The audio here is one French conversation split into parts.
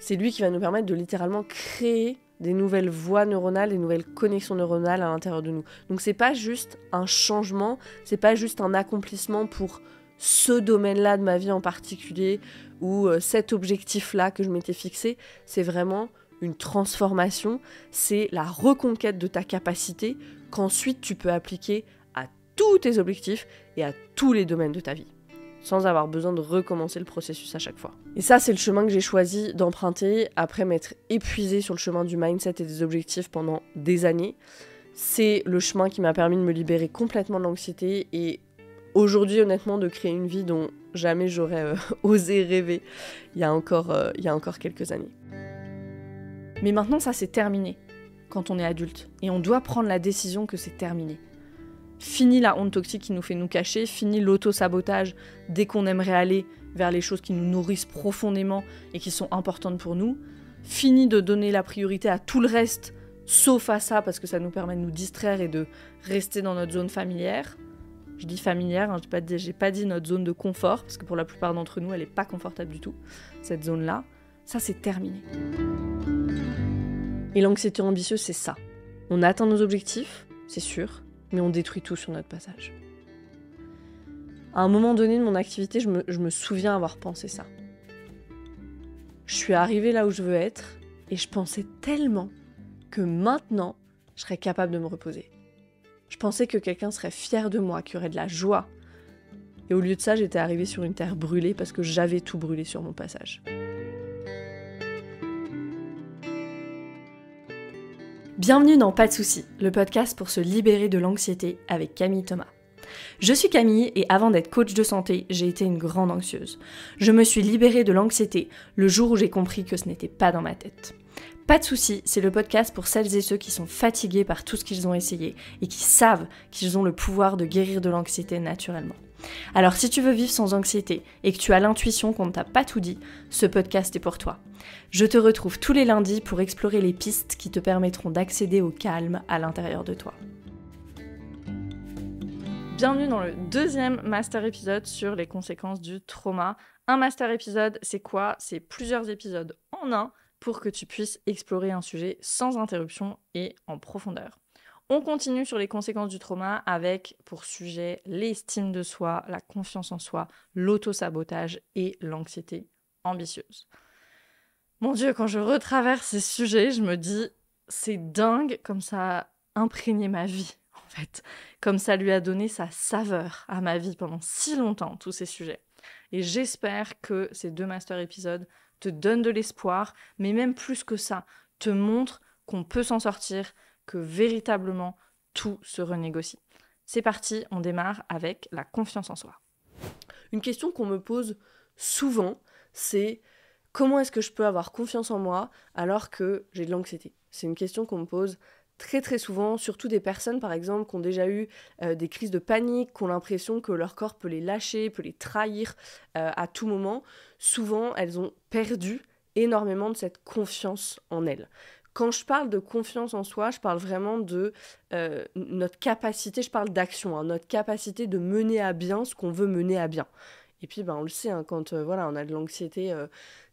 c'est lui qui va nous permettre de littéralement créer des nouvelles voies neuronales, des nouvelles connexions neuronales à l'intérieur de nous. Donc c'est pas juste un changement, c'est pas juste un accomplissement pour ce domaine-là de ma vie en particulier, ou cet objectif-là que je m'étais fixé, c'est vraiment une transformation, c'est la reconquête de ta capacité qu'ensuite tu peux appliquer à tous tes objectifs et à tous les domaines de ta vie, sans avoir besoin de recommencer le processus à chaque fois. Et ça, c'est le chemin que j'ai choisi d'emprunter après m'être épuisée sur le chemin du mindset et des objectifs pendant des années. C'est le chemin qui m'a permis de me libérer complètement de l'anxiété et aujourd'hui, honnêtement, de créer une vie dont jamais j'aurais osé rêver il y a encore quelques années. Mais maintenant, ça c'est terminé quand on est adulte. Et on doit prendre la décision que c'est terminé. Fini la honte toxique qui nous fait nous cacher, fini l'auto-sabotage dès qu'on aimerait aller vers les choses qui nous nourrissent profondément et qui sont importantes pour nous. Fini de donner la priorité à tout le reste, sauf à ça, parce que ça nous permet de nous distraire et de rester dans notre zone familière. Je dis familière, j'ai pas dit notre zone de confort, parce que pour la plupart d'entre nous, elle est pas confortable du tout, cette zone-là. Ça, c'est terminé. Et l'anxiété ambitieuse, c'est ça. On atteint nos objectifs, c'est sûr, mais on détruit tout sur notre passage. À un moment donné de mon activité, je me souviens avoir pensé ça. Je suis arrivée là où je veux être, et je pensais tellement que maintenant, je serais capable de me reposer. Je pensais que quelqu'un serait fier de moi, qu'il y aurait de la joie. Et au lieu de ça, j'étais arrivée sur une terre brûlée parce que j'avais tout brûlé sur mon passage. Bienvenue dans Pas de soucis, le podcast pour se libérer de l'anxiété avec Camille Thomas. Je suis Camille et avant d'être coach de santé, j'ai été une grande anxieuse. Je me suis libérée de l'anxiété le jour où j'ai compris que ce n'était pas dans ma tête. Pas de soucis, c'est le podcast pour celles et ceux qui sont fatigués par tout ce qu'ils ont essayé et qui savent qu'ils ont le pouvoir de guérir de l'anxiété naturellement. Alors si tu veux vivre sans anxiété et que tu as l'intuition qu'on ne t'a pas tout dit, ce podcast est pour toi. Je te retrouve tous les lundis pour explorer les pistes qui te permettront d'accéder au calme à l'intérieur de toi. Bienvenue dans le deuxième master épisode sur les conséquences du trauma. Un master épisode, c'est quoi ? C'est plusieurs épisodes en un pour que tu puisses explorer un sujet sans interruption et en profondeur. On continue sur les conséquences du trauma avec pour sujet l'estime de soi, la confiance en soi, l'auto-sabotage et l'anxiété ambitieuse. Mon Dieu, quand je retraverse ces sujets, je me dis, c'est dingue comme ça a imprégné ma vie, en fait. Comme ça lui a donné sa saveur à ma vie pendant si longtemps, tous ces sujets. Et j'espère que ces 2 master épisodes te donnent de l'espoir, mais même plus que ça, te montrent qu'on peut s'en sortir, que véritablement tout se renégocie. C'est parti, on démarre avec la confiance en soi. Une question qu'on me pose souvent, c'est comment est-ce que je peux avoir confiance en moi alors que j'ai de l'anxiété ? C'est une question qu'on me pose très très souvent, surtout des personnes par exemple qui ont déjà eu des crises de panique, qui ont l'impression que leur corps peut les lâcher, peut les trahir à tout moment. Souvent, elles ont perdu énormément de cette confiance en elles. Quand je parle de confiance en soi, je parle vraiment de notre capacité, je parle d'action, notre capacité de mener à bien ce qu'on veut mener à bien. Et puis, on le sait, quand on a de l'anxiété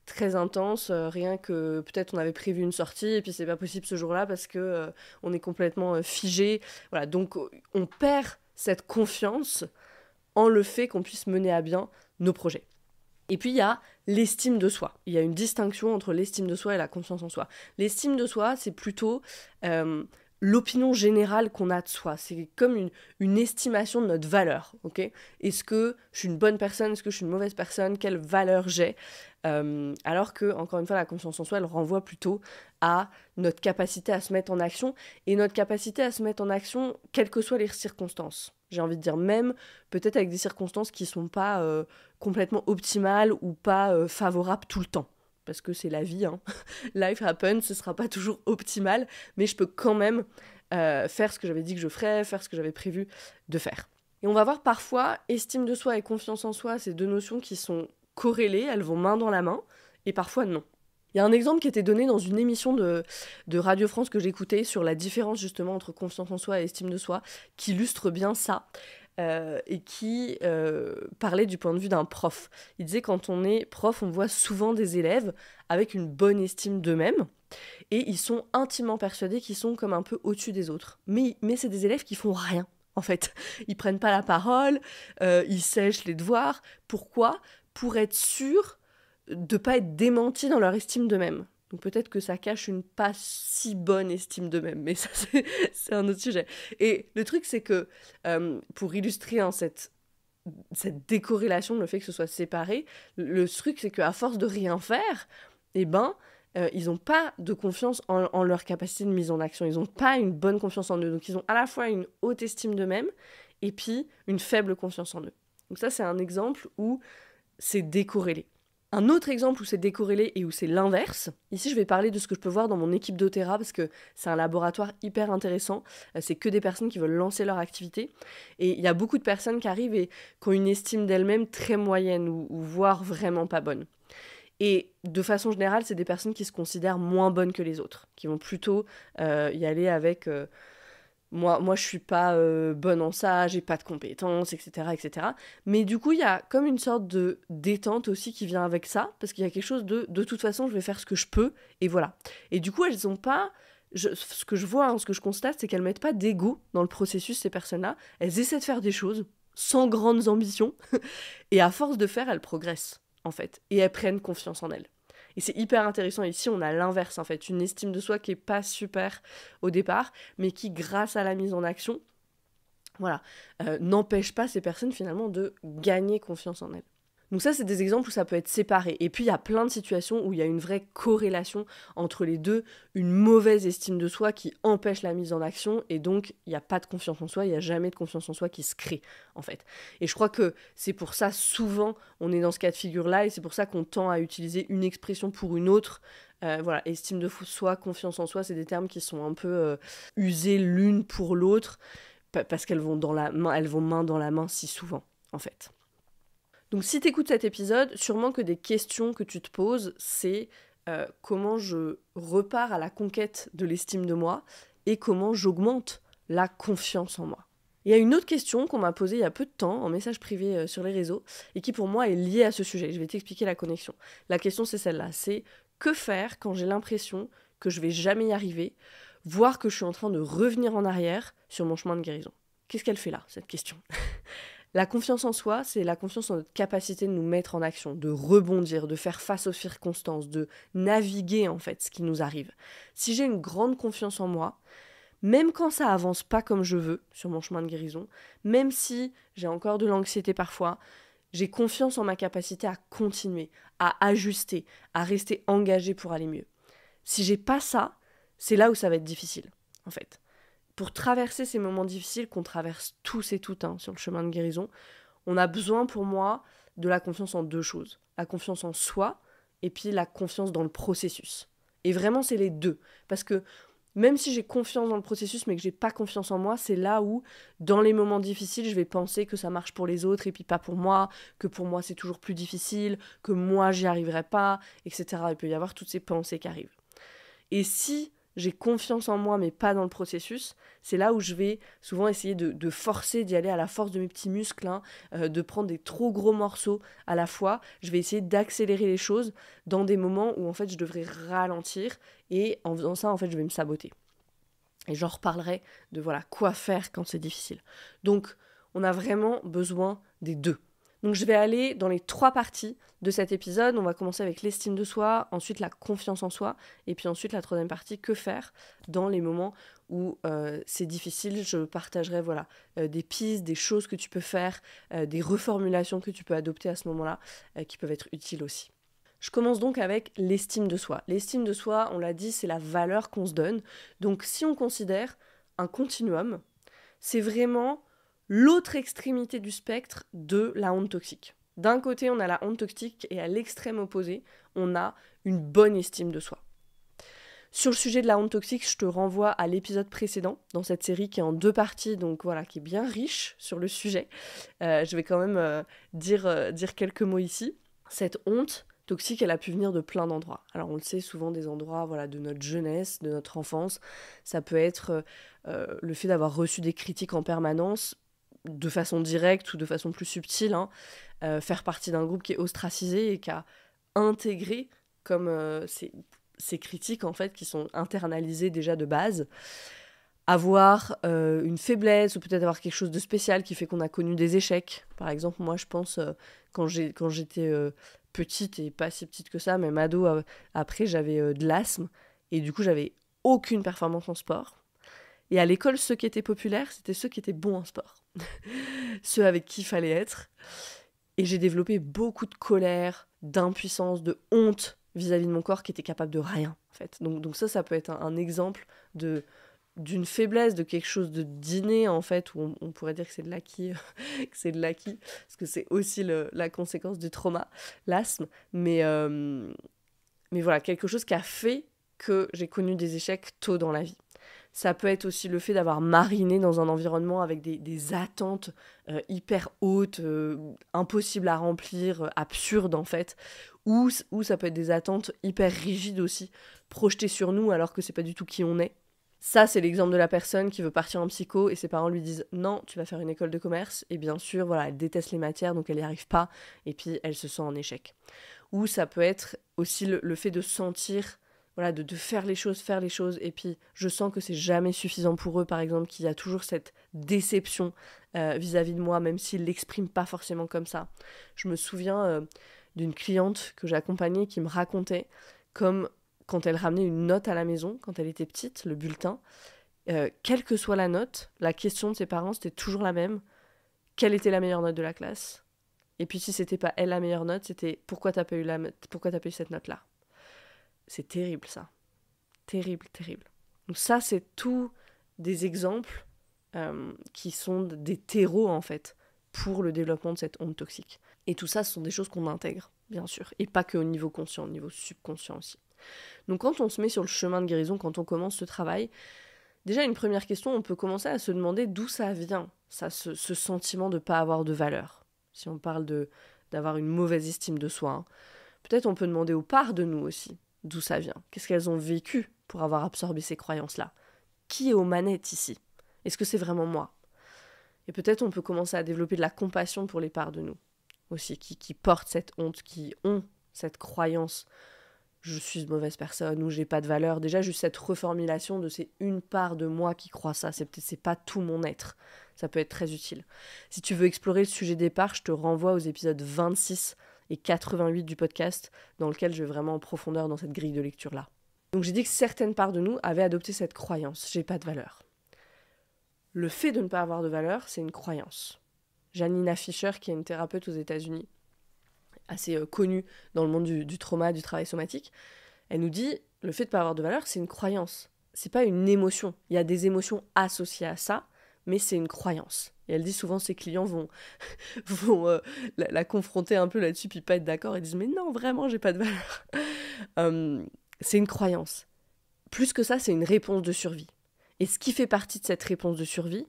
très intense, rien que peut-être on avait prévu une sortie et puis c'est pas possible ce jour-là parce que on est complètement figé. Voilà, donc on perd cette confiance en le fait qu'on puisse mener à bien nos projets. Et puis il y a l'estime de soi. Il y a une distinction entre l'estime de soi et la confiance en soi. L'estime de soi, c'est plutôt l'opinion générale qu'on a de soi. C'est comme une estimation de notre valeur. Okay ? Est-ce que je suis une bonne personne ? Est-ce que je suis une mauvaise personne ? Quelle valeur j'ai ? Alors que, encore une fois, la confiance en soi, elle renvoie plutôt à notre capacité à se mettre en action. Et notre capacité à se mettre en action, quelles que soient les circonstances. J'ai envie de dire même, peut-être avec des circonstances qui ne sont pas complètement optimales ou pas favorables tout le temps. Parce que c'est la vie, Life happens, ce ne sera pas toujours optimal, mais je peux quand même faire ce que j'avais dit que je ferais, faire ce que j'avais prévu de faire. Et on va voir parfois, estime de soi et confiance en soi, ces 2 notions qui sont corrélées, elles vont main dans la main, et parfois non. Il y a un exemple qui était donné dans une émission de Radio France que j'écoutais sur la différence justement entre confiance en soi et estime de soi, qui illustre bien ça. et qui parlait du point de vue d'un prof. Il disait quand on est prof, on voit souvent des élèves avec une bonne estime d'eux-mêmes, et ils sont intimement persuadés qu'ils sont comme un peu au-dessus des autres. Mais c'est des élèves qui font rien, en fait. Ils prennent pas la parole, ils sèchent les devoirs. Pourquoi ? Pour être sûrs de pas être démentis dans leur estime d'eux-mêmes. Donc peut-être que ça cache une pas si bonne estime d'eux-mêmes, mais ça c'est un autre sujet. Et le truc c'est que, pour illustrer cette décorrélation, le fait que ce soit séparé, le truc c'est qu'à force de rien faire, eh ben, ils n'ont pas de confiance en leur capacité de mise en action, ils n'ont pas une bonne confiance en eux, donc ils ont à la fois une haute estime d'eux-mêmes et puis une faible confiance en eux. Donc ça c'est un exemple où c'est décorrélé. Un autre exemple où c'est décorrélé et où c'est l'inverse, ici je vais parler de ce que je peux voir dans mon équipe d'Otera parce que c'est un laboratoire hyper intéressant, c'est que des personnes qui veulent lancer leur activité et il y a beaucoup de personnes qui arrivent et qui ont une estime d'elles-mêmes très moyenne ou voire vraiment pas bonne. Et de façon générale, c'est des personnes qui se considèrent moins bonnes que les autres, qui vont plutôt y aller avec moi je suis pas bonne en ça, j'ai pas de compétences, etc., etc. Mais du coup, il y a comme une sorte de détente aussi qui vient avec ça, parce qu'il y a quelque chose de toute façon, je vais faire ce que je peux, et voilà. Et du coup, elles ont pas... ce que je vois, hein, ce que je constate, c'est qu'elles mettent pas d'ego dans le processus, ces personnes-là. Elles essaient de faire des choses sans grandes ambitions, et à force de faire, elles progressent, en fait. Et elles prennent confiance en elles. Et c'est hyper intéressant. Ici, on a l'inverse, en fait. Une estime de soi qui est pas super au départ, mais qui, grâce à la mise en action, voilà, n'empêche pas ces personnes, finalement, de gagner confiance en elles. Donc ça, c'est des exemples où ça peut être séparé. Et puis, il y a plein de situations où il y a une vraie corrélation entre les deux. Une mauvaise estime de soi qui empêche la mise en action. Et donc, il n'y a pas de confiance en soi. Il n'y a jamais de confiance en soi qui se crée, en fait. Et je crois que c'est pour ça, souvent, on est dans ce cas de figure-là. Et c'est pour ça qu'on tend à utiliser une expression pour une autre. Voilà, estime de soi, confiance en soi, c'est des termes qui sont un peu usés l'une pour l'autre. Parce qu'elles vont main dans la main si souvent, en fait. Donc si tu écoutes cet épisode, sûrement que des questions que tu te poses, c'est comment je repars à la conquête de l'estime de moi et comment j'augmente la confiance en moi. Il y a une autre question qu'on m'a posée il y a peu de temps en message privé sur les réseaux et qui pour moi est liée à ce sujet. Je vais t'expliquer la connexion. La question c'est celle-là, c'est que faire quand j'ai l'impression que je vais jamais y arriver, voire que je suis en train de revenir en arrière sur mon chemin de guérison. Qu'est-ce qu'elle fait là, cette question ? La confiance en soi, c'est la confiance en notre capacité de nous mettre en action, de rebondir, de faire face aux circonstances, de naviguer en fait ce qui nous arrive. Si j'ai une grande confiance en moi, même quand ça avance pas comme je veux sur mon chemin de guérison, même si j'ai encore de l'anxiété parfois, j'ai confiance en ma capacité à continuer, à ajuster, à rester engagée pour aller mieux. Si j'ai pas ça, c'est là où ça va être difficile, en fait. Pour traverser ces moments difficiles qu'on traverse tous et toutes sur le chemin de guérison, on a besoin pour moi de la confiance en deux choses. La confiance en soi et puis la confiance dans le processus. Et vraiment, c'est les deux. Parce que même si j'ai confiance dans le processus mais que j'ai pas confiance en moi, c'est là où, dans les moments difficiles, je vais penser que ça marche pour les autres et puis pas pour moi, que pour moi c'est toujours plus difficile, que moi j'y arriverai pas, etc. Il peut y avoir toutes ces pensées qui arrivent. Et si j'ai confiance en moi mais pas dans le processus, c'est là où je vais souvent essayer de forcer, d'y aller à la force de mes petits muscles, de prendre des trop gros morceaux à la fois. Je vais essayer d'accélérer les choses dans des moments où en fait je devrais ralentir et en faisant ça en fait je vais me saboter. Et j'en reparlerai de voilà quoi faire quand c'est difficile. Donc on a vraiment besoin des deux. Donc je vais aller dans les trois parties de cet épisode. On va commencer avec l'estime de soi, ensuite la confiance en soi, et puis ensuite la troisième partie, que faire dans les moments où c'est difficile. Je partagerai des pistes, des choses que tu peux faire, des reformulations que tu peux adopter à ce moment-là, qui peuvent être utiles aussi. Je commence donc avec l'estime de soi. L'estime de soi, on l'a dit, c'est la valeur qu'on se donne. Donc si on considère un continuum, c'est vraiment l'autre extrémité du spectre de la honte toxique. D'un côté, on a la honte toxique et à l'extrême opposé, on a une bonne estime de soi. Sur le sujet de la honte toxique, je te renvoie à l'épisode précédent dans cette série qui est en 2 parties, donc voilà, qui est bien riche sur le sujet. Je vais quand même dire quelques mots ici. Cette honte toxique, elle a pu venir de plein d'endroits. Alors on le sait, souvent des endroits de notre jeunesse, de notre enfance. Ça peut être le fait d'avoir reçu des critiques en permanence, de façon directe ou de façon plus subtile, hein, faire partie d'un groupe qui est ostracisé et qui a intégré comme ces critiques en fait qui sont internalisées déjà de base, avoir une faiblesse ou peut-être avoir quelque chose de spécial qui fait qu'on a connu des échecs. Par exemple, moi je pense quand j'étais petite et pas si petite que ça, même ado, après j'avais de l'asthme et du coup j'avais aucune performance en sport. Et à l'école, ceux qui étaient populaires, c'était ceux qui étaient bons en sport. Ceux avec qui il fallait être. Et j'ai développé beaucoup de colère, d'impuissance, de honte vis-à-vis de mon corps qui était capable de rien, en fait. Donc ça peut être un exemple d'une faiblesse, de quelque chose de d'inné, en fait, où on pourrait dire que c'est de l'acquis, parce que c'est aussi la conséquence du trauma, l'asthme. Mais voilà, quelque chose qui a fait que j'ai connu des échecs tôt dans la vie. Ça peut être aussi le fait d'avoir mariné dans un environnement avec des attentes hyper hautes, impossibles à remplir, absurdes en fait, ou ça peut être des attentes hyper rigides aussi, projetées sur nous alors que c'est pas du tout qui on est. Ça, c'est l'exemple de la personne qui veut partir en psycho et ses parents lui disent « Non, tu vas faire une école de commerce. » Et bien sûr, voilà, elle déteste les matières, donc elle n'y arrive pas, et puis elle se sent en échec. Ou ça peut être aussi le fait de sentir... Voilà, de faire les choses, et puis je sens que c'est jamais suffisant pour eux, par exemple, qu'il y a toujours cette déception vis-à-vis de moi, même s'ils l'expriment pas forcément comme ça. Je me souviens d'une cliente que j'accompagnais qui me racontait comme quand elle ramenait une note à la maison, quand elle était petite, le bulletin, quelle que soit la note, la question de ses parents, c'était toujours la même. Quelle était la meilleure note de la classe ? Et puis si c'était pas elle la meilleure note, c'était pourquoi t'as pas eu cette note-là ? C'est terrible, ça. Terrible, terrible. Donc ça, c'est tous des exemples qui sont des terreaux, en fait, pour le développement de cette honte toxique. Et tout ça, ce sont des choses qu'on intègre, bien sûr. Et pas qu'au niveau conscient, au niveau subconscient aussi. Donc quand on se met sur le chemin de guérison, quand on commence ce travail, déjà, une première question, on peut commencer à se demander d'où ça vient, ça, ce sentiment de ne pas avoir de valeur. Si on parle d'avoir une mauvaise estime de soi, hein. Peut-être on peut demander aux parts de nous aussi d'où ça vient. Qu'est-ce qu'elles ont vécu pour avoir absorbé ces croyances-là ? Qui est aux manettes ici ? Est-ce que c'est vraiment moi ? Et peut-être on peut commencer à développer de la compassion pour les parts de nous aussi, qui portent cette honte, qui ont cette croyance « je suis une mauvaise personne » ou « j'ai pas de valeur ». Déjà, juste cette reformulation de « c'est une part de moi qui croit ça », c'est pas tout mon être. Ça peut être très utile. Si tu veux explorer le sujet des parts, je te renvoie aux épisodes 26 et 88 du podcast, dans lequel je vais vraiment en profondeur dans cette grille de lecture-là. Donc j'ai dit que certaines parts de nous avaient adopté cette croyance, j'ai pas de valeur. Le fait de ne pas avoir de valeur, c'est une croyance. Janina Fisher, qui est une thérapeute aux États-Unis, assez connue dans le monde du trauma, du travail somatique, elle nous dit, le fait de ne pas avoir de valeur, c'est une croyance. C'est pas une émotion. Il y a des émotions associées à ça, mais c'est une croyance. Et elle dit souvent, ses clients vont la confronter un peu là-dessus, puis pas être d'accord, et disent « Mais non, vraiment, j'ai pas de valeur. » C'est une croyance. Plus que ça, c'est une réponse de survie. Et ce qui fait partie de cette réponse de survie,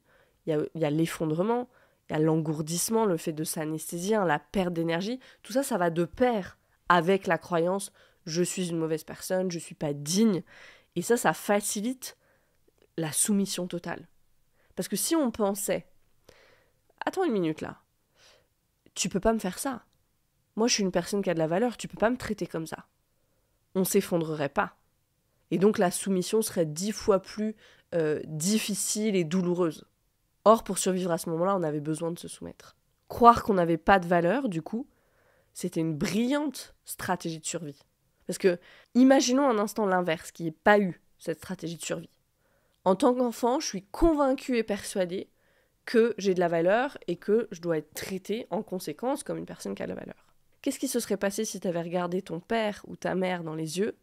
il y a l'effondrement, il y a l'engourdissement, le fait de s'anesthésier, la perte d'énergie. Tout ça, ça va de pair avec la croyance « Je suis une mauvaise personne, je suis pas digne ». Et ça facilite la soumission totale. Parce que si on pensait « Attends une minute là, tu peux pas me faire ça. Moi, je suis une personne qui a de la valeur, tu peux pas me traiter comme ça. » On s'effondrerait pas. Et donc la soumission serait 10 fois plus difficile et douloureuse. Or, pour survivre à ce moment-là, on avait besoin de se soumettre. Croire qu'on n'avait pas de valeur, du coup, c'était une brillante stratégie de survie. Parce que, imaginons un instant l'inverse, qu'il n'y ait pas eu cette stratégie de survie. En tant qu'enfant, je suis convaincue et persuadée que j'ai de la valeur et que je dois être traitée en conséquence comme une personne qui a de la valeur. Qu'est-ce qui se serait passé si tu avais regardé ton père ou ta mère dans les yeux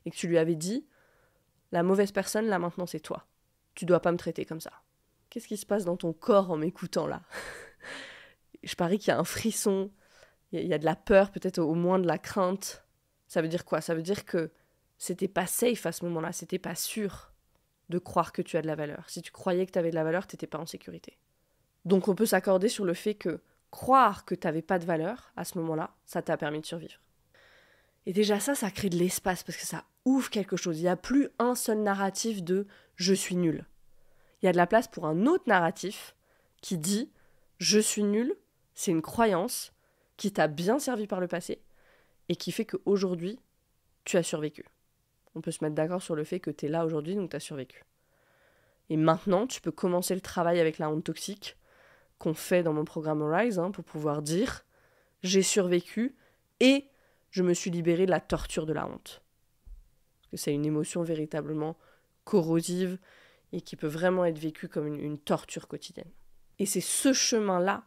et que tu lui avais dit « La mauvaise personne, là maintenant, c'est toi. Tu dois pas me traiter comme ça. » Qu'est-ce qui se passe dans ton corps en m'écoutant là ? Je parie qu'il y a un frisson, il y a de la peur, peut-être au moins de la crainte. Ça veut dire quoi ? Ça veut dire que c'était pas safe à ce moment-là, c'était pas sûr de croire que tu as de la valeur. Si tu croyais que tu avais de la valeur, t'étais pas en sécurité. Donc on peut s'accorder sur le fait que croire que tu n'avais pas de valeur à ce moment-là, ça t'a permis de survivre. Et déjà ça crée de l'espace parce que ça ouvre quelque chose. Il n'y a plus un seul narratif de « je suis nul ». Il y a de la place pour un autre narratif qui dit je suis nul, c'est une croyance qui t'a bien servi par le passé et qui fait qu'aujourd'hui, tu as survécu. On peut se mettre d'accord sur le fait que tu es là aujourd'hui, donc tu as survécu. Et maintenant, tu peux commencer le travail avec la honte toxique qu'on fait dans mon programme Arise pour pouvoir dire « j'ai survécu et je me suis libérée de la torture de la honte ». Parce que c'est une émotion véritablement corrosive et qui peut vraiment être vécue comme une torture quotidienne. Et c'est ce chemin-là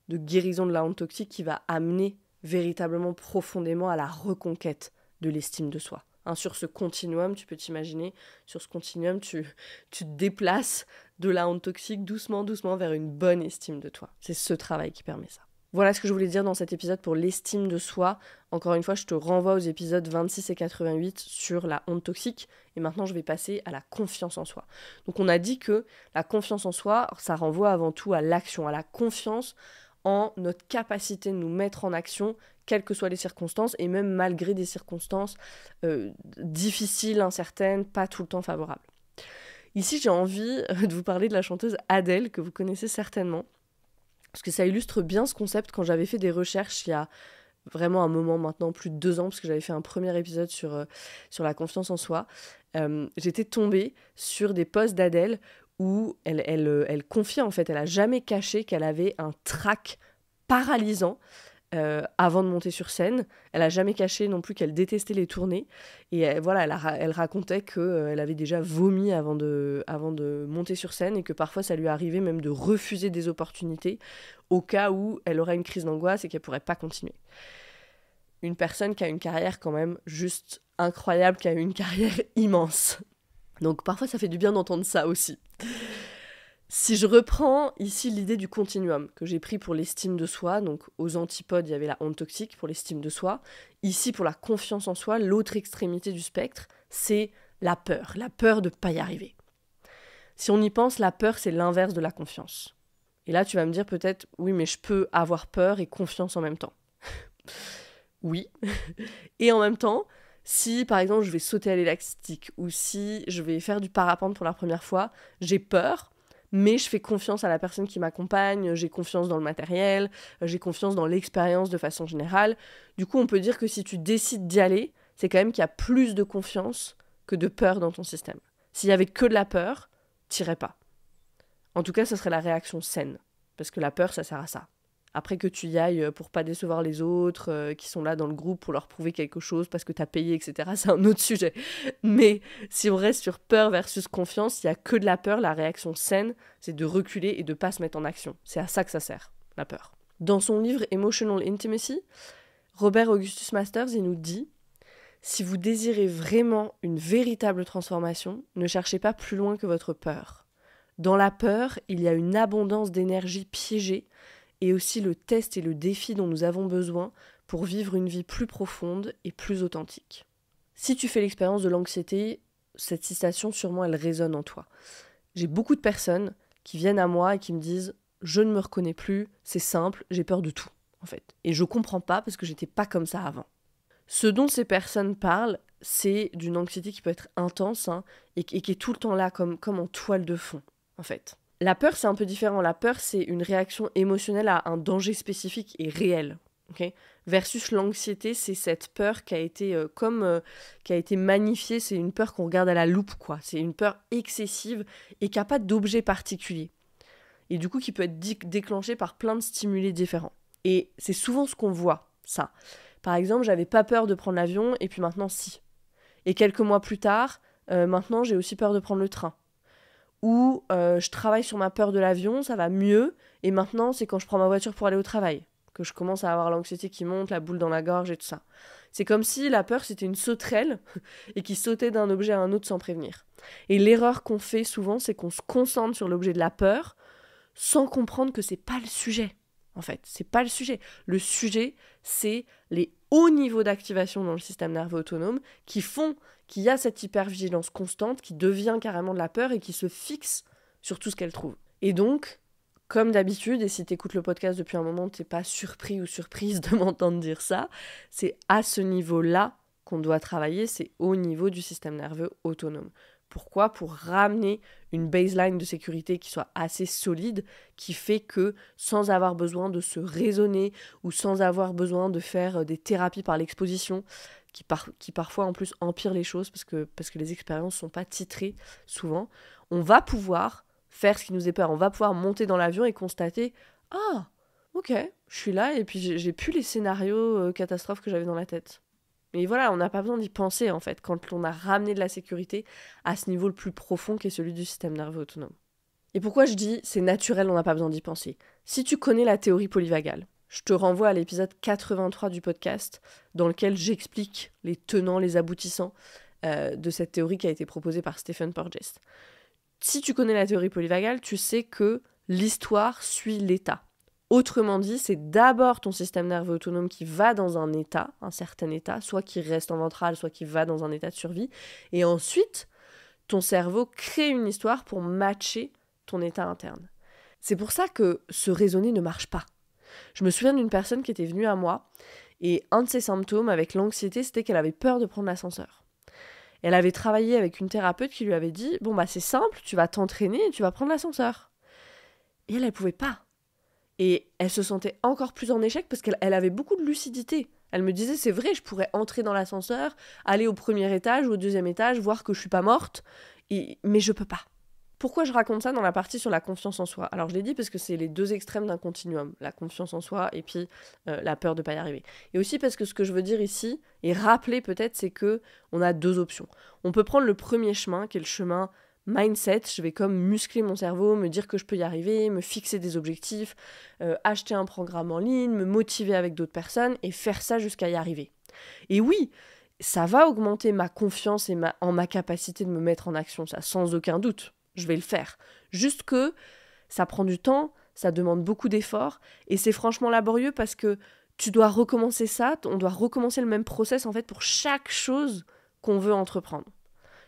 de guérison de la honte toxique qui va amener véritablement profondément à la reconquête de l'estime de soi. Sur ce continuum, tu peux t'imaginer, sur ce continuum, tu te déplaces de la honte toxique doucement vers une bonne estime de toi. C'est ce travail qui permet ça. Voilà ce que je voulais dire dans cet épisode pour l'estime de soi. Encore une fois, je te renvoie aux épisodes 26 et 88 sur la honte toxique. Et maintenant, je vais passer à la confiance en soi. Donc, on a dit que la confiance en soi, ça renvoie avant tout à l'action, à la confiance en notre capacité de nous mettre en action, quelles que soient les circonstances, et même malgré des circonstances difficiles, incertaines, pas tout le temps favorables. Ici, j'ai envie de vous parler de la chanteuse Adele, que vous connaissez certainement, parce que ça illustre bien ce concept. Quand j'avais fait des recherches il y a vraiment un moment maintenant, plus de 2 ans, parce que j'avais fait un premier épisode sur la confiance en soi, j'étais tombée sur des posts d'Adele où elle confiait, en fait, elle n'a jamais caché qu'elle avait un trac paralysant avant de monter sur scène. Elle n'a jamais caché non plus qu'elle détestait les tournées. Et elle racontait qu'elle avait déjà vomi avant de monter sur scène et que parfois ça lui arrivait même de refuser des opportunités au cas où elle aurait une crise d'angoisse et qu'elle ne pourrait pas continuer. Une personne qui a une carrière quand même juste incroyable, qui a eu une carrière immense. Donc parfois ça fait du bien d'entendre ça aussi. Si je reprends ici l'idée du continuum que j'ai pris pour l'estime de soi, donc aux antipodes il y avait la honte toxique pour l'estime de soi, ici pour la confiance en soi, l'autre extrémité du spectre, c'est la peur de ne pas y arriver. Si on y pense, la peur c'est l'inverse de la confiance. Et là tu vas me dire peut-être, oui mais je peux avoir peur et confiance en même temps. Oui, et en même temps, si par exemple je vais sauter à l'élastique ou si je vais faire du parapente pour la première fois, j'ai peur, mais je fais confiance à la personne qui m'accompagne, j'ai confiance dans le matériel, j'ai confiance dans l'expérience de façon générale. Du coup, on peut dire que si tu décides d'y aller, c'est quand même qu'il y a plus de confiance que de peur dans ton système. S'il y avait que de la peur, t'irais pas. En tout cas, ça serait la réaction saine, parce que la peur, ça sert à ça. Après que tu y ailles pour pas décevoir les autres, qui sont là dans le groupe pour leur prouver quelque chose parce que t'as payé, etc., c'est un autre sujet. Mais si on reste sur peur versus confiance, il n'y a que de la peur. La réaction saine, c'est de reculer et de pas se mettre en action. C'est à ça que ça sert, la peur. Dans son livre Emotional Intimacy, Robert Augustus Masters, il nous dit « Si vous désirez vraiment une véritable transformation, ne cherchez pas plus loin que votre peur. Dans la peur, il y a une abondance d'énergie piégée et aussi le test et le défi dont nous avons besoin pour vivre une vie plus profonde et plus authentique. » Si tu fais l'expérience de l'anxiété, cette citation, sûrement, elle résonne en toi. J'ai beaucoup de personnes qui viennent à moi et qui me disent « Je ne me reconnais plus, c'est simple, j'ai peur de tout, en fait. Et je comprends pas parce que j'étais pas comme ça avant. » Ce dont ces personnes parlent, c'est d'une anxiété qui peut être intense et qui est tout le temps là, comme en toile de fond, en fait. La peur, c'est un peu différent. La peur, c'est une réaction émotionnelle à un danger spécifique et réel. Okay, versus l'anxiété, c'est cette peur qui a été qui a été magnifiée. C'est une peur qu'on regarde à la loupe, quoi. C'est une peur excessive et qui n'a pas d'objet particulier. Et du coup, qui peut être déclenchée par plein de stimuli différents. Et c'est souvent ce qu'on voit, ça. Par exemple, j'avais pas peur de prendre l'avion et puis maintenant, si. Et quelques mois plus tard, maintenant, j'ai aussi peur de prendre le train. Ou je travaille sur ma peur de l'avion, ça va mieux, et maintenant c'est quand je prends ma voiture pour aller au travail que je commence à avoir l'anxiété qui monte, la boule dans la gorge et tout ça. C'est comme si la peur c'était une sauterelle et qui sautait d'un objet à un autre sans prévenir. Et l'erreur qu'on fait souvent, c'est qu'on se concentre sur l'objet de la peur sans comprendre que c'est pas le sujet. En fait, c'est pas le sujet. Le sujet, c'est les hauts niveaux d'activation dans le système nerveux autonome qui font qu'il y a cette hypervigilance constante qui devient carrément de la peur et qui se fixe sur tout ce qu'elle trouve. Et donc, comme d'habitude, et si tu écoutes le podcast depuis un moment, t'es pas surpris ou surprise de m'entendre dire ça, c'est à ce niveau-là qu'on doit travailler, c'est au niveau du système nerveux autonome. Pourquoi ? Pour ramener une baseline de sécurité qui soit assez solide, qui fait que sans avoir besoin de se raisonner ou sans avoir besoin de faire des thérapies par l'exposition, qui parfois en plus empirent les choses parce que les expériences ne sont pas titrées souvent, on va pouvoir faire ce qui nous est peur. On va pouvoir monter dans l'avion et constater « Ah, ok, je suis là et puis j'ai plus les scénarios catastrophes que j'avais dans la tête. » Mais voilà, on n'a pas besoin d'y penser en fait, quand on a ramené de la sécurité à ce niveau le plus profond qui est celui du système nerveux autonome. Et pourquoi je dis c'est naturel, on n'a pas besoin d'y penser ? Si tu connais la théorie polyvagale, je te renvoie à l'épisode 83 du podcast, dans lequel j'explique les tenants, les aboutissants de cette théorie qui a été proposée par Stephen Porges. Si tu connais la théorie polyvagale, tu sais que l'histoire suit l'état. Autrement dit, c'est d'abord ton système nerveux autonome qui va dans un état, un certain état, soit qui reste en ventral, soit qui va dans un état de survie, et ensuite, ton cerveau crée une histoire pour matcher ton état interne. C'est pour ça que ce raisonner ne marche pas. Je me souviens d'une personne qui était venue à moi, et un de ses symptômes avec l'anxiété, c'était qu'elle avait peur de prendre l'ascenseur. Elle avait travaillé avec une thérapeute qui lui avait dit « Bon bah c'est simple, tu vas t'entraîner et tu vas prendre l'ascenseur. » Et elle pouvait pas. Et elle se sentait encore plus en échec parce qu'elle avait beaucoup de lucidité. Elle me disait, c'est vrai, je pourrais entrer dans l'ascenseur, aller au premier étage ou au deuxième étage, voir que je suis pas morte, mais je peux pas. Pourquoi je raconte ça dans la partie sur la confiance en soi ? Alors je l'ai dit parce que c'est les deux extrêmes d'un continuum, la confiance en soi et puis la peur de pas y arriver. Et aussi parce que ce que je veux dire ici, et rappeler peut-être, c'est que on a deux options. On peut prendre le premier chemin, qui est le chemin mindset, je vais comme muscler mon cerveau, me dire que je peux y arriver, me fixer des objectifs, acheter un programme en ligne, me motiver avec d'autres personnes et faire ça jusqu'à y arriver. Et oui, ça va augmenter ma confiance en ma capacité de me mettre en action, ça sans aucun doute, je vais le faire. Juste que ça prend du temps, ça demande beaucoup d'efforts et c'est franchement laborieux parce que tu dois recommencer ça, on doit recommencer le même process en fait pour chaque chose qu'on veut entreprendre.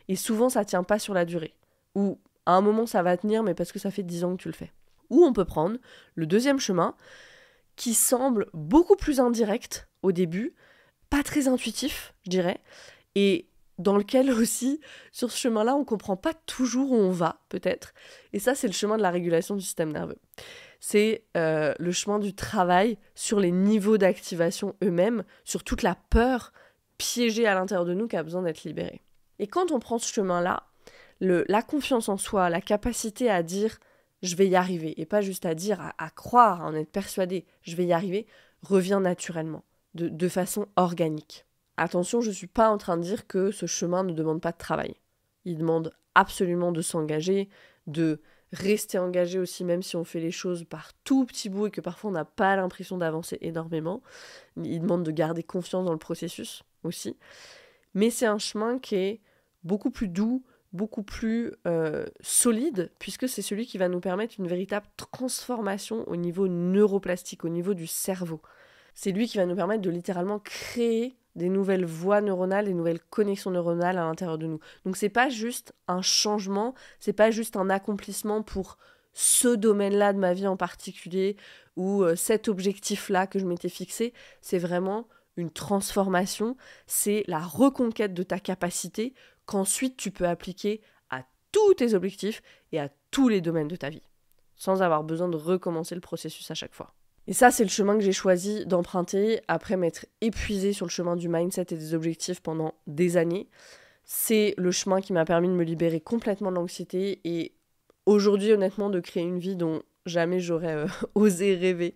Et souvent ça tient pas sur la durée. Ou à un moment ça va tenir, mais parce que ça fait 10 ans que tu le fais. Ou on peut prendre le deuxième chemin, qui semble beaucoup plus indirect au début, pas très intuitif, je dirais, et dans lequel aussi, sur ce chemin-là, on comprend pas toujours où on va, peut-être. Et ça, c'est le chemin de la régulation du système nerveux. C'est le chemin du travail sur les niveaux d'activation eux-mêmes, sur toute la peur piégée à l'intérieur de nous qui a besoin d'être libérée. Et quand on prend ce chemin-là, la confiance en soi, la capacité à dire « je vais y arriver » et pas juste à dire, à croire, à en être persuadé « je vais y arriver » revient naturellement, de façon organique. Attention, je ne suis pas en train de dire que ce chemin ne demande pas de travail. Il demande absolument de s'engager, de rester engagé aussi, même si on fait les choses par tout petits bouts et que parfois on n'a pas l'impression d'avancer énormément. Il demande de garder confiance dans le processus aussi. Mais c'est un chemin qui est beaucoup plus doux, beaucoup plus solide, puisque c'est celui qui va nous permettre une véritable transformation au niveau neuroplastique, au niveau du cerveau. C'est lui qui va nous permettre de littéralement créer des nouvelles voies neuronales, des nouvelles connexions neuronales à l'intérieur de nous. Donc c'est pas juste un changement, c'est pas juste un accomplissement pour ce domaine-là de ma vie en particulier, ou cet objectif-là que je m'étais fixé, c'est vraiment une transformation, c'est la reconquête de ta capacité qu'ensuite tu peux appliquer à tous tes objectifs et à tous les domaines de ta vie, sans avoir besoin de recommencer le processus à chaque fois. Et ça, c'est le chemin que j'ai choisi d'emprunter après m'être épuisée sur le chemin du mindset et des objectifs pendant des années. C'est le chemin qui m'a permis de me libérer complètement de l'anxiété et aujourd'hui, honnêtement, de créer une vie dont jamais j'aurais osé rêver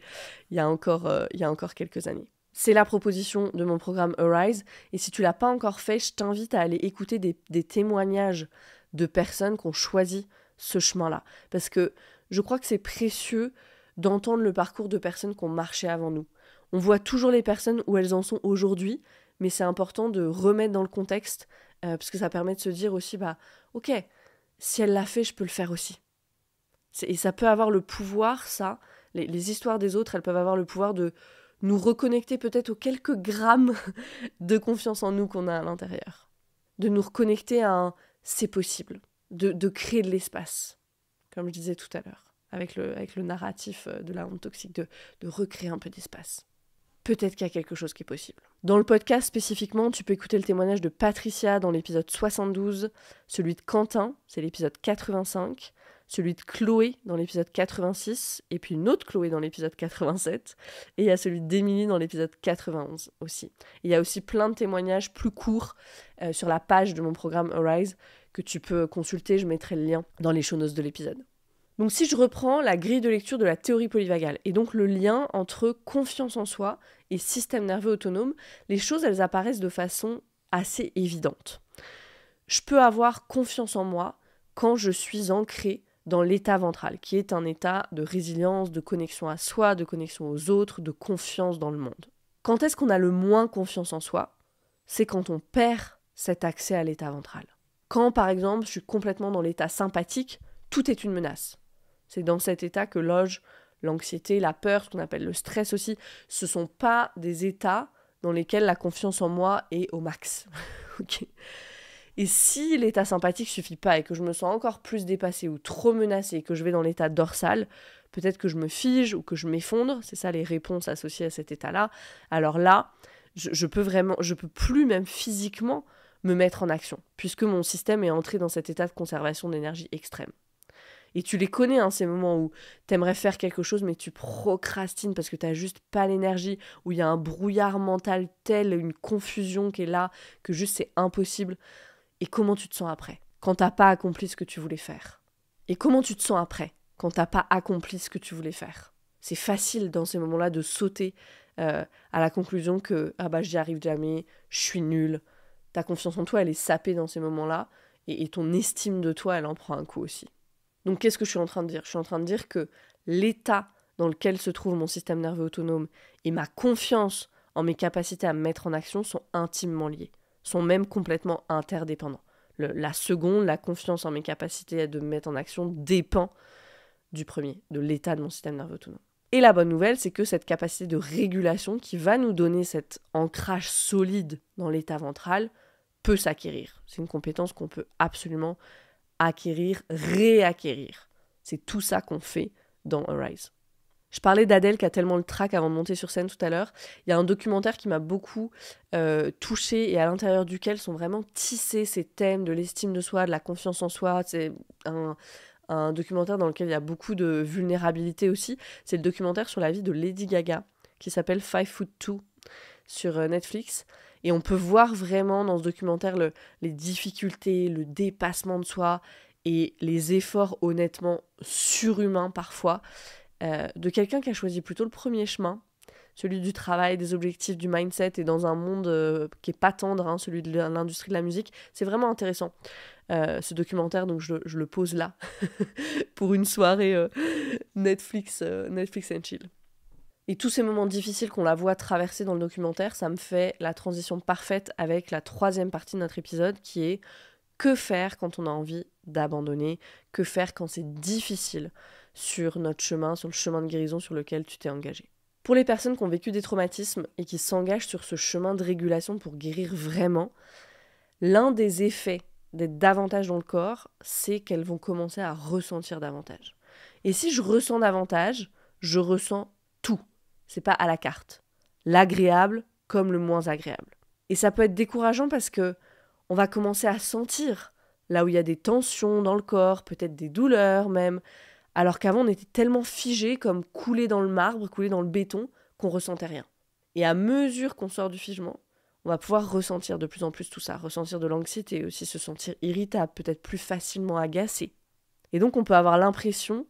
il y a encore quelques années. C'est la proposition de mon programme Arise. Et si tu l'as pas encore fait, je t'invite à aller écouter des témoignages de personnes qui ont choisi ce chemin-là. Parce que je crois que c'est précieux d'entendre le parcours de personnes qui ont marché avant nous. On voit toujours les personnes où elles en sont aujourd'hui, mais c'est important de remettre dans le contexte, parce que ça permet de se dire aussi, ok, si elle l'a fait, je peux le faire aussi. Et ça peut avoir le pouvoir, ça, les histoires des autres, elles peuvent avoir le pouvoir de nous reconnecter peut-être aux quelques grammes de confiance en nous qu'on a à l'intérieur. De nous reconnecter à un « c'est possible », de créer de l'espace, comme je disais tout à l'heure, avec le narratif de la honte toxique, de recréer un peu d'espace. peut-être qu'il y a quelque chose qui est possible. Dans le podcast spécifiquement, tu peux écouter le témoignage de Patricia dans l'épisode 72, celui de Quentin, c'est l'épisode 85, celui de Chloé dans l'épisode 86, et puis une autre Chloé dans l'épisode 87, et il y a celui d'Émilie dans l'épisode 91 aussi. Et il y a aussi plein de témoignages plus courts sur la page de mon programme Arise que tu peux consulter, je mettrai le lien dans les show notes de l'épisode. Donc si je reprends la grille de lecture de la théorie polyvagale, et donc le lien entre confiance en soi et système nerveux autonome, les choses elles apparaissent de façon assez évidente. Je peux avoir confiance en moi quand je suis ancrée dans l'état ventral, qui est un état de résilience, de connexion à soi, de connexion aux autres, de confiance dans le monde. Quand est-ce qu'on a le moins confiance en soi ? C'est quand on perd cet accès à l'état ventral. Quand par exemple je suis complètement dans l'état sympathique, tout est une menace. C'est dans cet état que loge l'anxiété, la peur, ce qu'on appelle le stress aussi. Ce ne sont pas des états dans lesquels la confiance en moi est au max. Okay. Et si l'état sympathique ne suffit pas et que je me sens encore plus dépassée ou trop menacée et que je vais dans l'état dorsal, peut-être que je me fige ou que je m'effondre, c'est ça les réponses associées à cet état-là. Alors là, je peux plus même physiquement me mettre en action, puisque mon système est entré dans cet état de conservation d'énergie extrême. Et tu les connais, ces moments où t'aimerais faire quelque chose, mais tu procrastines parce que t'as juste pas l'énergie, où il y a un brouillard mental tel, une confusion qui est là, que juste c'est impossible. Et comment tu te sens après, quand t'as pas accompli ce que tu voulais faire ? Et comment tu te sens après, quand t'as pas accompli ce que tu voulais faire ? C'est facile dans ces moments-là de sauter à la conclusion que « j'y arrive jamais, je suis nulle ». Ta confiance en toi, elle est sapée dans ces moments-là, et ton estime de toi, elle en prend un coup aussi. Donc qu'est-ce que je suis en train de dire ? Je suis en train de dire que l'état dans lequel se trouve mon système nerveux autonome et ma confiance en mes capacités à me mettre en action sont intimement liés, sont même complètement interdépendants. La seconde, la confiance en mes capacités de me mettre en action dépend du premier, de l'état de mon système nerveux autonome. Et la bonne nouvelle, c'est que cette capacité de régulation qui va nous donner cet ancrage solide dans l'état ventral peut s'acquérir. C'est une compétence qu'on peut absolument acquérir, réacquérir. C'est tout ça qu'on fait dans Arise. Je parlais d'Adèle qui a tellement le trac avant de monter sur scène tout à l'heure. Il y a un documentaire qui m'a beaucoup touchée et à l'intérieur duquel sont vraiment tissés ces thèmes de l'estime de soi, de la confiance en soi. C'est un documentaire dans lequel il y a beaucoup de vulnérabilité aussi. C'est le documentaire sur la vie de Lady Gaga qui s'appelle 5'2" sur Netflix. Et on peut voir vraiment dans ce documentaire les difficultés, le dépassement de soi et les efforts honnêtement surhumains parfois de quelqu'un qui a choisi plutôt le premier chemin, celui du travail, des objectifs, du mindset, et dans un monde qui est pas tendre, celui de l'industrie de la musique. C'est vraiment intéressant ce documentaire, donc je le pose là pour une soirée Netflix and chill. Et tous ces moments difficiles qu'on la voit traverser dans le documentaire, ça me fait la transition parfaite avec la troisième partie de notre épisode qui est que faire quand on a envie d'abandonner, que faire quand c'est difficile sur notre chemin, sur le chemin de guérison sur lequel tu t'es engagé. Pour les personnes qui ont vécu des traumatismes et qui s'engagent sur ce chemin de régulation pour guérir vraiment, l'un des effets d'être davantage dans le corps, c'est qu'elles vont commencer à ressentir davantage. Et si je ressens davantage, je ressens tout. C'est pas à la carte. L'agréable comme le moins agréable. Et ça peut être décourageant parce que on va commencer à sentir là où il y a des tensions dans le corps, peut-être des douleurs même, alors qu'avant on était tellement figé comme coulé dans le marbre, coulé dans le béton, qu'on ressentait rien. Et à mesure qu'on sort du figement, on va pouvoir ressentir de plus en plus tout ça, ressentir de l'anxiété, aussi se sentir irritable, peut-être plus facilement agacé. Et donc on peut avoir l'impression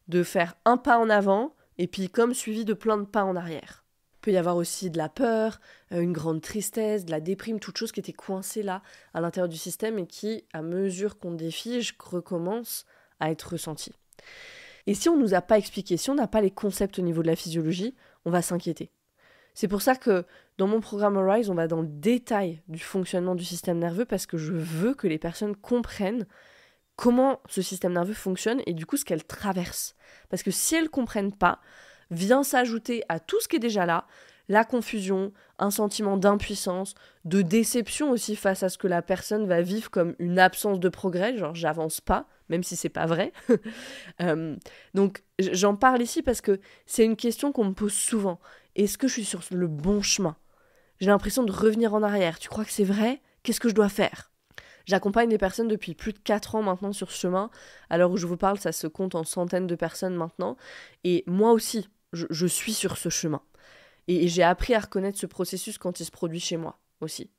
de faire un pas en avant, et puis comme suivi de plein de pas en arrière. Il peut y avoir aussi de la peur, une grande tristesse, de la déprime, toutes choses qui étaient coincées là, à l'intérieur du système, et qui, à mesure qu'on défige, recommencent à être ressenties. Et si on ne nous a pas expliqué, si on n'a pas les concepts au niveau de la physiologie, on va s'inquiéter. C'est pour ça que dans mon programme Arise, on va dans le détail du fonctionnement du système nerveux, parce que je veux que les personnes comprennent comment ce système nerveux fonctionne et du coup ce qu'elles traversent. Parce que si elles ne comprennent pas, vient s'ajouter à tout ce qui est déjà là, la confusion, un sentiment d'impuissance, de déception aussi face à ce que la personne va vivre comme une absence de progrès, genre j'avance pas, même si c'est pas vrai. Donc j'en parle ici parce que c'est une question qu'on me pose souvent. est-ce que je suis sur le bon chemin ? J'ai l'impression de revenir en arrière. Tu crois que c'est vrai ? Qu'est-ce que je dois faire ? J'accompagne des personnes depuis plus de 4 ans maintenant sur ce chemin. À l'heure où je vous parle, ça se compte en centaines de personnes maintenant. Et moi aussi, je suis sur ce chemin. Et j'ai appris à reconnaître ce processus quand il se produit chez moi aussi.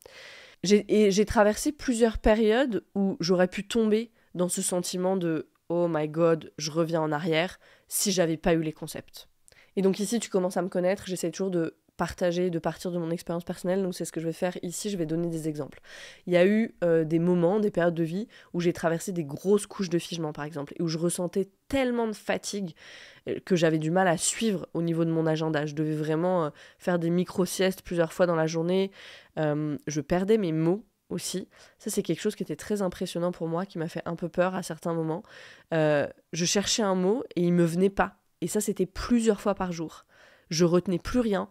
J'ai traversé plusieurs périodes où j'aurais pu tomber dans ce sentiment de « Oh my God, je reviens en arrière » si j'avais pas eu les concepts. Et donc ici, tu commences à me connaître, j'essaie toujours de partager, de partir de mon expérience personnelle, donc c'est ce que je vais faire ici, je vais donner des exemples. Il y a eu des moments, des périodes de vie où j'ai traversé des grosses couches de figement par exemple, et où je ressentais tellement de fatigue que j'avais du mal à suivre au niveau de mon agenda. Je devais vraiment faire des micro-siestes plusieurs fois dans la journée, je perdais mes mots aussi. Ça, c'est quelque chose qui était très impressionnant pour moi, qui m'a fait un peu peur à certains moments. Je cherchais un mot et il me venait pas. Et ça, c'était plusieurs fois par jour. Je retenais plus rien.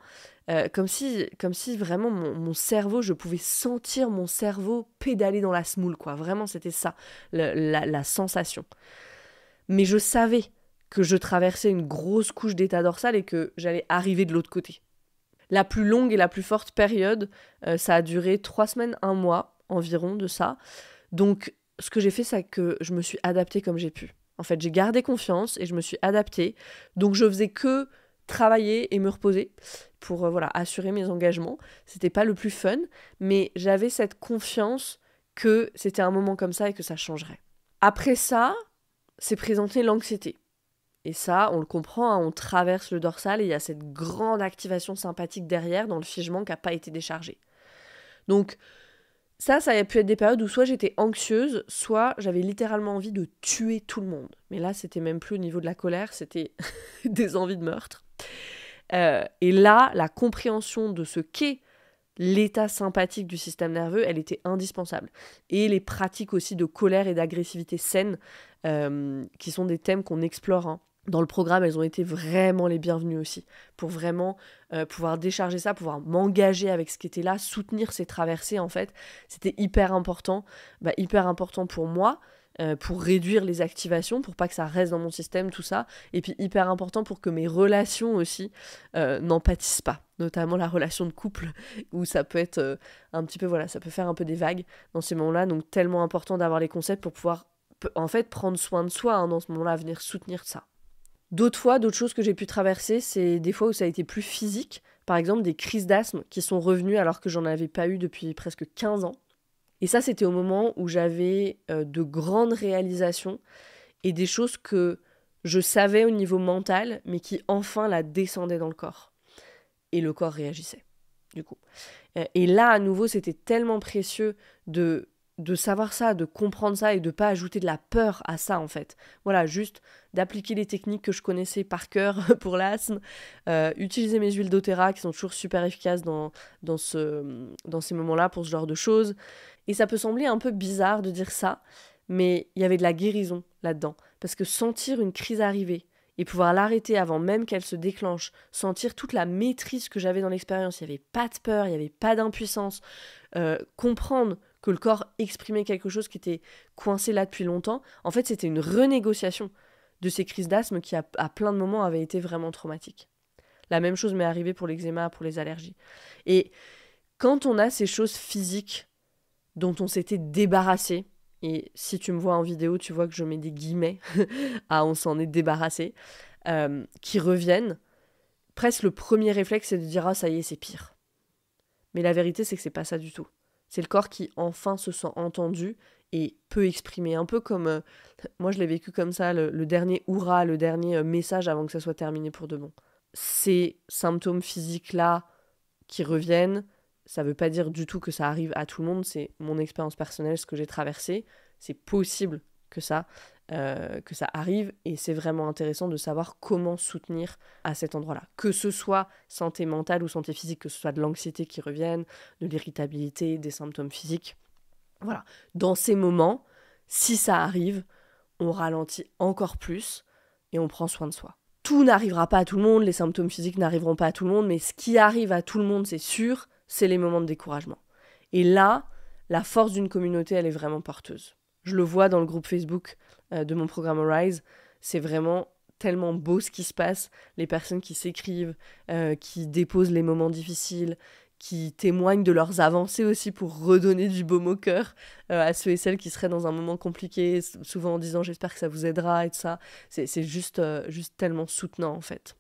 Comme si vraiment mon cerveau, je pouvais sentir mon cerveau pédaler dans la semoule, quoi. Vraiment, c'était ça, la sensation. Mais je savais que je traversais une grosse couche d'état dorsal et que j'allais arriver de l'autre côté. La plus longue et la plus forte période, ça a duré 3 semaines, 1 mois environ de ça. Donc, ce que j'ai fait, c'est que je me suis adaptée comme j'ai pu. En fait, j'ai gardé confiance et je me suis adaptée. Donc, je faisais que travailler et me reposer pour assurer mes engagements. C'était pas le plus fun, mais j'avais cette confiance que c'était un moment comme ça et que ça changerait. Après ça, s'est présentée l'anxiété. Et ça, on le comprend, hein, on traverse le dorsal et il y a cette grande activation sympathique derrière dans le figement qui n'a pas été déchargé. Donc ça a pu être des périodes où soit j'étais anxieuse, soit j'avais littéralement envie de tuer tout le monde. Mais là, c'était même plus au niveau de la colère, c'était des envies de meurtre. Et là, la compréhension de ce qu'est l'état sympathique du système nerveux, elle était indispensable. Et les pratiques aussi de colère et d'agressivité saine, qui sont des thèmes qu'on explore dans le programme, elles ont été vraiment les bienvenues aussi, pour vraiment pouvoir décharger ça, pouvoir m'engager avec ce qui était là, soutenir ces traversées en fait. C'était hyper important pour moi, pour réduire les activations, pour pas que ça reste dans mon système, tout ça, et puis hyper important pour que mes relations aussi n'en pâtissent pas, notamment la relation de couple, où ça peut être un petit peu, ça peut faire un peu des vagues dans ces moments-là, donc tellement important d'avoir les concepts pour pouvoir en fait prendre soin de soi dans ce moment-là, venir soutenir ça. D'autres choses que j'ai pu traverser, c'est des fois où ça a été plus physique, par exemple des crises d'asthme qui sont revenues alors que j'en avais pas eu depuis presque 15 ans. Et ça, c'était au moment où j'avais de grandes réalisations et des choses que je savais au niveau mental, mais qui enfin la descendaient dans le corps. Et le corps réagissait, du coup. Et là, à nouveau, c'était tellement précieux de savoir ça, de comprendre ça et de pas ajouter de la peur à ça, en fait. Voilà, juste d'appliquer les techniques que je connaissais par cœur pour l'asthme, utiliser mes huiles doTERRA qui sont toujours super efficaces dans ces moments-là pour ce genre de choses. Et ça peut sembler un peu bizarre de dire ça, mais il y avait de la guérison là-dedans. Parce que sentir une crise arriver et pouvoir l'arrêter avant même qu'elle se déclenche, sentir toute la maîtrise que j'avais dans l'expérience, il n'y avait pas de peur, il n'y avait pas d'impuissance, comprendre que le corps exprimait quelque chose qui était coincé là depuis longtemps, en fait c'était une renégociation de ces crises d'asthme qui à plein de moments avaient été vraiment traumatiques. La même chose m'est arrivée pour l'eczéma, pour les allergies. Et quand on a ces choses physiques dont on s'était débarrassé, et si tu me vois en vidéo, tu vois que je mets des guillemets, on s'en est débarrassé, qui reviennent, presque le premier réflexe c'est de dire ça y est, c'est pire. Mais la vérité c'est que c'est pas ça du tout. C'est le corps qui enfin se sent entendu et peut exprimer. Un peu comme, moi je l'ai vécu comme ça, le dernier hurrah, le dernier message avant que ça soit terminé pour de bon. Ces symptômes physiques-là qui reviennent, ça veut pas dire du tout que ça arrive à tout le monde, c'est mon expérience personnelle, ce que j'ai traversé. C'est possible que ça arrive et c'est vraiment intéressant de savoir comment soutenir à cet endroit-là. Que ce soit santé mentale ou santé physique, que ce soit de l'anxiété qui revienne, de l'irritabilité, des symptômes physiques. Voilà. Dans ces moments, si ça arrive, on ralentit encore plus et on prend soin de soi. Tout n'arrivera pas à tout le monde, les symptômes physiques n'arriveront pas à tout le monde, mais ce qui arrive à tout le monde, c'est sûr, c'est les moments de découragement. Et là, la force d'une communauté, elle est vraiment porteuse. Je le vois dans le groupe Facebook de mon programme Arise, c'est vraiment tellement beau ce qui se passe, les personnes qui s'écrivent, qui déposent les moments difficiles, qui témoignent de leurs avancées aussi pour redonner du baume au cœur à ceux et celles qui seraient dans un moment compliqué, souvent en disant j'espère que ça vous aidera et tout ça. C'est juste tellement soutenant en fait.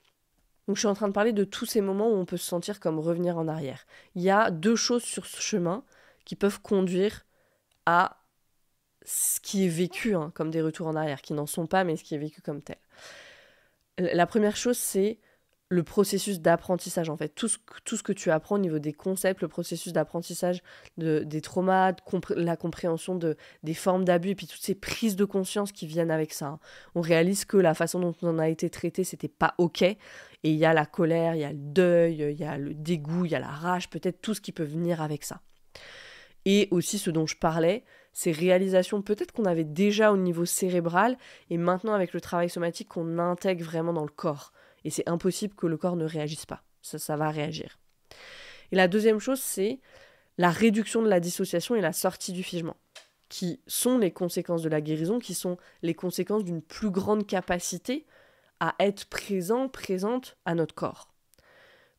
Donc je suis en train de parler de tous ces moments où on peut se sentir comme revenir en arrière. Il y a 2 choses sur ce chemin qui peuvent conduire à ce qui est vécu comme des retours en arrière, qui n'en sont pas, mais ce qui est vécu comme tel. La première chose, c'est le processus d'apprentissage, en fait. Tout ce que tu apprends au niveau des concepts, le processus d'apprentissage des traumas, la compréhension des formes d'abus, et puis toutes ces prises de conscience qui viennent avec ça. On réalise que la façon dont on a été traité, c'était pas OK. Et il y a la colère, il y a le deuil, il y a le dégoût, il y a la rage, peut-être tout ce qui peut venir avec ça. Et aussi ce dont je parlais, ces réalisations peut-être qu'on avait déjà au niveau cérébral, et maintenant avec le travail somatique qu'on intègre vraiment dans le corps. Et c'est impossible que le corps ne réagisse pas. Ça va réagir. Et la deuxième chose, c'est la réduction de la dissociation et la sortie du figement, qui sont les conséquences de la guérison, qui sont les conséquences d'une plus grande capacité à être présente à notre corps.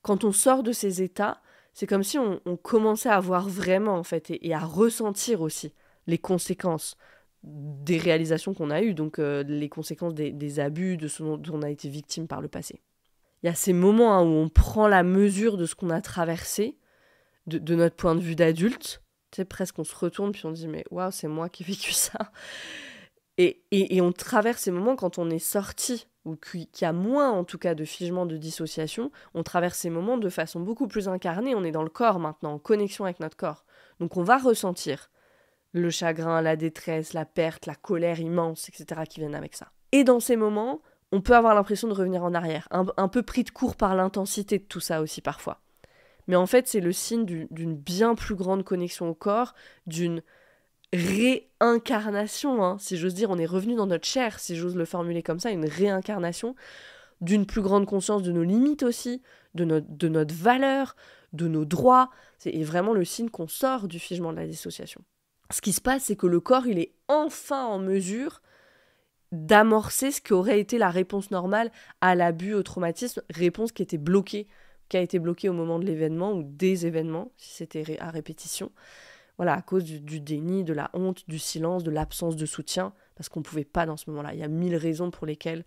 Quand on sort de ces états, c'est comme si on commençait à voir vraiment, en fait, et à ressentir aussi les conséquences des réalisations qu'on a eues, donc les conséquences des abus, de ce dont on a été victime par le passé. Il y a ces moments où on prend la mesure de ce qu'on a traversé, de notre point de vue d'adulte. Tu sais, presque on se retourne puis on dit « mais waouh, c'est moi qui ai vécu ça ». Et on traverse ces moments quand on est sorti, ou qu'il y a moins en tout cas de figement, de dissociation, on traverse ces moments de façon beaucoup plus incarnée, on est dans le corps maintenant, en connexion avec notre corps. Donc on va ressentir le chagrin, la détresse, la perte, la colère immense, etc. qui viennent avec ça. Et dans ces moments, on peut avoir l'impression de revenir en arrière, un peu pris de court par l'intensité de tout ça aussi parfois. Mais en fait, c'est le signe d'une bien plus grande connexion au corps, d'une réincarnation, si j'ose dire, on est revenu dans notre chair, si j'ose le formuler comme ça, une réincarnation d'une plus grande conscience de nos limites aussi, de notre valeur, de nos droits. C'est vraiment le signe qu'on sort du figement de la dissociation. Ce qui se passe, c'est que le corps, il est enfin en mesure d'amorcer ce qui aurait été la réponse normale à l'abus, au traumatisme, réponse qui a été bloquée au moment de l'événement ou des événements, si c'était à répétition. Voilà, à cause du déni, de la honte, du silence, de l'absence de soutien, parce qu'on ne pouvait pas dans ce moment-là. Il y a 1000 raisons pour lesquelles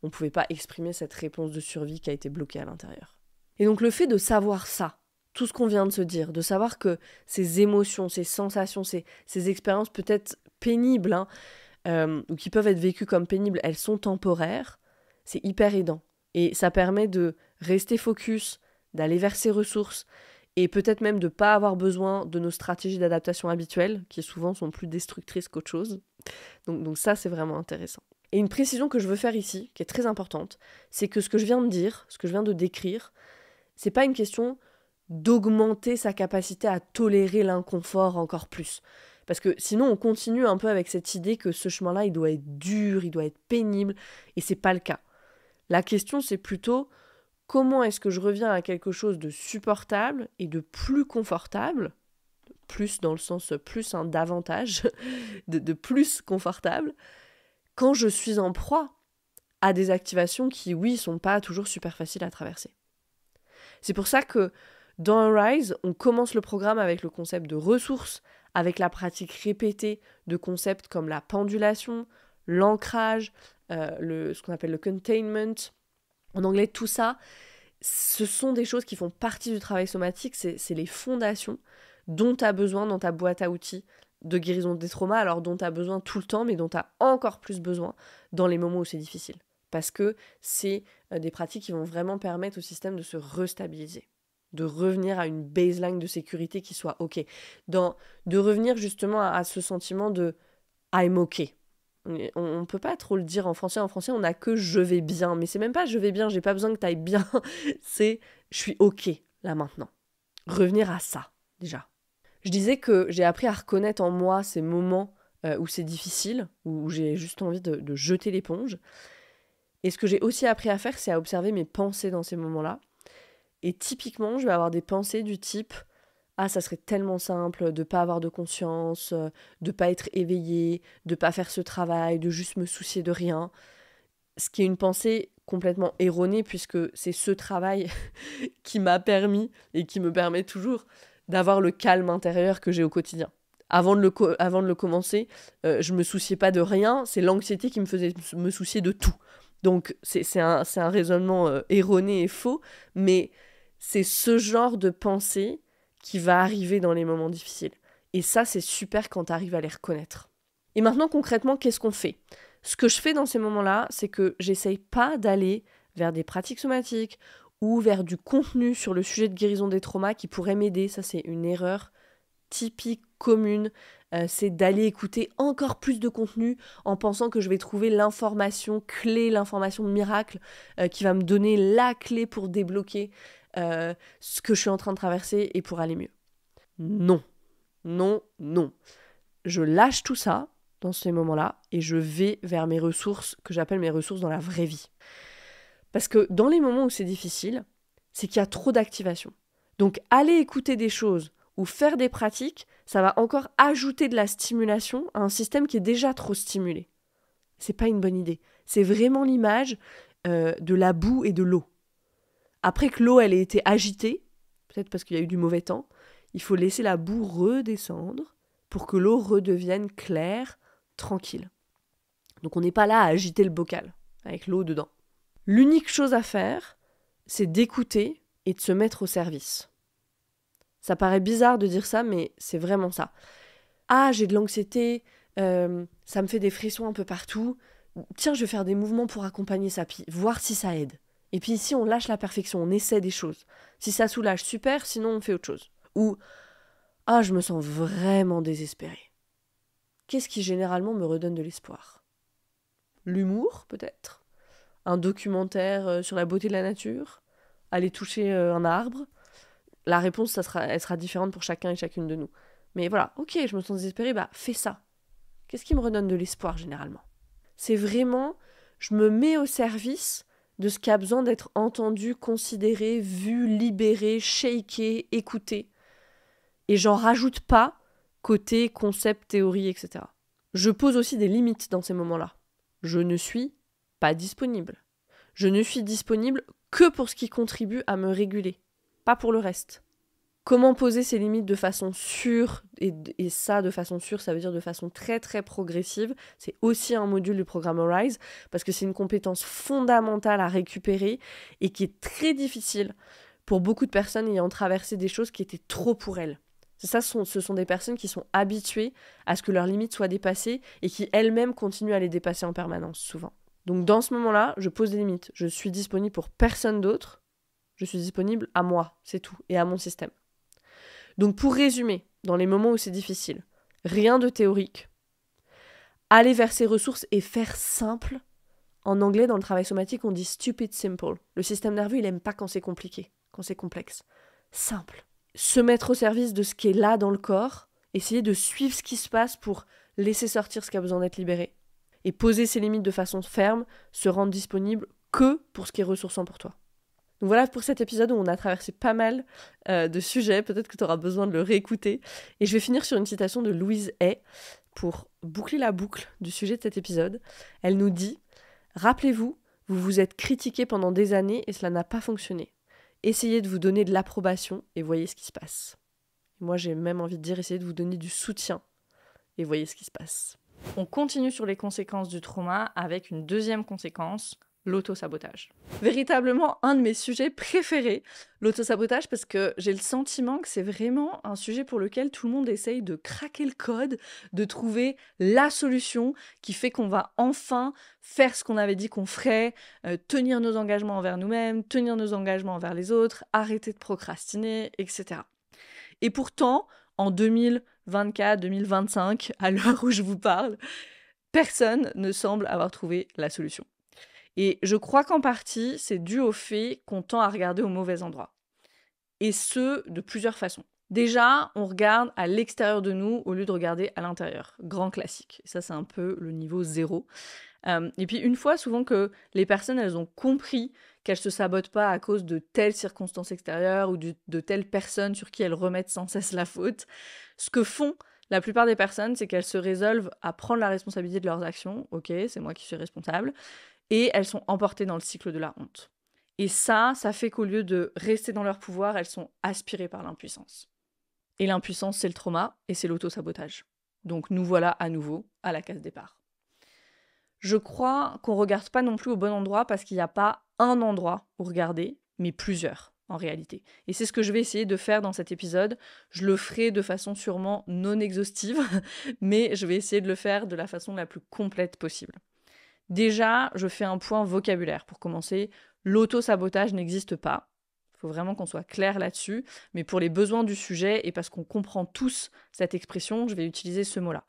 on ne pouvait pas exprimer cette réponse de survie qui a été bloquée à l'intérieur. Et donc le fait de savoir ça, tout ce qu'on vient de se dire, de savoir que ces émotions, ces sensations, ces expériences peut-être pénibles, ou qui peuvent être vécues comme pénibles, elles sont temporaires, c'est hyper aidant. Et ça permet de rester focus, d'aller vers ses ressources, et peut-être même de ne pas avoir besoin de nos stratégies d'adaptation habituelles, qui souvent sont plus destructrices qu'autre chose. Donc ça, c'est vraiment intéressant. Et une précision que je veux faire ici, qui est très importante, c'est que ce que je viens de dire, ce que je viens de décrire, c'est pas une question d'augmenter sa capacité à tolérer l'inconfort encore plus. Parce que sinon, on continue un peu avec cette idée que ce chemin-là, il doit être dur, il doit être pénible, et c'est pas le cas. La question, c'est plutôt comment est-ce que je reviens à quelque chose de supportable et de plus confortable, plus dans le sens plus, davantage, de plus confortable, quand je suis en proie à des activations qui, oui, sont pas toujours super faciles à traverser. C'est pour ça que dans Arise, on commence le programme avec le concept de ressources, avec la pratique répétée de concepts comme la pendulation, l'ancrage, ce qu'on appelle le containment. En anglais, tout ça, ce sont des choses qui font partie du travail somatique, c'est les fondations dont tu as besoin dans ta boîte à outils de guérison des traumas, alors dont tu as besoin tout le temps, mais dont tu as encore plus besoin dans les moments où c'est difficile. Parce que c'est des pratiques qui vont vraiment permettre au système de se restabiliser, de revenir à une baseline de sécurité qui soit OK, de revenir justement à ce sentiment de « I'm OK ». On ne peut pas trop le dire en français. En français, on n'a que « je vais bien ». Mais c'est même pas « je vais bien », j'ai pas besoin que tu ailles bien. C'est « je suis OK, là, maintenant ». Revenir à ça, déjà. Je disais que j'ai appris à reconnaître en moi ces moments où c'est difficile, où j'ai juste envie de jeter l'éponge. Et ce que j'ai aussi appris à faire, c'est à observer mes pensées dans ces moments-là. Et typiquement, je vais avoir des pensées du type « Ah, ça serait tellement simple de pas avoir de conscience, de pas être éveillé, de pas faire ce travail, de juste me soucier de rien. » Ce qui est une pensée complètement erronée, puisque c'est ce travail qui m'a permis, et qui me permet toujours, d'avoir le calme intérieur que j'ai au quotidien. Avant de le commencer, je me souciais pas de rien, c'est l'anxiété qui me faisait me soucier de tout. Donc c'est un raisonnement erroné et faux, mais c'est ce genre de pensée qui va arriver dans les moments difficiles. Et ça, c'est super quand tu arrives à les reconnaître. Et maintenant, concrètement, qu'est-ce qu'on fait ? Ce que je fais dans ces moments-là, c'est que j'essaye pas d'aller vers des pratiques somatiques ou vers du contenu sur le sujet de guérison des traumas qui pourrait m'aider. Ça, c'est une erreur typique, commune. C'est d'aller écouter encore plus de contenu en pensant que je vais trouver l'information clé, l'information miracle qui va me donner la clé pour débloquer ce que je suis en train de traverser et pour aller mieux. Non. Non, non. Je lâche tout ça dans ces moments-là et je vais vers mes ressources que j'appelle mes ressources dans la vraie vie. Parce que dans les moments où c'est difficile, c'est qu'il y a trop d'activation. Donc aller écouter des choses ou faire des pratiques, ça va encore ajouter de la stimulation à un système qui est déjà trop stimulé. C'est pas une bonne idée. C'est vraiment l'image de la boue et de l'eau. Après que l'eau elle ait été agitée, peut-être parce qu'il y a eu du mauvais temps, il faut laisser la boue redescendre pour que l'eau redevienne claire, tranquille. Donc on n'est pas là à agiter le bocal avec l'eau dedans. L'unique chose à faire, c'est d'écouter et de se mettre au service. Ça paraît bizarre de dire ça, mais c'est vraiment ça. Ah, j'ai de l'anxiété, ça me fait des frissons un peu partout. Tiens, je vais faire des mouvements pour accompagner ça, puis voir si ça aide. Et puis ici, on lâche la perfection, on essaie des choses. Si ça soulage, super, sinon on fait autre chose. Ou, ah, je me sens vraiment désespérée. Qu'est-ce qui généralement me redonne de l'espoir ? L'humour, peut-être ? Un documentaire sur la beauté de la nature ? Aller toucher un arbre ? La réponse, elle sera différente pour chacun et chacune de nous. Mais voilà, ok, je me sens désespérée, bah fais ça. Qu'est-ce qui me redonne de l'espoir généralement ? C'est vraiment, je me mets au service de ce qui a besoin d'être entendu, considéré, vu, libéré, shaké, écouté. Et j'en rajoute pas côté concept, théorie, etc. Je pose aussi des limites dans ces moments-là. Je ne suis pas disponible. Je ne suis disponible que pour ce qui contribue à me réguler, pas pour le reste. Comment poser ces limites de façon sûre, et ça de façon sûre, ça veut dire de façon très très progressive, c'est aussi un module du programme Arise, parce que c'est une compétence fondamentale à récupérer et qui est très difficile pour beaucoup de personnes ayant traversé des choses qui étaient trop pour elles. Ce sont des personnes qui sont habituées à ce que leurs limites soient dépassées et qui elles-mêmes continuent à les dépasser en permanence, souvent. Donc dans ce moment-là, je pose des limites. Je suis disponible pour personne d'autre. Je suis disponible à moi, c'est tout, et à mon système. Donc pour résumer, dans les moments où c'est difficile, rien de théorique. Aller vers ses ressources et faire simple. En anglais, dans le travail somatique, on dit stupid simple. Le système nerveux, il n'aime pas quand c'est compliqué, quand c'est complexe. Simple. Se mettre au service de ce qui est là dans le corps, essayer de suivre ce qui se passe pour laisser sortir ce qui a besoin d'être libéré. Et poser ses limites de façon ferme, se rendre disponible que pour ce qui est ressourçant pour toi. Donc voilà pour cet épisode où on a traversé pas mal de sujets, peut-être que tu auras besoin de le réécouter. Et je vais finir sur une citation de Louise Hay pour boucler la boucle du sujet de cet épisode. Elle nous dit « Rappelez-vous, vous vous êtes critiqué pendant des années et cela n'a pas fonctionné. Essayez de vous donner de l'approbation et voyez ce qui se passe. » Moi j'ai même envie de dire essayez de vous donner du soutien et voyez ce qui se passe. On continue sur les conséquences du trauma avec une deuxième conséquence, l'autosabotage. Véritablement un de mes sujets préférés, l'autosabotage, parce que j'ai le sentiment que c'est vraiment un sujet pour lequel tout le monde essaye de craquer le code, de trouver la solution qui fait qu'on va enfin faire ce qu'on avait dit qu'on ferait, tenir nos engagements envers nous-mêmes, tenir nos engagements envers les autres, arrêter de procrastiner, etc. Et pourtant, en 2024, 2025, à l'heure où je vous parle, personne ne semble avoir trouvé la solution. Et je crois qu'en partie, c'est dû au fait qu'on tend à regarder au mauvais endroit. Et ce, de plusieurs façons. Déjà, on regarde à l'extérieur de nous au lieu de regarder à l'intérieur. Grand classique. Ça, c'est un peu le niveau 0. Et puis, une fois, souvent que les personnes, elles ont compris qu'elles ne se sabotent pas à cause de telles circonstances extérieures ou de telles personnes sur qui elles remettent sans cesse la faute, ce que font la plupart des personnes, c'est qu'elles se résolvent à prendre la responsabilité de leurs actions. Ok, c'est moi qui suis responsable. et elles sont emportées dans le cycle de la honte. Et ça fait qu'au lieu de rester dans leur pouvoir, elles sont aspirées par l'impuissance. Et l'impuissance, c'est le trauma et c'est l'auto-sabotage. Donc nous voilà à nouveau à la case départ. Je crois qu'on ne regarde pas non plus au bon endroit parce qu'il n'y a pas un endroit où regarder, mais plusieurs en réalité. Et c'est ce que je vais essayer de faire dans cet épisode. Je le ferai de façon sûrement non exhaustive, mais je vais essayer de le faire de la façon la plus complète possible. Déjà, je fais un point vocabulaire pour commencer. L'auto-sabotage n'existe pas. Il faut vraiment qu'on soit clair là-dessus. Mais pour les besoins du sujet et parce qu'on comprend tous cette expression, je vais utiliser ce mot-là.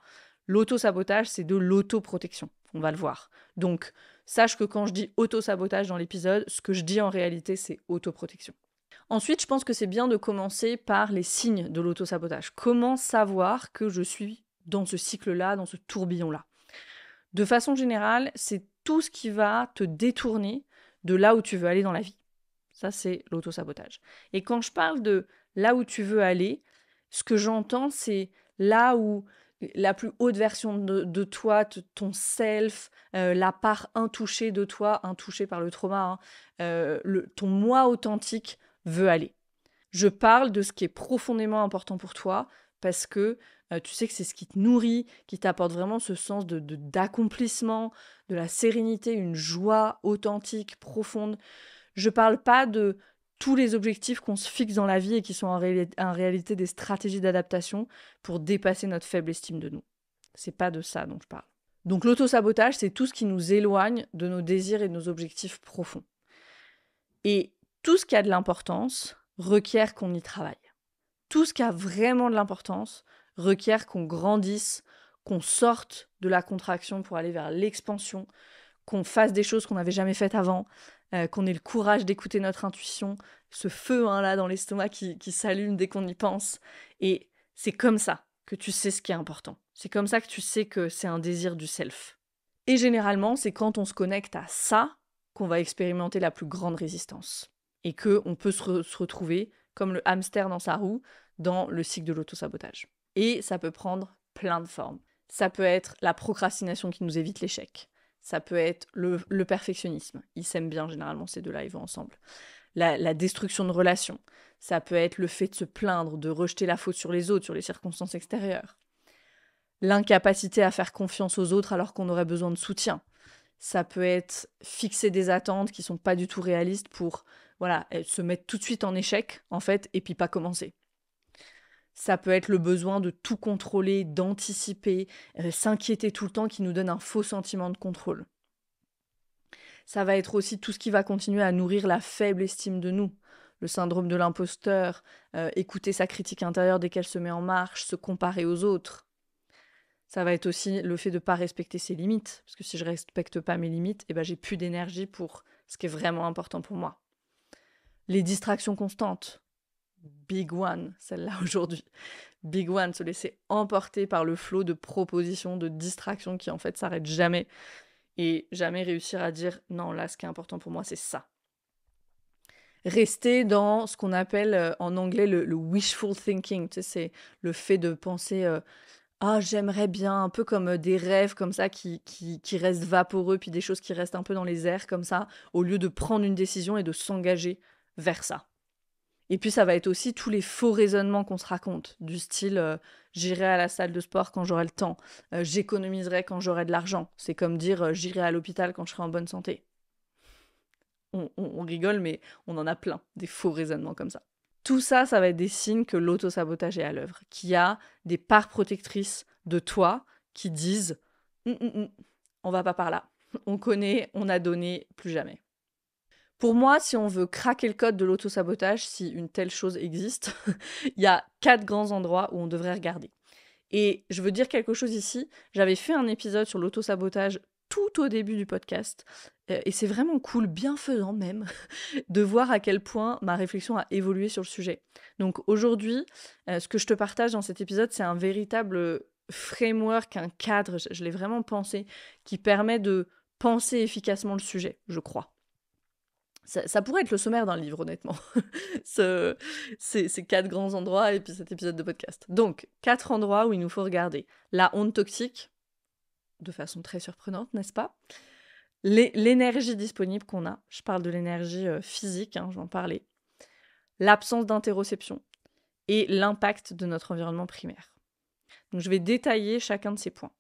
L'auto-sabotage, c'est de l'auto-protection. On va le voir. Donc, sache que quand je dis auto-sabotage dans l'épisode, ce que je dis en réalité, c'est autoprotection. Ensuite, je pense que c'est bien de commencer par les signes de l'auto-sabotage. Comment savoir que je suis dans ce cycle-là, dans ce tourbillon-là ? De façon générale, c'est tout ce qui va te détourner de là où tu veux aller dans la vie. Ça, c'est l'auto-sabotage. Et quand je parle de là où tu veux aller, ce que j'entends, c'est là où la plus haute version de toi, ton self, la part intouchée de toi, intouchée par le trauma, ton moi authentique veut aller. Je parle de ce qui est profondément important pour toi parce que tu sais que c'est ce qui te nourrit, qui t'apporte vraiment ce sens d'accomplissement, de la sérénité, une joie authentique, profonde. Je parle pas de tous les objectifs qu'on se fixe dans la vie et qui sont en réalité des stratégies d'adaptation pour dépasser notre faible estime de nous. C'est pas de ça dont je parle. Donc l'auto-sabotage, c'est tout ce qui nous éloigne de nos désirs et de nos objectifs profonds. Et tout ce qui a de l'importance requiert qu'on y travaille. Tout ce qui a vraiment de l'importance requiert qu'on grandisse, qu'on sorte de la contraction pour aller vers l'expansion, qu'on fasse des choses qu'on n'avait jamais faites avant, qu'on ait le courage d'écouter notre intuition, ce feu là dans l'estomac qui s'allume dès qu'on y pense. Et c'est comme ça que tu sais ce qui est important. C'est comme ça que tu sais que c'est un désir du self. Et généralement, c'est quand on se connecte à ça qu'on va expérimenter la plus grande résistance. Et qu'on peut se retrouver comme le hamster dans sa roue dans le cycle de l'autosabotage. Et ça peut prendre plein de formes. Ça peut être la procrastination qui nous évite l'échec. Ça peut être le perfectionnisme. Ils s'aiment bien, généralement, ces deux-là, ils vont ensemble. La destruction de relations. Ça peut être le fait de se plaindre, de rejeter la faute sur les autres, sur les circonstances extérieures. L'incapacité à faire confiance aux autres alors qu'on aurait besoin de soutien. Ça peut être fixer des attentes qui sont pas du tout réalistes pour se mettre tout de suite en échec, en fait, et puis pas commencer. Ça peut être le besoin de tout contrôler, d'anticiper, s'inquiéter tout le temps qui nous donne un faux sentiment de contrôle. Ça va être aussi tout ce qui va continuer à nourrir la faible estime de nous. Le syndrome de l'imposteur, écouter sa critique intérieure dès qu'elle se met en marche, se comparer aux autres. Ça va être aussi le fait de ne pas respecter ses limites. Parce que si je ne respecte pas mes limites, j'ai plus d'énergie pour ce qui est vraiment important pour moi. Les distractions constantes. Big one, celle-là aujourd'hui. Big one, se laisser emporter par le flot de propositions, de distractions qui en fait s'arrêtent jamais. Et jamais réussir à dire non, là ce qui est important pour moi c'est ça. Rester dans ce qu'on appelle en anglais le wishful thinking. Tu sais, c'est le fait de penser j'aimerais bien, un peu comme des rêves comme ça qui restent vaporeux, puis des choses qui restent un peu dans les airs comme ça, au lieu de prendre une décision et de s'engager vers ça. Et puis ça va être aussi tous les faux raisonnements qu'on se raconte, du style j'irai à la salle de sport quand j'aurai le temps, j'économiserai quand j'aurai de l'argent. C'est comme dire j'irai à l'hôpital quand je serai en bonne santé. On rigole, mais on en a plein, des faux raisonnements comme ça. Tout ça, ça va être des signes que l'autosabotage est à l'œuvre, qu'il y a des parts protectrices de toi qui disent on va pas par là, on connaît, on a donné, plus jamais. Pour moi, si on veut craquer le code de l'autosabotage, si une telle chose existe, il y a 4 grands endroits où on devrait regarder. Et je veux dire quelque chose ici, j'avais fait un épisode sur l'autosabotage tout au début du podcast, et c'est vraiment cool, bienfaisant même, de voir à quel point ma réflexion a évolué sur le sujet. Donc aujourd'hui, ce que je te partage dans cet épisode, c'est un véritable framework, un cadre, je l'ai vraiment pensé, qui permet de penser efficacement le sujet, je crois. Ça pourrait être le sommaire d'un livre, honnêtement. Ces 4 grands endroits et puis cet épisode de podcast. Donc, 4 endroits où il nous faut regarder. La honte toxique, de façon très surprenante, n'est-ce pas ? l'énergie disponible qu'on a. Je parle de l'énergie physique, je vais en parler. L'absence d'interoception et l'impact de notre environnement primaire. Donc, je vais détailler chacun de ces points.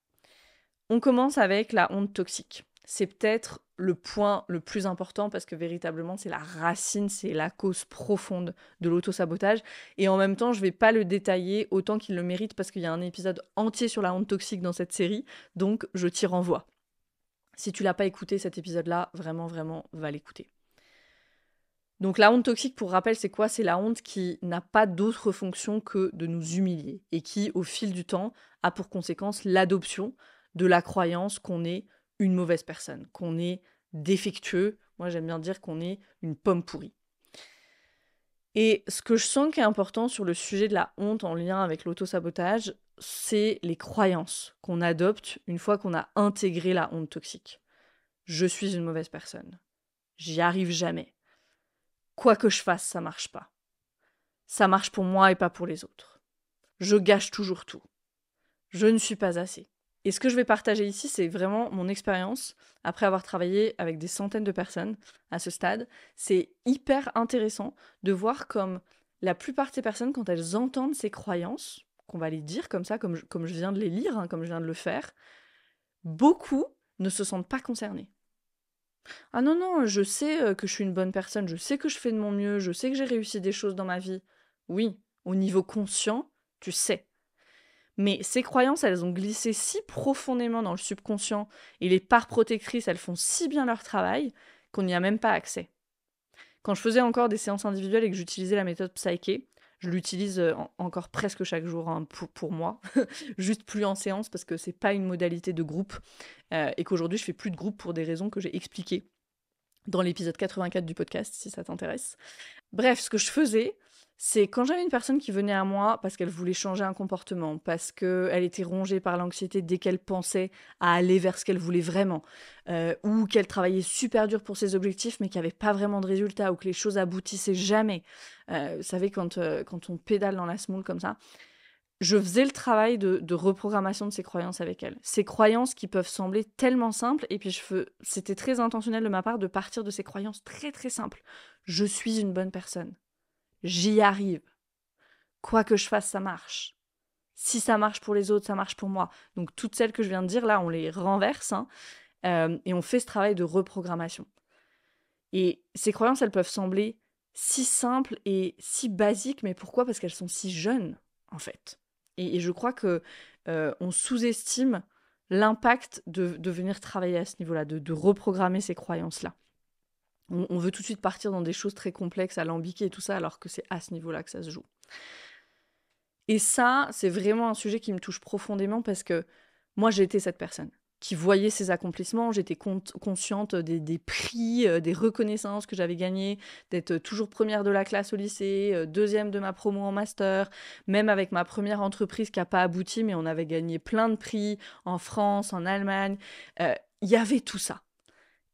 On commence avec la honte toxique. C'est peut-être le point le plus important parce que véritablement, c'est la racine, c'est la cause profonde de l'autosabotage. Et en même temps, je ne vais pas le détailler autant qu'il le mérite parce qu'il y a un épisode entier sur la honte toxique dans cette série. Donc, je t'y renvoie. Si tu l'as pas écouté cet épisode-là, vraiment, va l'écouter. Donc la honte toxique, pour rappel, c'est quoi? C'est la honte qui n'a pas d'autre fonction que de nous humilier et qui, au fil du temps, a pour conséquence l'adoption de la croyance qu'on est une mauvaise personne, qu'on est défectueux. Moi, j'aime bien dire qu'on est une pomme pourrie. Et ce que je sens qui est important sur le sujet de la honte en lien avec l'autosabotage, c'est les croyances qu'on adopte une fois qu'on a intégré la honte toxique. Je suis une mauvaise personne. J'y arrive jamais. Quoi que je fasse, ça marche pas. Ça marche pour moi et pas pour les autres. Je gâche toujours tout. Je ne suis pas assez. Et ce que je vais partager ici, c'est vraiment mon expérience après avoir travaillé avec des centaines de personnes à ce stade. C'est hyper intéressant de voir comme la plupart de ces personnes, quand elles entendent ces croyances, qu'on va les dire comme ça, comme je viens de les lire, comme je viens de le faire, beaucoup ne se sentent pas concernés. Ah non, je sais que je suis une bonne personne, je sais que je fais de mon mieux, je sais que j'ai réussi des choses dans ma vie. Oui, au niveau conscient, tu sais. Mais ces croyances, elles ont glissé si profondément dans le subconscient et les parts protectrices, elles font si bien leur travail qu'on n'y a même pas accès. Quand je faisais encore des séances individuelles et que j'utilisais la méthode Psyché, je l'utilise encore presque chaque jour pour moi, juste plus en séance parce que c'est pas une modalité de groupe et qu'aujourd'hui je fais plus de groupe pour des raisons que j'ai expliquées dans l'épisode 84 du podcast, si ça t'intéresse. Bref, ce que je faisais, c'est quand j'avais une personne qui venait à moi parce qu'elle voulait changer un comportement, parce qu'elle était rongée par l'anxiété dès qu'elle pensait à aller vers ce qu'elle voulait vraiment, ou qu'elle travaillait super dur pour ses objectifs mais qu'il n'y avait pas vraiment de résultats, ou que les choses aboutissaient jamais. Vous savez, quand on pédale dans la semoule comme ça, je faisais le travail de reprogrammation de ces croyances avec elle. Ces croyances qui peuvent sembler tellement simples, et puis c'était très intentionnel de ma part de partir de ces croyances très très simples. Je suis une bonne personne. J'y arrive. Quoi que je fasse, ça marche. Si ça marche pour les autres, ça marche pour moi. Donc toutes celles que je viens de dire, là, on les renverse, et on fait ce travail de reprogrammation. Et ces croyances, elles peuvent sembler si simples et si basiques, mais pourquoi? Parce qu'elles sont si jeunes, en fait. Et je crois que on sous-estime l'impact de venir travailler à ce niveau-là, de reprogrammer ces croyances-là. On veut tout de suite partir dans des choses très complexes, alambiquées et tout ça, alors que c'est à ce niveau-là que ça se joue. Et ça, c'est vraiment un sujet qui me touche profondément parce que moi, j'ai été cette personne qui voyait ses accomplissements, j'étais consciente des prix, des reconnaissances que j'avais gagnées, d'être toujours première de la classe au lycée, deuxième de ma promo en master, même avec ma première entreprise qui n'a pas abouti, mais on avait gagné plein de prix en France, en Allemagne. Il y avait tout ça.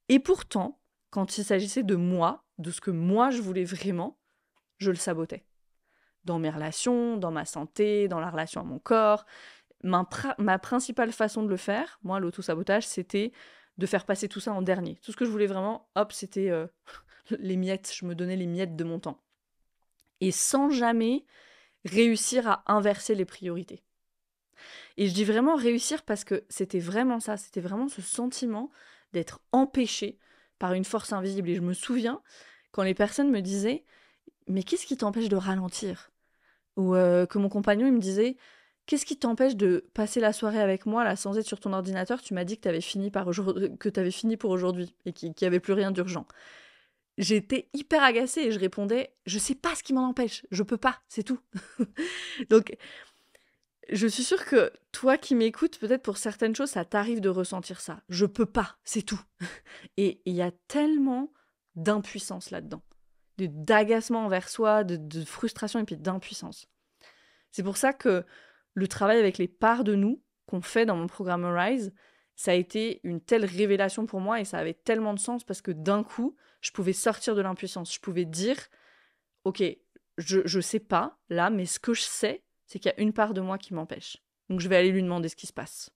Et pourtant, quand il s'agissait de moi, de ce que moi je voulais vraiment, je le sabotais. Dans mes relations, dans ma santé, dans la relation à mon corps. Ma principale façon de le faire, moi, l'auto-sabotage, c'était de faire passer tout ça en dernier. Tout ce que je voulais vraiment, hop, c'était les miettes. Je me donnais les miettes de mon temps. Et sans jamais réussir à inverser les priorités. Et je dis vraiment réussir parce que c'était vraiment ça. C'était vraiment ce sentiment d'être empêché par une force invisible. Et je me souviens, quand les personnes me disaient « Mais qu'est-ce qui t'empêche de ralentir ?» Ou que mon compagnon, il me disait « Qu'est-ce qui t'empêche de passer la soirée avec moi, là, sans être sur ton ordinateur? Tu m'as dit que t'avais fini pour aujourd'hui et qu'il n'y avait plus rien d'urgent. » J'étais hyper agacée et je répondais « Je sais pas ce qui m'en empêche, je peux pas, c'est tout. » Donc, je suis sûre que toi qui m'écoutes, peut-être pour certaines choses, ça t'arrive de ressentir ça. Je peux pas, c'est tout. Et il y a tellement d'impuissance là-dedans, d'agacement envers soi, de frustration et puis d'impuissance. C'est pour ça que le travail avec les parts de nous qu'on fait dans mon programme Rise, ça a été une telle révélation pour moi et ça avait tellement de sens parce que d'un coup, je pouvais sortir de l'impuissance. Je pouvais dire, ok, je sais pas là, mais ce que je sais, c'est qu'il y a une part de moi qui m'empêche. Donc je vais aller lui demander ce qui se passe.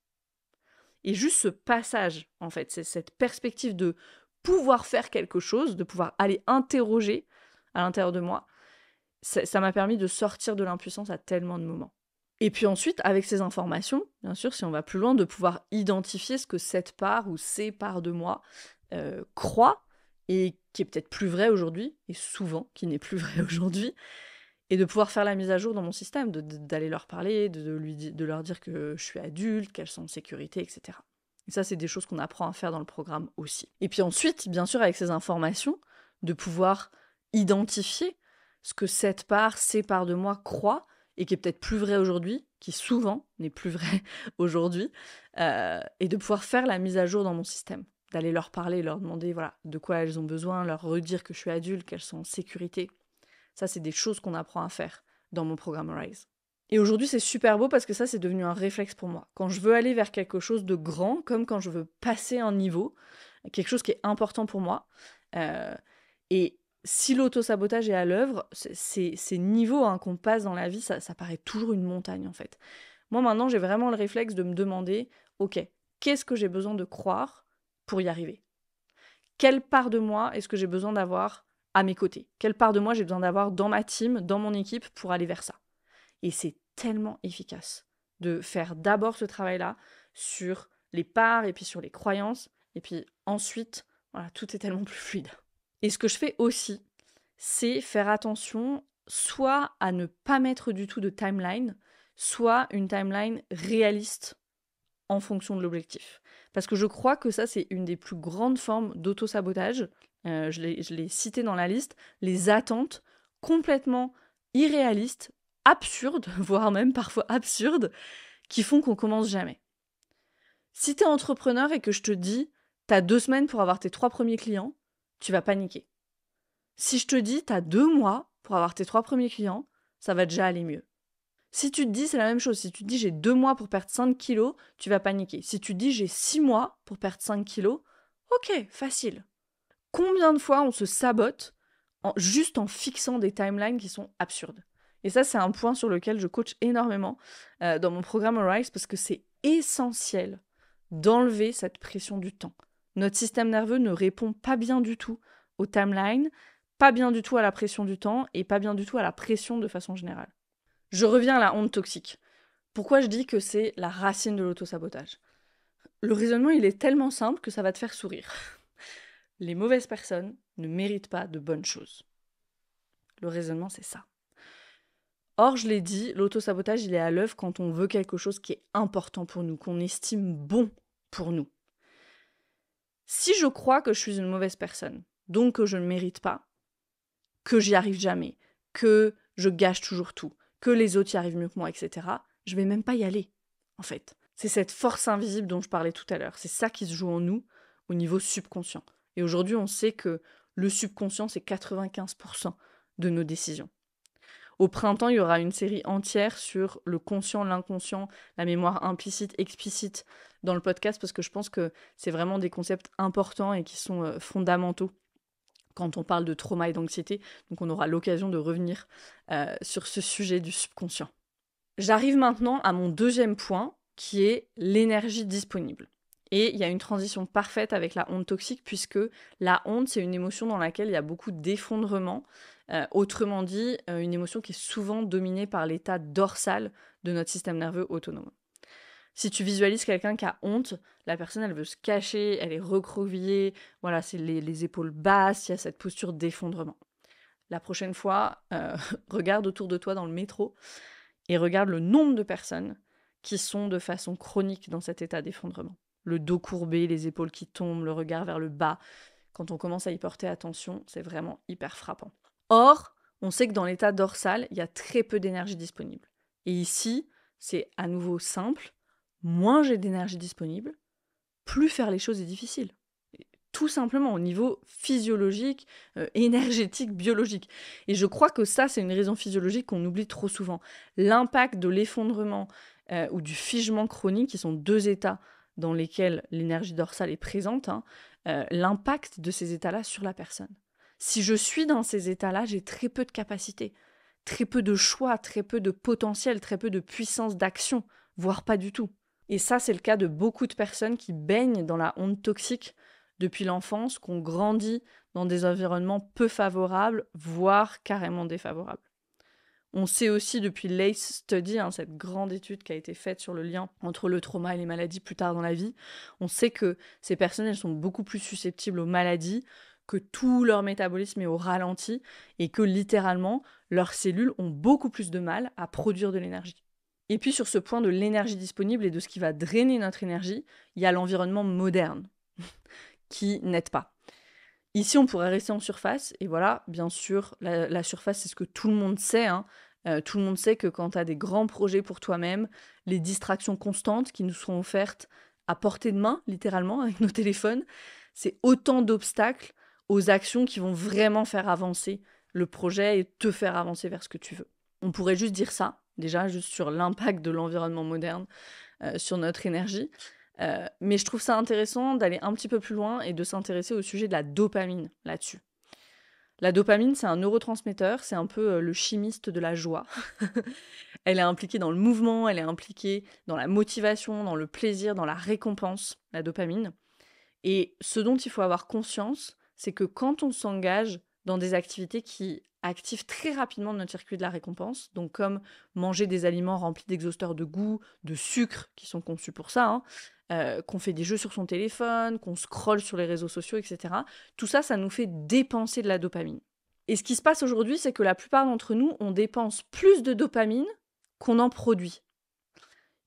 Et juste ce passage, en fait, c'est cette perspective de pouvoir faire quelque chose, de pouvoir aller interroger à l'intérieur de moi, ça m'a permis de sortir de l'impuissance à tellement de moments. Et puis ensuite, avec ces informations, bien sûr, si on va plus loin, de pouvoir identifier ce que cette part ou ces parts de moi croient et qui est peut-être plus vrai aujourd'hui, et souvent qui n'est plus vrai aujourd'hui, et de pouvoir faire la mise à jour dans mon système, d'aller leur parler, de leur dire que je suis adulte, qu'elles sont en sécurité, etc. Et ça, c'est des choses qu'on apprend à faire dans le programme aussi. Et puis ensuite, bien sûr, avec ces informations, de pouvoir identifier ce que cette part, ces parts de moi croient, et qui est peut-être plus vrai aujourd'hui, qui souvent n'est plus vrai aujourd'hui, et de pouvoir faire la mise à jour dans mon système, d'aller leur parler, leur demander voilà, de quoi elles ont besoin, leur redire que je suis adulte, qu'elles sont en sécurité. Ça, c'est des choses qu'on apprend à faire dans mon programme Rise. Et aujourd'hui, c'est super beau parce que ça, c'est devenu un réflexe pour moi. Quand je veux aller vers quelque chose de grand, comme quand je veux passer un niveau, quelque chose qui est important pour moi, et si l'auto-sabotage est à l'œuvre, ces niveaux qu'on passe dans la vie, ça paraît toujours une montagne, en fait. Moi, maintenant, j'ai vraiment le réflexe de me demander, ok, qu'est-ce que j'ai besoin de croire pour y arriver ? Quelle part de moi est-ce que j'ai besoin d'avoir à mes côtés ? Quelle part de moi j'ai besoin d'avoir dans ma team, dans mon équipe pour aller vers ça ? Et c'est tellement efficace de faire d'abord ce travail-là sur les parts et puis sur les croyances. Et puis ensuite, voilà, tout est tellement plus fluide. Et ce que je fais aussi, c'est faire attention soit à ne pas mettre du tout de timeline, soit une timeline réaliste en fonction de l'objectif. Parce que je crois que ça, c'est une des plus grandes formes d'auto-sabotage. Je l'ai cité dans la liste. Les attentes complètement irréalistes, absurdes, voire même parfois absurdes, qui font qu'on commence jamais. Si t'es entrepreneur et que je te dis, t'as 2 semaines pour avoir tes 3 premiers clients, tu vas paniquer. Si je te dis, t'as 2 mois pour avoir tes 3 premiers clients, ça va déjà aller mieux. Si tu te dis, c'est la même chose, si tu te dis j'ai 2 mois pour perdre 5 kilos, tu vas paniquer. Si tu te dis j'ai 6 mois pour perdre 5 kilos, ok, facile. Combien de fois on se sabote juste en fixant des timelines qui sont absurdes ? Et ça, c'est un point sur lequel je coach énormément dans mon programme Arise parce que c'est essentiel d'enlever cette pression du temps. Notre système nerveux ne répond pas bien du tout aux timelines, pas bien du tout à la pression du temps et pas bien du tout à la pression de façon générale. Je reviens à la honte toxique. Pourquoi je dis que c'est la racine de l'autosabotage ? Le raisonnement, il est tellement simple que ça va te faire sourire. Les mauvaises personnes ne méritent pas de bonnes choses. Le raisonnement, c'est ça. Or, je l'ai dit, l'autosabotage, il est à l'œuvre quand on veut quelque chose qui est important pour nous, qu'on estime bon pour nous. Si je crois que je suis une mauvaise personne, donc que je ne mérite pas, que j'y arrive jamais, que je gâche toujours tout, que les autres y arrivent mieux que moi, etc., je vais même pas y aller, en fait. C'est cette force invisible dont je parlais tout à l'heure. C'est ça qui se joue en nous au niveau subconscient. Et aujourd'hui, on sait que le subconscient, c'est 95% de nos décisions. Au printemps, il y aura une série entière sur le conscient, l'inconscient, la mémoire implicite, explicite dans le podcast, parce que je pense que c'est vraiment des concepts importants et qui sont fondamentaux quand on parle de trauma et d'anxiété. Donc on aura l'occasion de revenir sur ce sujet du subconscient. J'arrive maintenant à mon deuxième point, qui est l'énergie disponible. Et il y a une transition parfaite avec la honte toxique, puisque la honte, c'est une émotion dans laquelle il y a beaucoup d'effondrement. Autrement dit, une émotion qui est souvent dominée par l'état dorsal de notre système nerveux autonome. Si tu visualises quelqu'un qui a honte, la personne, elle veut se cacher, elle est recroquevillée, voilà, c'est les épaules basses, il y a cette posture d'effondrement. La prochaine fois, regarde autour de toi dans le métro et regarde le nombre de personnes qui sont de façon chronique dans cet état d'effondrement. Le dos courbé, les épaules qui tombent, le regard vers le bas. Quand on commence à y porter attention, c'est vraiment hyper frappant. Or, on sait que dans l'état dorsal, il y a très peu d'énergie disponible. Et ici, c'est à nouveau simple. Moins j'ai d'énergie disponible, plus faire les choses est difficile. Tout simplement au niveau physiologique, énergétique, biologique. Et je crois que ça, c'est une raison physiologique qu'on oublie trop souvent. L'impact de l'effondrement ou du figement chronique, qui sont 2 états dans lesquels l'énergie dorsale est présente, l'impact de ces états-là sur la personne. Si je suis dans ces états-là, j'ai très peu de capacité, très peu de choix, très peu de potentiel, très peu de puissance d'action, voire pas du tout. Et ça, c'est le cas de beaucoup de personnes qui baignent dans la honte toxique depuis l'enfance, qui ont grandi dans des environnements peu favorables, voire carrément défavorables. On sait aussi depuis l'ACE Study, cette grande étude qui a été faite sur le lien entre le trauma et les maladies plus tard dans la vie, on sait que ces personnes, elles sont beaucoup plus susceptibles aux maladies, que tout leur métabolisme est au ralenti et que littéralement, leurs cellules ont beaucoup plus de mal à produire de l'énergie. Et puis sur ce point de l'énergie disponible et de ce qui va drainer notre énergie, il y a l'environnement moderne qui n'aide pas. Ici, on pourrait rester en surface, et voilà, bien sûr, la surface, c'est ce que tout le monde sait. Tout le monde sait que quand tu as des grands projets pour toi-même, les distractions constantes qui nous sont offertes à portée de main, littéralement, avec nos téléphones, c'est autant d'obstacles aux actions qui vont vraiment faire avancer le projet et te faire avancer vers ce que tu veux. On pourrait juste dire ça, déjà, juste sur l'impact de l'environnement moderne sur notre énergie. Mais je trouve ça intéressant d'aller un petit peu plus loin et de s'intéresser au sujet de la dopamine là-dessus. La dopamine, c'est un neurotransmetteur, c'est un peu le chimiste de la joie. Elle est impliquée dans le mouvement, elle est impliquée dans la motivation, dans le plaisir, dans la récompense, la dopamine. Et ce dont il faut avoir conscience, c'est que quand on s'engage dans des activités qui activent très rapidement notre circuit de la récompense, donc comme manger des aliments remplis d'exhausteurs de goût, de sucre, qui sont conçus pour ça, qu'on fait des jeux sur son téléphone, qu'on scrolle sur les réseaux sociaux, etc. Tout ça, ça nous fait dépenser de la dopamine. Et ce qui se passe aujourd'hui, c'est que la plupart d'entre nous, on dépense plus de dopamine qu'on en produit.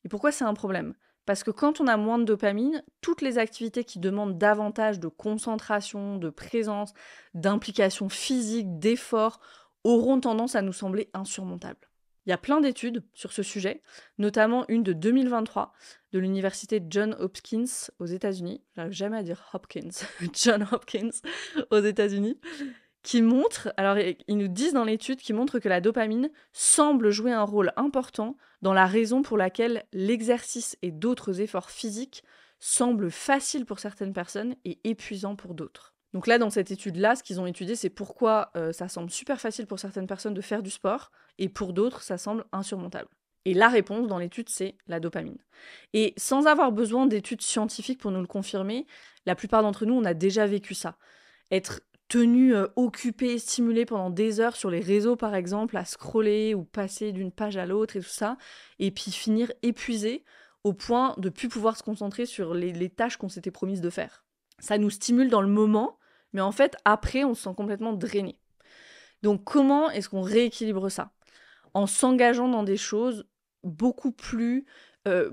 Et pourquoi c'est un problème ? Parce que quand on a moins de dopamine, toutes les activités qui demandent davantage de concentration, de présence, d'implication physique, d'effort, auront tendance à nous sembler insurmontables. Il y a plein d'études sur ce sujet, notamment une de 2023 de l'université Johns Hopkins aux États-Unis. J'arrive jamais à dire Hopkins, Johns Hopkins aux États-Unis, qui montre, alors ils nous disent dans l'étude, qui montre que la dopamine semble jouer un rôle important dans la raison pour laquelle l'exercice et d'autres efforts physiques semblent faciles pour certaines personnes et épuisants pour d'autres. Donc là, dans cette étude-là, ce qu'ils ont étudié, c'est pourquoi ça semble super facile pour certaines personnes de faire du sport, et pour d'autres, ça semble insurmontable. Et la réponse dans l'étude, c'est la dopamine. Et sans avoir besoin d'études scientifiques pour nous le confirmer, la plupart d'entre nous, on a déjà vécu ça. Être tenu, occupé, stimulé pendant des heures sur les réseaux, par exemple, à scroller ou passer d'une page à l'autre et tout ça, et puis finir épuisé au point de ne plus pouvoir se concentrer sur les tâches qu'on s'était promises de faire. Ça nous stimule dans le moment, mais en fait, après, on se sent complètement drainé. Donc, comment est-ce qu'on rééquilibre ça ? En s'engageant dans des choses beaucoup plus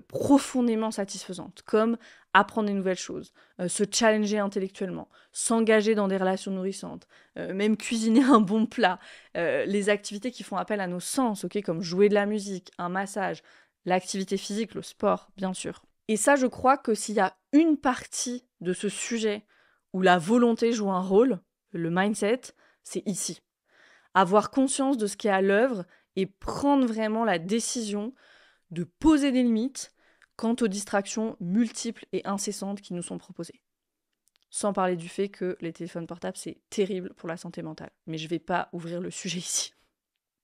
profondément satisfaisantes, comme apprendre des nouvelles choses, se challenger intellectuellement, s'engager dans des relations nourrissantes, même cuisiner un bon plat, les activités qui font appel à nos sens, comme jouer de la musique, un massage, l'activité physique, le sport, bien sûr. Et ça, je crois que s'il y a une partie de ce sujet où la volonté joue un rôle, le mindset, c'est ici. Avoir conscience de ce qui est à l'œuvre et prendre vraiment la décision de poser des limites quant aux distractions multiples et incessantes qui nous sont proposées. Sans parler du fait que les téléphones portables, c'est terrible pour la santé mentale. Mais je ne vais pas ouvrir le sujet ici.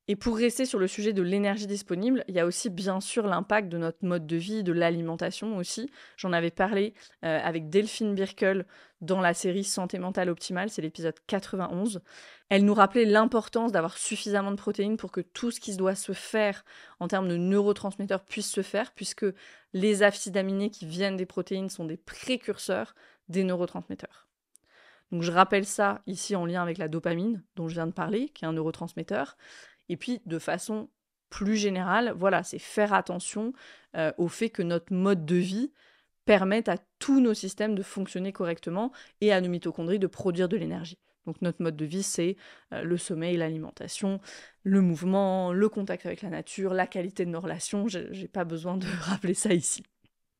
Et pour rester sur le sujet de l'énergie disponible, il y a aussi bien sûr l'impact de notre mode de vie, de l'alimentation aussi. J'en avais parlé avec Delphine Birkel dans la série Santé mentale optimale, c'est l'épisode 91. Elle nous rappelait l'importance d'avoir suffisamment de protéines pour que tout ce qui doit se faire en termes de neurotransmetteurs puisse se faire, puisque les acides aminés qui viennent des protéines sont des précurseurs des neurotransmetteurs. Donc je rappelle ça ici en lien avec la dopamine dont je viens de parler, qui est un neurotransmetteur. Et puis, de façon plus générale, voilà, c'est faire attention au fait que notre mode de vie permette à tous nos systèmes de fonctionner correctement et à nos mitochondries de produire de l'énergie. Donc notre mode de vie, c'est le sommeil, l'alimentation, le mouvement, le contact avec la nature, la qualité de nos relations. J'ai pas besoin de rappeler ça ici.